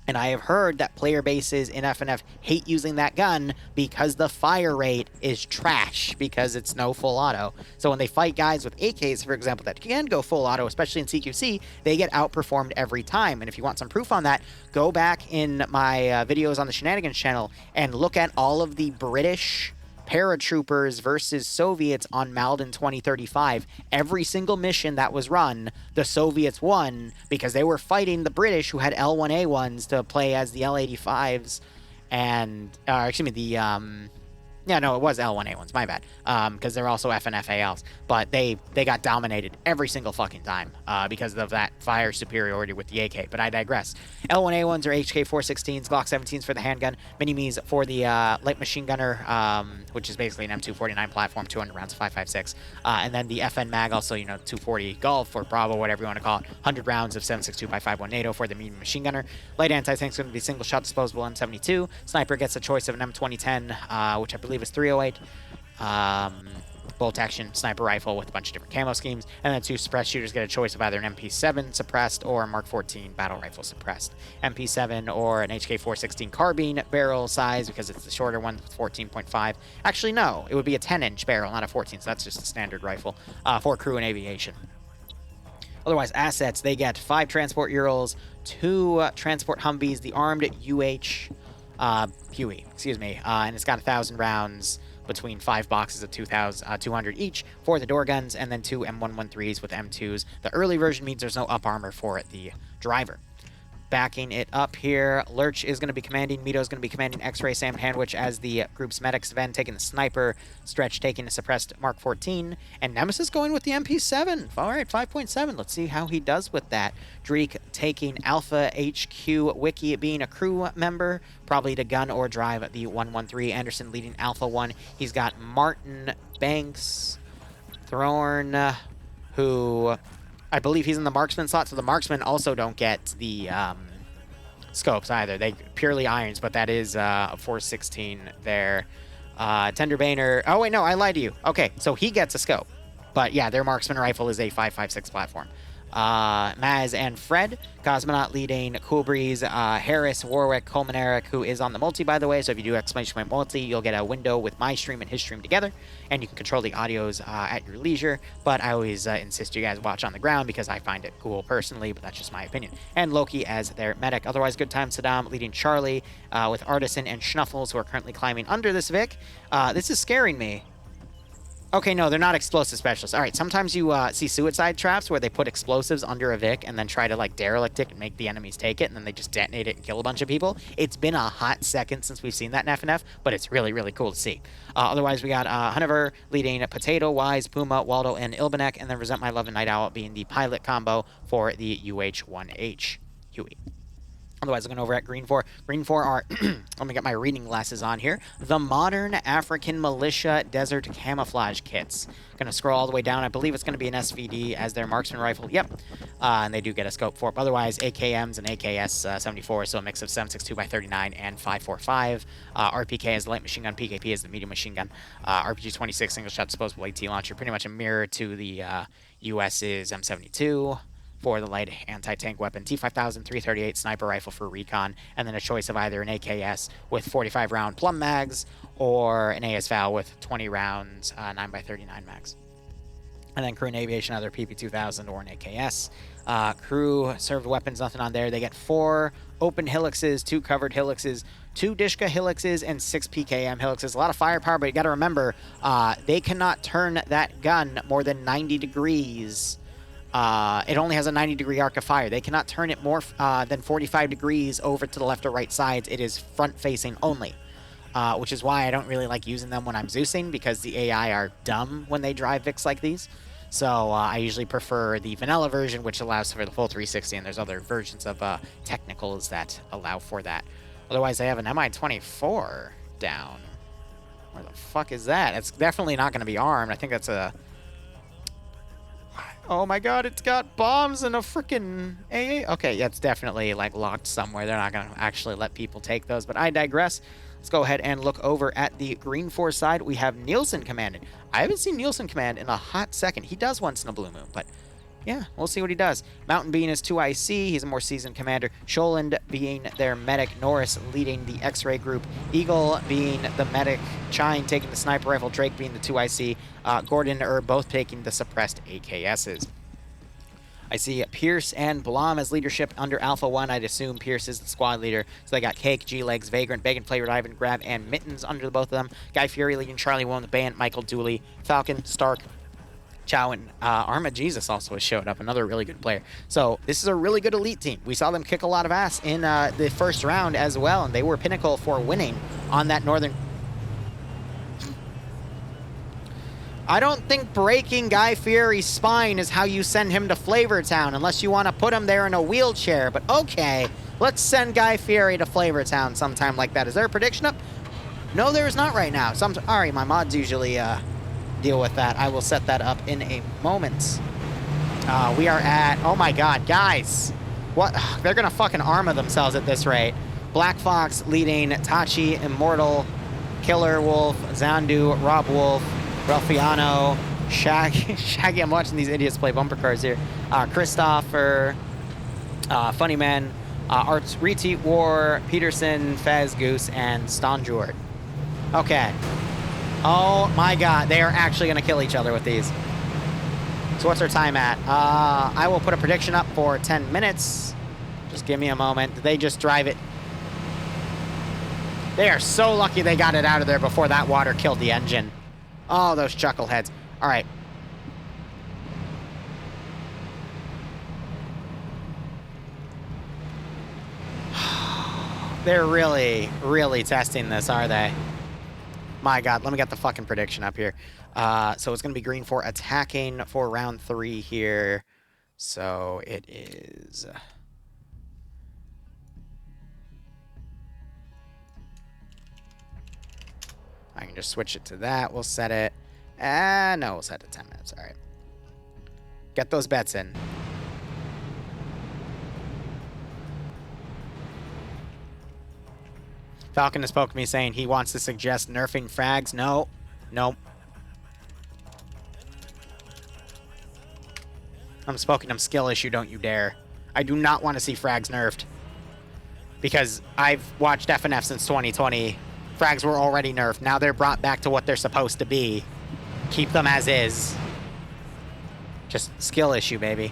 S1: And I have heard that player bases in FNF hate using that gun because the fire rate is trash because it's no full auto. So when they fight guys with AKs, for example, that can go full auto, especially in CQC, they get outperformed every time. And if you want some proof on that, go back in my videos on the Shenanigans channel and look at all of the British paratroopers versus Soviets on Malden 2035. Every single mission that was run, the Soviets won because they were fighting the British who had L1A1s to play as the L85s and, excuse me, the, yeah, no, it was L1A1s, my bad, because they're also FNFALs, but they got dominated every single fucking time because of that fire superiority with the AK, but I digress. L1A1s are HK416s, Glock 17s for the handgun, Mini-Me's for the light machine gunner, which is basically an M249 platform, 200 rounds, 5.56, and then the FN Mag, also, you know, 240 Golf or Bravo, whatever you want to call it, 100 rounds of 7.62 by 5.1 NATO for the medium machine gunner. Light anti-tank is going to be single-shot disposable M72. Sniper gets a choice of an M2010, which I believe is 308. Bolt action sniper rifle with a bunch of different camo schemes, and then 2 suppressed shooters get a choice of either an MP7 suppressed or a Mark 14 battle rifle suppressed. MP7 or an HK416 carbine barrel size because it's the shorter one with 14.5. Actually, no, it would be a 10-inch barrel, not a 14, so that's just a standard rifle for crew and aviation. Otherwise, assets, they get 5 transport Urals, 2 transport Humvees, the armed Huey, excuse me, and it's got 1,000 rounds between 5 boxes of 200 each for the door guns, and then 2 M113s with M2s. The early version means there's no up armor for the driver. Backing it up here, Lurch is going to be commanding, Mito is going to be commanding X-Ray, Sam Handwich as the group's medic, Sven taking the sniper, Stretch taking the suppressed Mark 14, and Nemesis going with the MP7. All right, 5.7. Let's see how he does with that. Dreek taking Alpha HQ, Wiki being a crew member, probably to gun or drive the 113. Anderson leading Alpha 1. He's got Martin, Banks, Thorn, who I believe he's in the marksman slot, so the marksmen also don't get the scopes either. They purely irons, but that is a 416 there. Tender Baner. Oh, wait, no, I lied to you. Okay, so he gets a scope. But yeah, their marksman rifle is a 5.56 platform. Maz and Fred, Cosmonaut leading Cool Breeze, Harris, Warwick, Coleman Eric, who is on the multi, by the way. So if you do exclamation point multi, you'll get a window with my stream and his stream together, and you can control the audios at your leisure. But I always insist you guys watch on the ground because I find it cool personally, but that's just my opinion. And Loki as their medic. Otherwise, Good Time Saddam leading Charlie with Artisan and Schnuffles, who are currently climbing under this Vic. This is scaring me. Okay, no, they're not explosive specialists. All right, sometimes you see suicide traps where they put explosives under a Vic and then try to, like, derelict it and make the enemies take it, and then they just detonate it and kill a bunch of people. It's been a hot second since we've seen that in FNF, but it's really, really cool to see. Otherwise, we got Hunniver leading Potato, Wise, Puma, Waldo, and Ilbenek, and then Resent My Love and Night Owl being the pilot combo for the UH-1H Huey. Otherwise, looking over at Green 4. Green 4 are, let me get my reading glasses on here, the Modern African Militia Desert Camouflage Kits. Going to scroll all the way down. I believe it's going to be an SVD as their marksman rifle. Yep. And they do get a scope for it. But otherwise, AKMs and AKS 74, so a mix of 7.62 by 39 and 5.45. RPK is the light machine gun. PKP is the medium machine gun. RPG 26 single shot disposable AT launcher. Pretty much a mirror to the US's M72. For the light anti-tank weapon, T5000, 338 sniper rifle for recon, and then a choice of either an AKS with 45-round plum mags or an ASVAL with 20 rounds 9x39 mags. And then crew and aviation, either PP2000 or an AKS. Crew served weapons, nothing on there. They get 4 open helices, 2 covered helices, 2 Dishka helices, and 6 PKM helices. A lot of firepower, but you got to remember, they cannot turn that gun more than 90 degrees. It only has a 90-degree arc of fire. They cannot turn it more than 45 degrees over to the left or right sides. It is front-facing only, which is why I don't really like using them when I'm Zeusing, because the AI are dumb when they drive Vics like these. So I usually prefer the vanilla version, which allows for the full 360, and there's other versions of technicals that allow for that. Otherwise, I have an MI-24 down. Where the fuck is that? It's definitely not going to be armed. I think that's a... Oh my god, it's got bombs and a freaking AA. Okay, yeah, it's definitely like locked somewhere. They're not going to actually let people take those, but I digress. Let's go ahead and look over at the Green 4 side. We have Nielsen commanding. I haven't seen Nielsen command in a hot second. He does once in a blue moon, but yeah, we'll see what he does. Mountain being his 2IC. He's a more seasoned commander. Sholand being their medic. Norris leading the X-ray group. Eagle being the medic. Chine taking the sniper rifle. Drake being the 2IC. Gordon and Herb both taking the suppressed AKSs. I see Pierce and Blom as leadership under Alpha 1. I'd assume Pierce is the squad leader. So they got Cake, G-Legs, Vagrant, Bacon Flavored Ivan, Grab, and Mittens under both of them. Guy Fury leading Charlie 1 with Band, Michael, Dooley, Falcon, Stark, Chow, and Arma Jesus also has showed up, another really good player. So this is a really good elite team. We saw them kick a lot of ass in the first round as well, and they were pinnacle for winning on that northern. I don't think breaking Guy Fieri's spine is how you send him to Flavortown, unless you want to put him there in a wheelchair. But okay, let's send Guy Fieri to Flavortown sometime like that. Is there a prediction up? No, there is not right now. All right, my mods usually deal with that. I will set that up in a moment. We are at, oh my god, guys. What? They're going to fucking Arma themselves at this rate. Black Fox leading Tachi, Immortal, Killer Wolf, Zandu, Rob Wolf, Ralfiano, Shaggy. I'm watching these idiots play bumper cars here. Christopher, Funny Man, Arts, Reteat War, Peterson, Fez, Goose, and Stonjord. Okay. Oh my god, they are actually going to kill each other with these. So what's our time at? I will put a prediction up for 10 minutes. Just give me a moment. Did they just drive it? They are so lucky they got it out of there before that water killed the engine. Oh, those chuckleheads. All right. They're really, really testing this, are they? My god, let me get the fucking prediction up here. So it's going to be green for attacking for round 3 here. So it is... I can just switch it to that. We'll set it... no, we'll set it to 10 minutes. All right. Get those bets in. Falcon has spoke to me saying he wants to suggest nerfing frags. No. Nope. I'm spoken of skill issue, don't you dare. I do not want to see frags nerfed. Because I've watched FNF since 2020. Frags were already nerfed. Now they're brought back to what they're supposed to be. Keep them as is. Just skill issue, baby.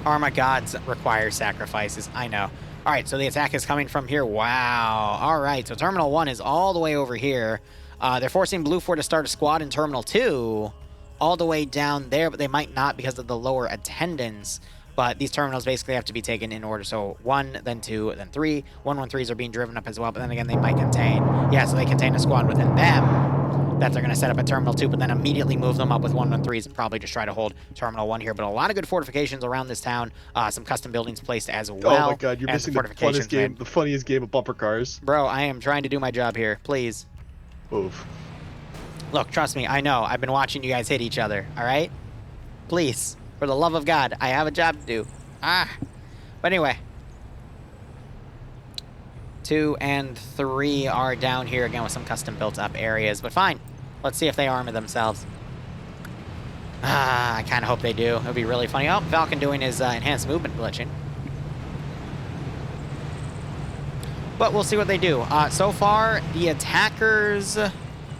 S1: Arma gods require sacrifices. I know. All right, so the attack is coming from here. Wow. All right, so Terminal 1 is all the way over here. They're forcing Blue 4 to start a squad in Terminal 2 all the way down there, but they might not because of the lower attendance. But these terminals basically have to be taken in order. So 1, then 2, then 3. 113s are being driven up as well, but then again, they might contain... Yeah, so they contain a squad within them that they're going to set up at Terminal 2, but then immediately move them up with 113s and probably just try to hold Terminal 1 here. But a lot of good fortifications around this town. Some custom buildings placed as well.
S2: Oh my god, you're missing the funniest game of bumper cars.
S1: Bro, I am trying to do my job here. Please.
S2: Oof.
S1: Look, trust me, I know. I've been watching you guys hit each other, all right? Please. For the love of God, I have a job to do. But anyway. 2 and 3 are down here again with some custom built up areas. But fine. Let's see if they armor themselves. I kind of hope they do. It would be really funny. Oh, Falcon doing his enhanced movement glitching. But we'll see what they do. So far, the attackers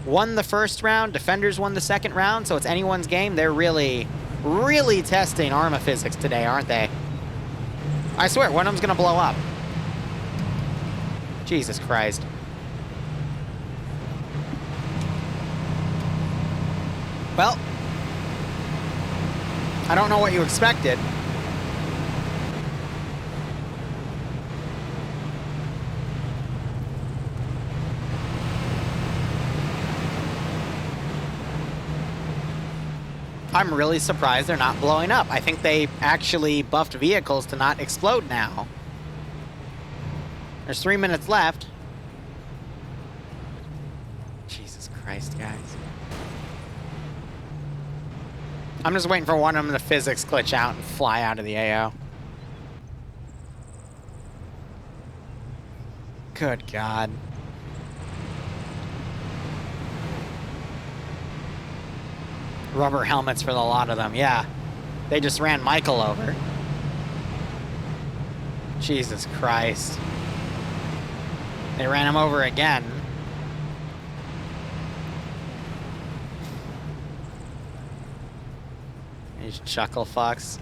S1: won the first round. Defenders won the second round. So it's anyone's game. They're really testing Arma physics today, aren't they? I swear, one of them's going to blow up. Jesus Christ. Well, I don't know what you expected. I'm really surprised they're not blowing up. I think they actually buffed vehicles to not explode now. There's 3 minutes left. Jesus Christ, guys. I'm just waiting for one of them to physics glitch out and fly out of the AO. Good God. Rubber helmets for the lot of them, yeah. They just ran Michael over. Jesus Christ. They ran him over again. These chuckle fucks.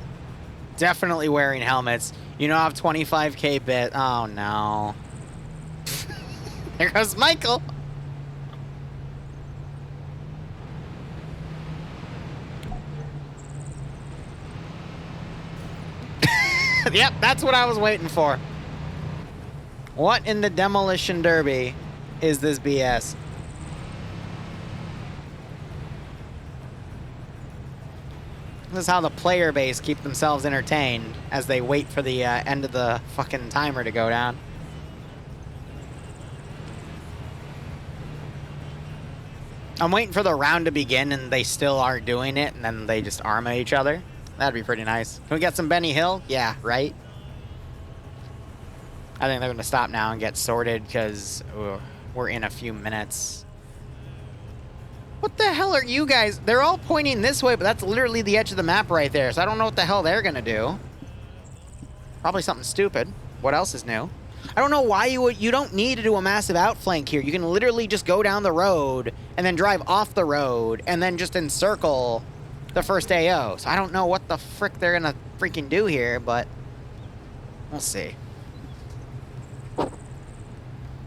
S1: Definitely wearing helmets. You know I have 25k bit. Oh no. There goes Michael. Yep, that's what I was waiting for. What in the demolition derby is this BS? This is how the player base keep themselves entertained as they wait for the end of the fucking timer to go down. I'm waiting for the round to begin and they still aren't doing it, and then they just arma each other. That'd be pretty nice. Can we get some Benny Hill? Yeah, right? I think they're going to stop now and get sorted because we're in a few minutes. What the hell are you guys? They're all pointing this way, but that's literally the edge of the map right there. So I don't know what the hell they're going to do. Probably something stupid. What else is new? I don't know why you don't need to do a massive outflank here. You can literally just go down the road and then drive off the road and then just encircle the first AO. So I don't know what the frick they're going to freaking do here, but we'll see.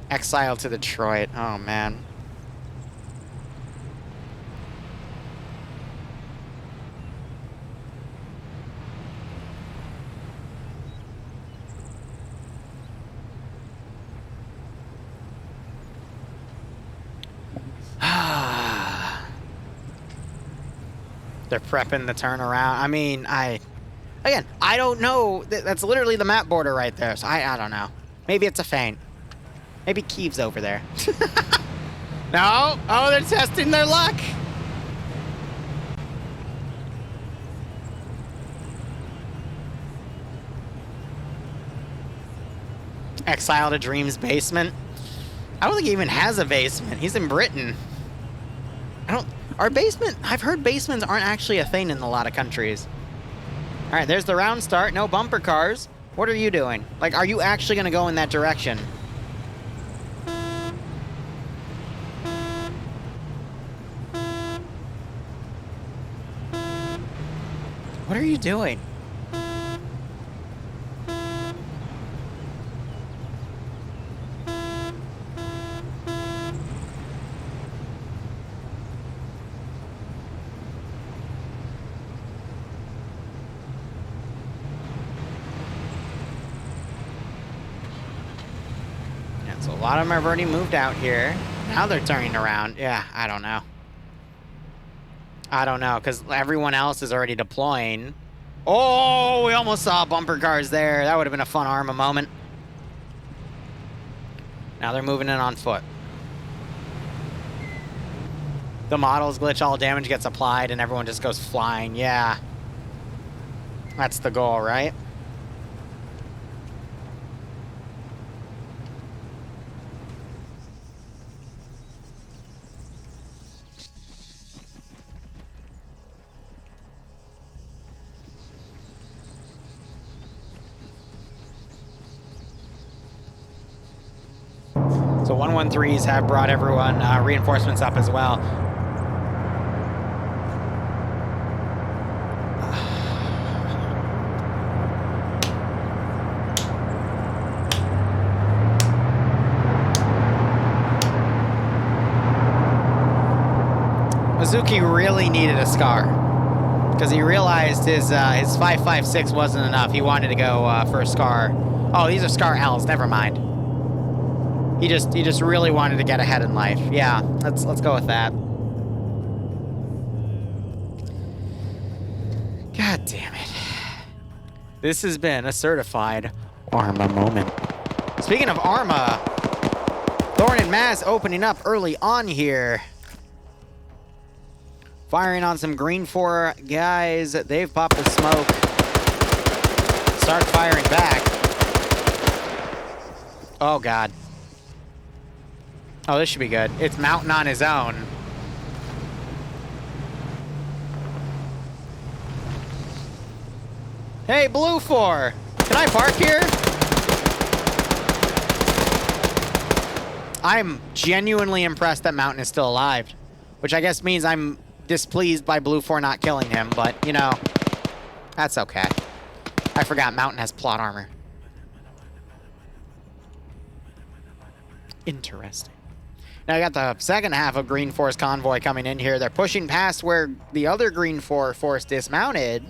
S1: Exile to Detroit. Oh, man. They're prepping the turnaround. I mean, again, I don't know. That's literally the map border right there. So I don't know. Maybe it's a feint. Maybe Kiev's over there. No. Oh, they're testing their luck. Exile to Dream's basement. I don't think he even has a basement. He's in Britain. Our basement, I've heard basements aren't actually a thing in a lot of countries. All right, there's the round start. No bumper cars. What are you doing? Like, are you actually going to go in that direction? What are you doing? So a lot of them have already moved out here. Now they're turning around. Yeah, I don't know. I don't know, because everyone else is already deploying. Oh, we almost saw bumper cars there. That would have been a fun Arma moment. Now they're moving in on foot. The models glitch, all damage gets applied, and everyone just goes flying. Yeah. That's the goal, right? So 113s have brought everyone reinforcements up as well. Mizuki really needed a Scar because he realized his 5.56 wasn't enough. He wanted to go for a Scar. Oh, these are Scar L's. Never mind. He just really wanted to get ahead in life. Yeah, let's go with that. God damn it. This has been a certified Arma moment. Speaking of Arma, Thorn and Mass opening up early on here. Firing on some green 4 guys. They've popped the smoke. Start firing back. Oh, God. Oh, this should be good. It's Mountain on his own. Hey, Blue 4. Can I park here? I'm genuinely impressed that Mountain is still alive, which I guess means I'm displeased by Blue 4 not killing him, but, you know, That's okay. I forgot Mountain has plot armor. Interesting. Now I got the second half of Green Force convoy coming in here. They're pushing past where the other Green Force dismounted.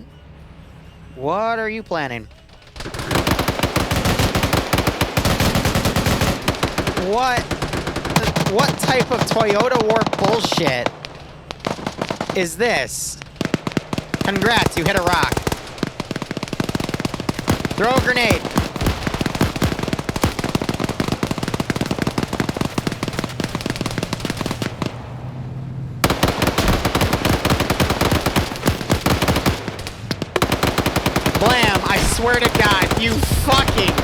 S1: What are you planning? What type of Toyota War bullshit is this? Congrats, you hit a rock. Throw a grenade. Blam, I swear to God, you fucking...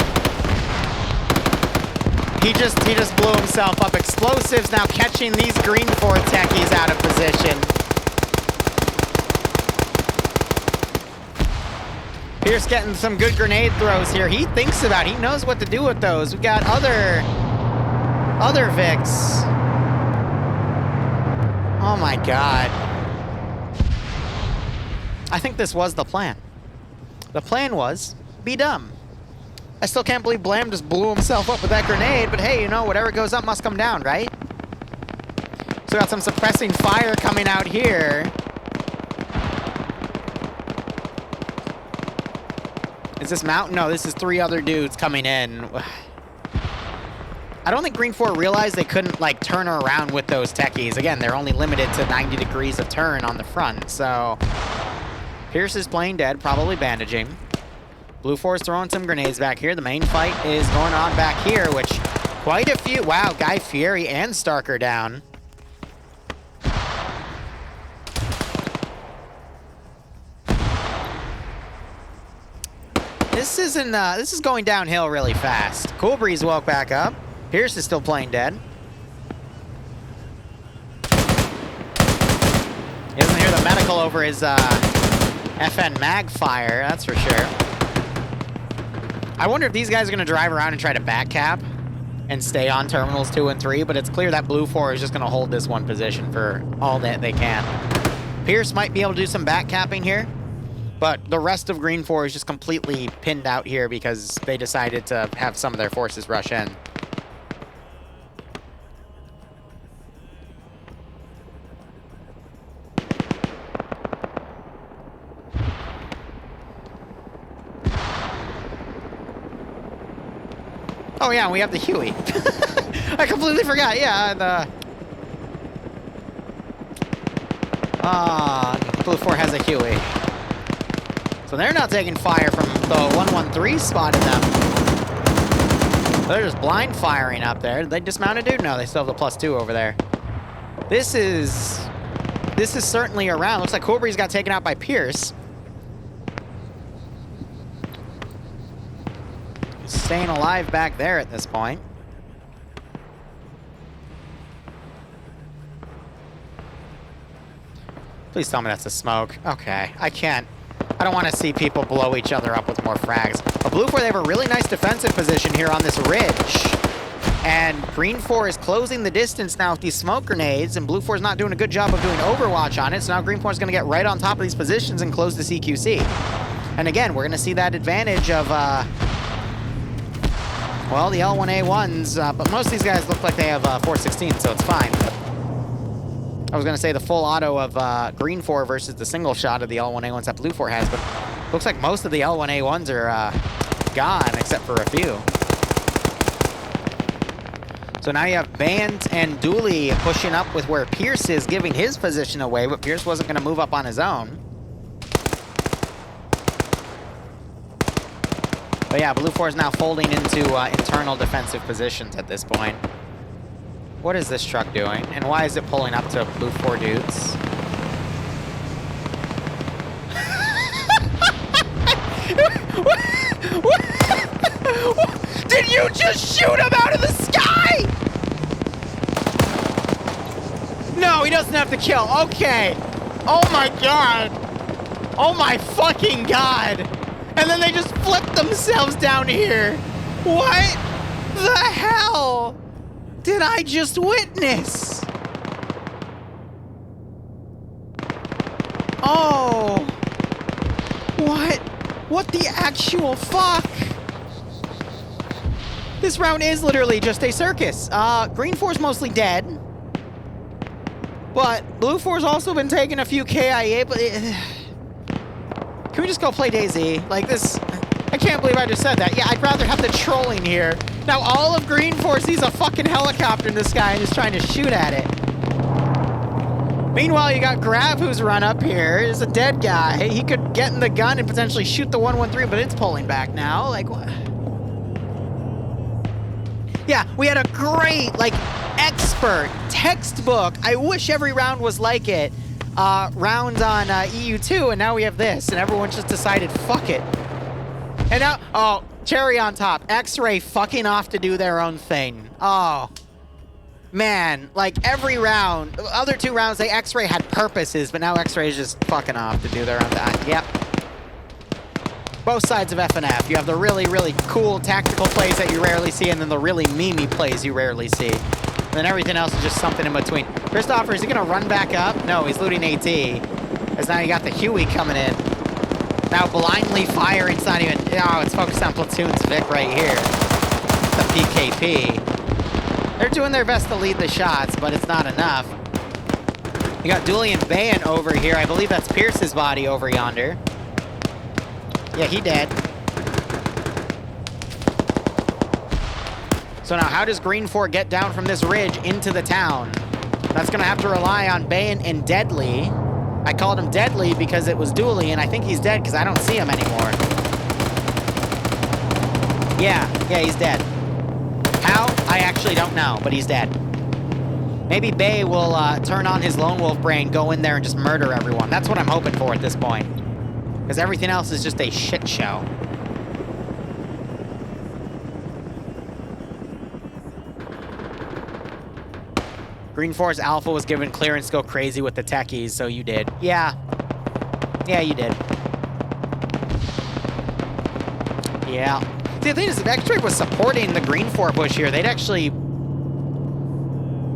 S1: He just blew himself up. Explosives now catching these Green Force techies out of position. Pierce getting some good grenade throws here. He thinks about it. He knows what to do with those. We got other Vics. Oh my God. I think this was the plan. The plan was, be dumb. I still can't believe Blam just blew himself up with that grenade, but hey, you know, whatever goes up must come down, right? So got some suppressing fire coming out here. Is this Mountain? No, this is 3 other dudes coming in. I don't think Green 4 realized they couldn't, like, turn around with those techies. Again, they're only limited to 90 degrees of turn on the front, so... Pierce is playing dead, probably bandaging. Blue 4's throwing some grenades back here. The main fight is going on back here, which quite a few... Wow, Guy Fieri and Stark are down. This is going downhill really fast. Cool Breeze woke back up. Pierce is still playing dead. He doesn't hear the medical over his FN mag fire, that's for sure. I wonder if these guys are going to drive around and try to back cap and stay on terminals 2 and 3, but it's clear that Blue 4 is just going to hold this one position for all that they can. Pierce might be able to do some back capping here, but the rest of Green 4 is just completely pinned out here because they decided to have some of their forces rush in. Oh yeah, we have the Huey. I completely forgot. Yeah, the... Blue 4 has a Huey. So they're not taking fire from the 113 spotted them. They're just blind firing up there. Did they dismount a dude? No, they still have the +2 over there. This is certainly a round. Looks like Coolbreeze got taken out by Pierce. Staying alive back there at this point. Please tell me that's a smoke. Okay, I don't want to see people blow each other up with more frags. But Blue 4, they have a really nice defensive position here on this ridge. And Green 4 is closing the distance now with these smoke grenades, and Blue 4 is not doing a good job of doing Overwatch on it, so now Green 4 is going to get right on top of these positions and close the CQC. And again, we're going to see that advantage of, well, the L1A1s, but most of these guys look like they have 416, so it's fine. I was going to say the full auto of Green 4 versus the single shot of the L1A1s that Blue 4 has, but looks like most of the L1A1s are gone, except for a few. So now you have Band and Dooley pushing up with where Pierce is, giving his position away, but Pierce wasn't going to move up on his own. But yeah, Blue 4 is now folding into internal defensive positions at this point. What is this truck doing? And why is it pulling up to Blue 4 dudes? Did you just shoot him out of the sky? No, he doesn't have to kill. Okay. Oh my god. Oh my fucking god. And then they just flipped themselves down here. What the hell did I just witness? Oh. What What the actual fuck? This round is literally just a circus. Green 4's mostly dead. But Blue 4's also been taking a few KIA, but... Can we just go play DayZ? Like this... I can't believe I just said that. Yeah, I'd rather have the trolling here. Now all of Green 4 sees a fucking helicopter in the sky and is trying to shoot at it. Meanwhile, you got Grab who's run up here. Is a dead guy. He could get in the gun and potentially shoot the 113, but it's pulling back now. Like, what? Yeah, we had a great, like, expert, textbook. I wish every round was like it. Round on EU2, and now we have this, and everyone just decided, fuck it. And now, oh, cherry on top. X-Ray fucking off to do their own thing. Oh. Man, like every round, other two rounds, they X-Ray had purposes, but now X-Ray is just fucking off to do their own thing. Yep. Both sides of FNF. You have the really, really cool tactical plays that you rarely see, and then the really memey plays you rarely see. And then everything else is just something in between. Christopher, is he gonna run back up? No, he's looting AT. As now you got the Huey coming in. Now blindly firing, it's not even, oh, it's focused on Platoon's Vic right here. The PKP. They're doing their best to lead the shots, but it's not enough. You got Dooley and Bayan over here. I believe that's Pierce's body over yonder. Yeah, he dead. So now how does Green 4 get down from this ridge into the town? That's gonna have to rely on Bayan and Deadly. I called him Deadly because it was Dooley, and I think he's dead because I don't see him anymore. Yeah, he's dead. How? I actually don't know, but he's dead. Maybe Bay will turn on his lone wolf brain, go in there and just murder everyone. That's what I'm hoping for at this point. Because everything else is just a shit show. Green 4's Alpha was given clearance to go crazy with the techies, so you did. Yeah. Yeah, you did. Yeah. See, the thing is, if X-Ray was supporting the Green 4 push here, they'd actually...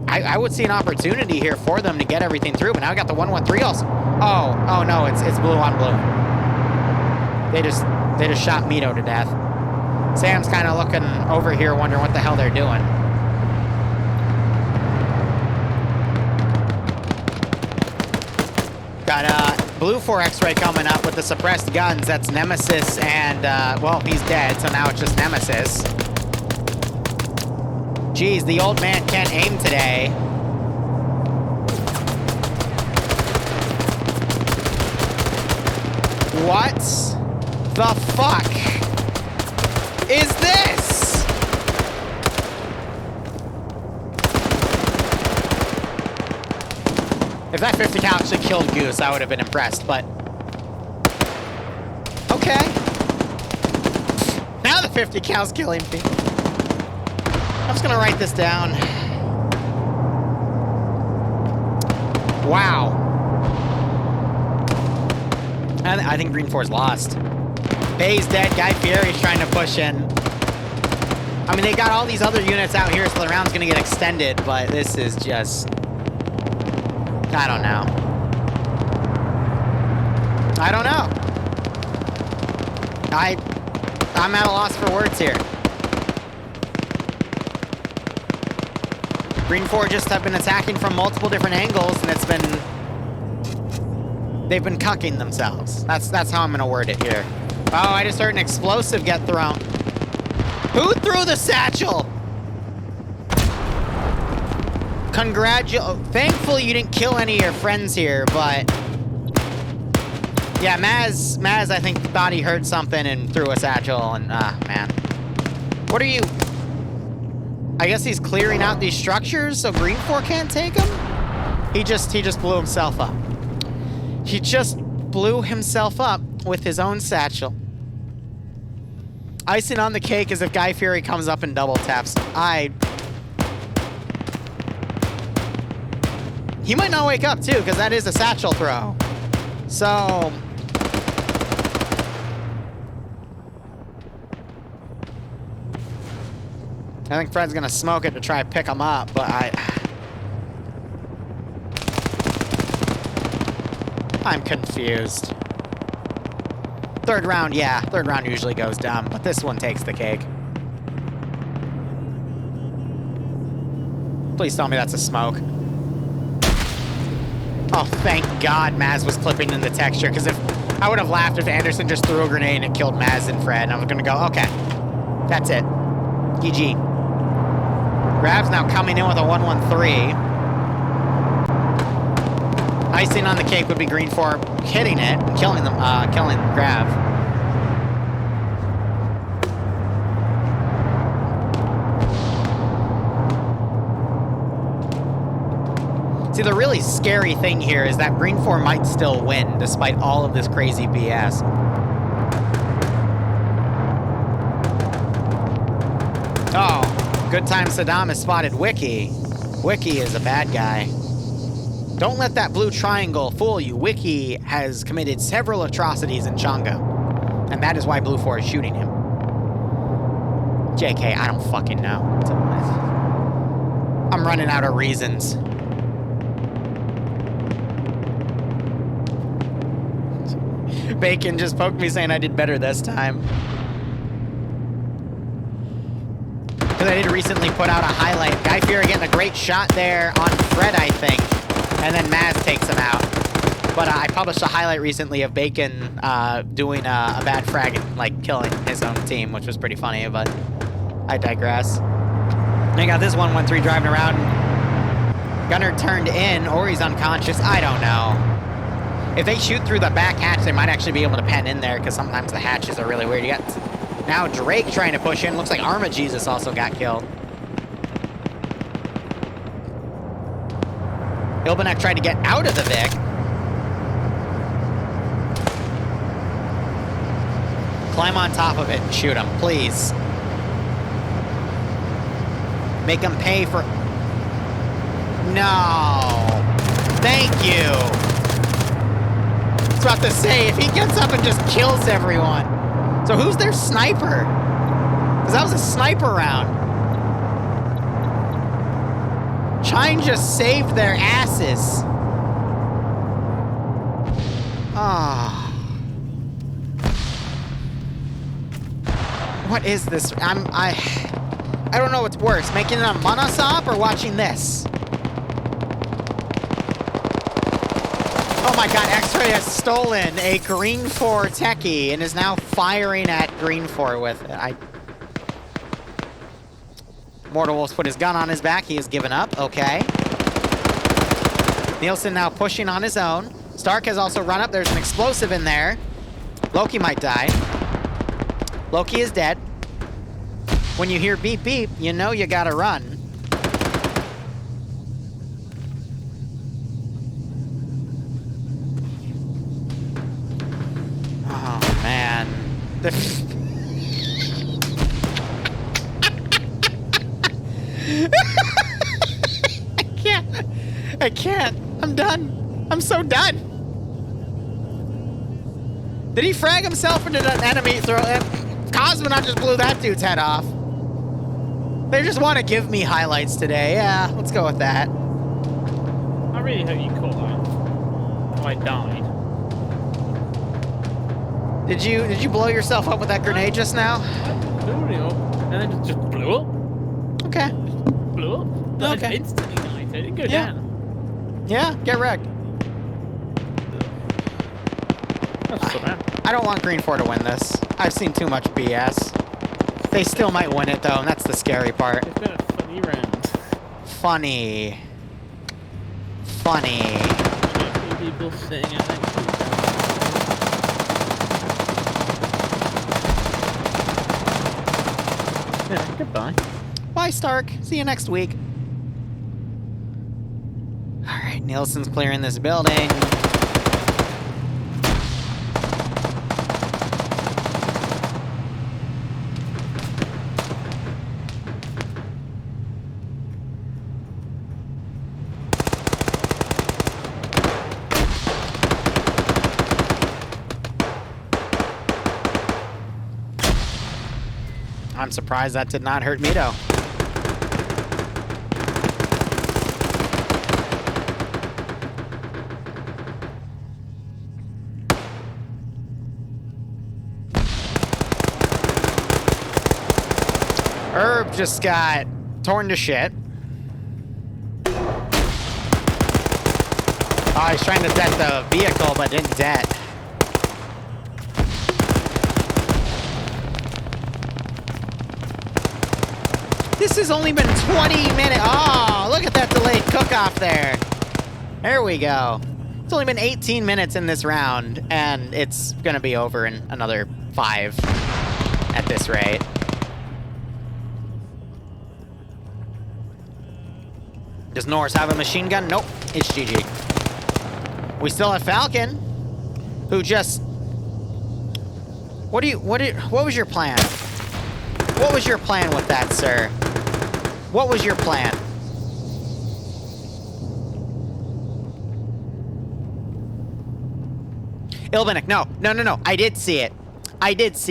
S1: I would see an opportunity here for them to get everything through, but now I got the 113 also. Oh no, it's blue on blue. They just shot Mito to death. Sam's kind of looking over here, wondering what the hell they're doing. Got blue 4 X-Ray coming up with the suppressed guns. That's Nemesis and, well, he's dead, so now it's just Nemesis. Jeez, the old man can't aim today. What the fuck is this? If that 50 cal actually killed Goose, I would have been impressed, but... Okay. Now the 50 cal's killing people. I'm just gonna write this down. Wow. I think Green 4's lost. Bay's dead, Guy Fieri's trying to push in. I mean, they got all these other units out here, so the round's gonna get extended, but this is just... I don't know. I don't know. I'm at a loss for words here. Green 4 just have been attacking from multiple different angles, and it's been... They've been cucking themselves. That's how I'm gonna word it here. Oh, I just heard an explosive get thrown. Who threw the satchel? Thankfully you didn't kill any of your friends here, but... Yeah, Maz, I think, thought he heard something and threw a satchel, and, man. What are you... I guess he's clearing out these structures so Green 4 can't take them? He just blew himself up. He just blew himself up with his own satchel. Icing on the cake is if Guy Fieri comes up and double taps. He might not wake up, too, because that is a satchel throw. So... I think Fred's gonna smoke it to try to pick him up, but I'm confused. Third round, yeah. Third round usually goes dumb, but this one takes the cake. Please tell me that's a smoke. Oh, thank God Maz was clipping in the texture, because if I would have laughed if Anderson just threw a grenade and it killed Maz and Fred, and I was going to go, okay, that's it. GG. Grab's now coming in with a 1-1-3. Icing on the cake would be Green 4 hitting it and killing them, killing Grav. See, the really scary thing here is that Green 4 might still win despite all of this crazy BS. Oh, good time Saddam has spotted Wiki. Wiki is a bad guy. Don't let that blue triangle fool you. Wiki has committed several atrocities in Chongo. And that is why Blue 4 is shooting him. JK, I don't fucking know. I'm running out of reasons. Bacon just poked me saying I did better this time. Because I did recently put out a highlight. Guy Fieri getting a great shot there on Fred, I think. And then Maz takes him out. But I published a highlight recently of Bacon doing a bad frag and like killing his own team, which was pretty funny, but I digress. And I got this 1-1-3 driving around. Gunner turned in, or he's unconscious. I don't know. If they shoot through the back hatch, they might actually be able to pen in there, because sometimes the hatches are really weird. You got now Drake trying to push in. Looks like Arma Jesus also got killed. Ilbanek tried to get out of the Vic. Climb on top of it and shoot him, please. Make him pay for... No. Thank you. I was about to say, if he gets up and just kills everyone. So who's their sniper? Because that was a sniper round. Chine just saved their asses. Ah. What is this? I don't know what's worse, making it on Monosop or watching this? Oh my God, X-Ray has stolen a Green 4 techie and is now firing at Green 4 with it. Mortal Wolf's put his gun on his back. He has given up. Okay. Nielsen now pushing on his own. Stark has also run up. There's an explosive in there. Loki might die. Loki is dead. When you hear beep beep, you know you gotta run. Oh, man. I can't. I'm done. I'm so done. Did he frag himself into an enemy throw? Cosmonaut just blew that dude's head off. They just want to give me highlights today. Yeah, let's go with that.
S5: I really hope you caught that. Oh, I died.
S1: Did you blow yourself up with that grenade just now?
S5: I blew it up, and then it just blew up.
S1: Okay.
S5: Blew up. But
S1: Okay.
S5: Instantly died. It didn't go down.
S1: Yeah, get wrecked.
S5: That's so bad.
S1: I don't want Green 4 to win this. I've seen too much BS. They still might win it, though, and that's the scary part.
S5: It's been a funny round.
S1: Funny. Funny.
S5: A few people sitting at next to each other. Yeah, goodbye.
S1: Bye, Stark. See you next week. Alright, Nielsen's clearing this building. I'm surprised that did not hurt Mito. just got torn to shit. Oh, he's trying to det the vehicle, but didn't det. This has only been 20 minutes. Oh, look at that delayed cook-off there. There we go. It's only been 18 minutes in this round, and it's going to be over in another 5 at this rate. Does Norris have a machine gun? Nope, it's GG. We still have Falcon, who just... What was your plan? What was your plan with that, sir? What was your plan? Ilbenik, no. I did see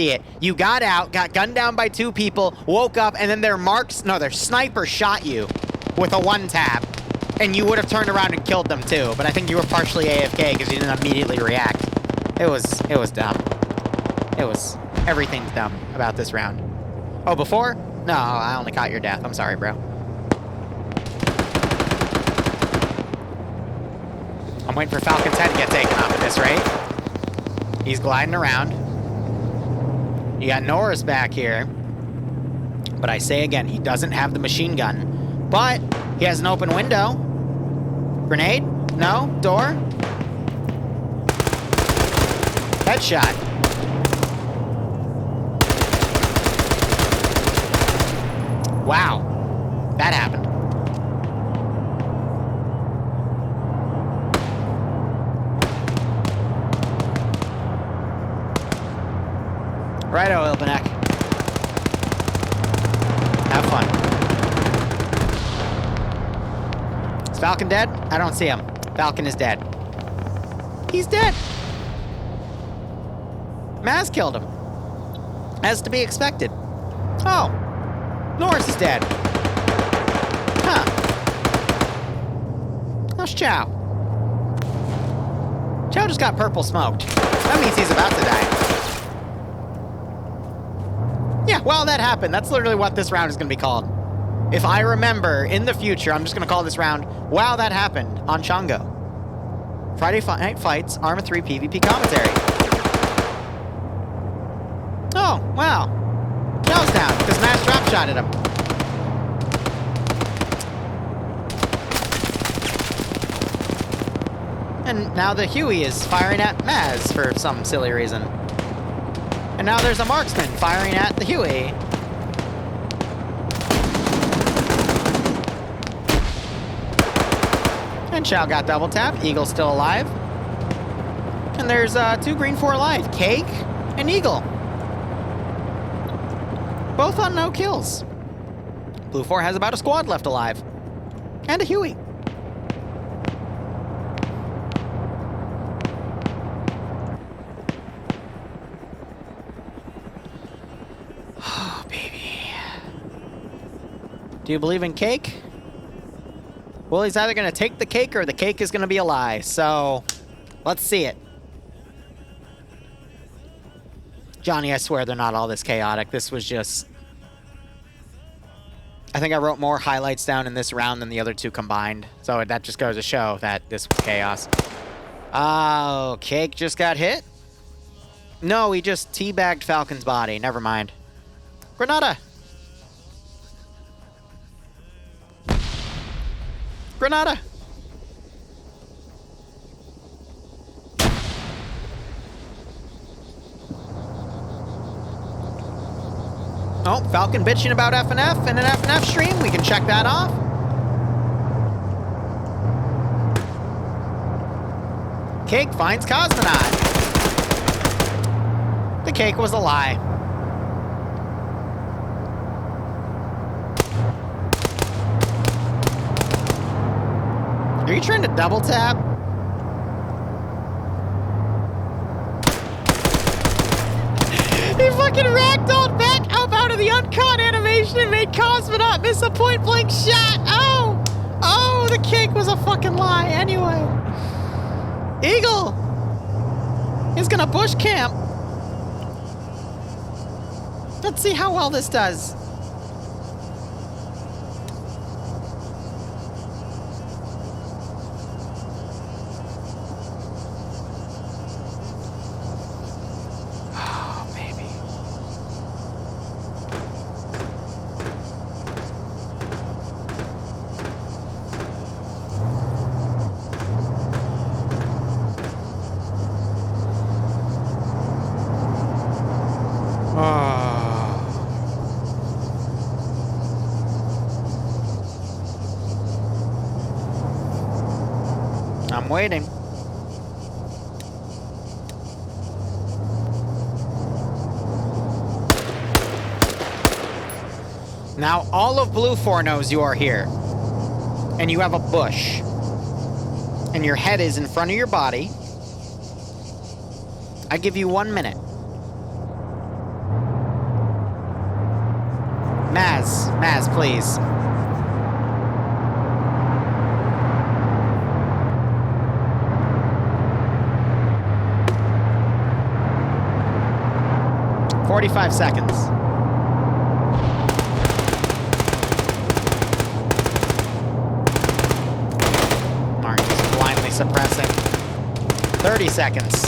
S1: it. You got out, got gunned down by 2 people, woke up, and then their sniper shot you with a 1-tap. And you would have turned around and killed them too, but I think you were partially AFK because you didn't immediately react. It was dumb. Everything's dumb about this round. Oh, before? No, I only caught your death. I'm sorry, bro. I'm waiting for Falcon's head to get taken off at this rate. He's gliding around. You got Norris back here. But I say again, he doesn't have the machine gun. But he has an open window. Grenade? No? Door? Headshot. Wow. That happened. Righto, Ilbenek. Have fun. Is Falcon dead? I don't see him. Falcon is dead. He's dead. Maz killed him. As to be expected. Oh. Norris is dead. Huh. How's Chow? Chow just got purple smoked. That means he's about to die. Yeah, well, that happened. That's literally what this round is going to be called. If I remember, in the future, I'm just going to call this round, Wow, That Happened, on Chongo. Friday Night Fights, Arma 3 PvP commentary. Oh, wow. Chow's down, because Maz drop shot at him. And now the Huey is firing at Maz for some silly reason. And now there's a marksman firing at the Huey. And Chow got double tapped. Eagle's still alive. And there's 2 green 4 alive. Cake and Eagle. Both on no kills. Blue 4 has about a squad left alive. And a Huey. Oh, baby. Do you believe in cake? Well, he's either going to take the cake or the cake is going to be a lie. So, let's see it. Johnny, I swear they're not all this chaotic. This was just... I think I wrote more highlights down in this round than the other 2 combined. So that just goes to show that this was chaos. Oh, Cake just got hit? No, he just teabagged Falcon's body. Never mind. Granada! Granada! Oh, Falcon bitching about FNF in an FNF stream. We can check that off. Cake finds Cosmonaut. The cake was a lie. Are you trying to double tap? He fucking ragdolled back up out of the uncaught animation and made Cosmonaut miss a point-blank shot. Oh! Oh, the cake was a fucking lie. Anyway. Eagle is gonna bush camp. Let's see how well this does. I'm waiting. Now, all of Blue 4 knows you are here. And you have a bush. And your head is in front of your body. I give you 1 minute. Maz, please. "45 seconds. Mark just blindly suppressing. 30 seconds.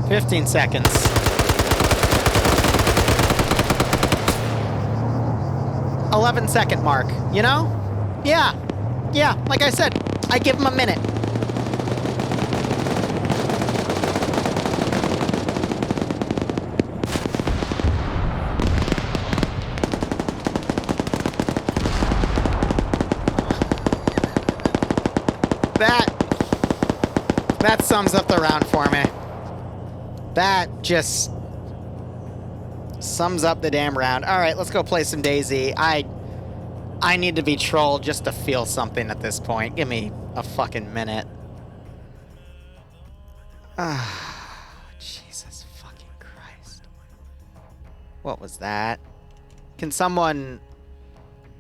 S1: "15 seconds. 11-second mark, you know? Yeah, like I said, I give him a minute. That sums up the round for me. That just sums up the damn round. All right, let's go play some DayZ. I need to be trolled just to feel something at this point. Give me a fucking minute. Jesus fucking Christ. What was that? Can someone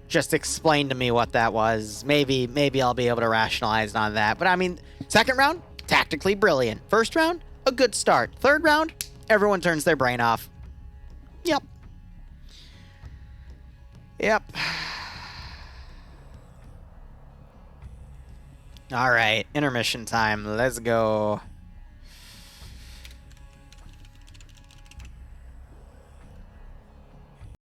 S1: just explain to me what that was? Maybe I'll be able to rationalize on that. But I mean, second round, tactically brilliant. First round, a good start. Third round, everyone turns their brain off. Yep. All right, intermission time. Let's go.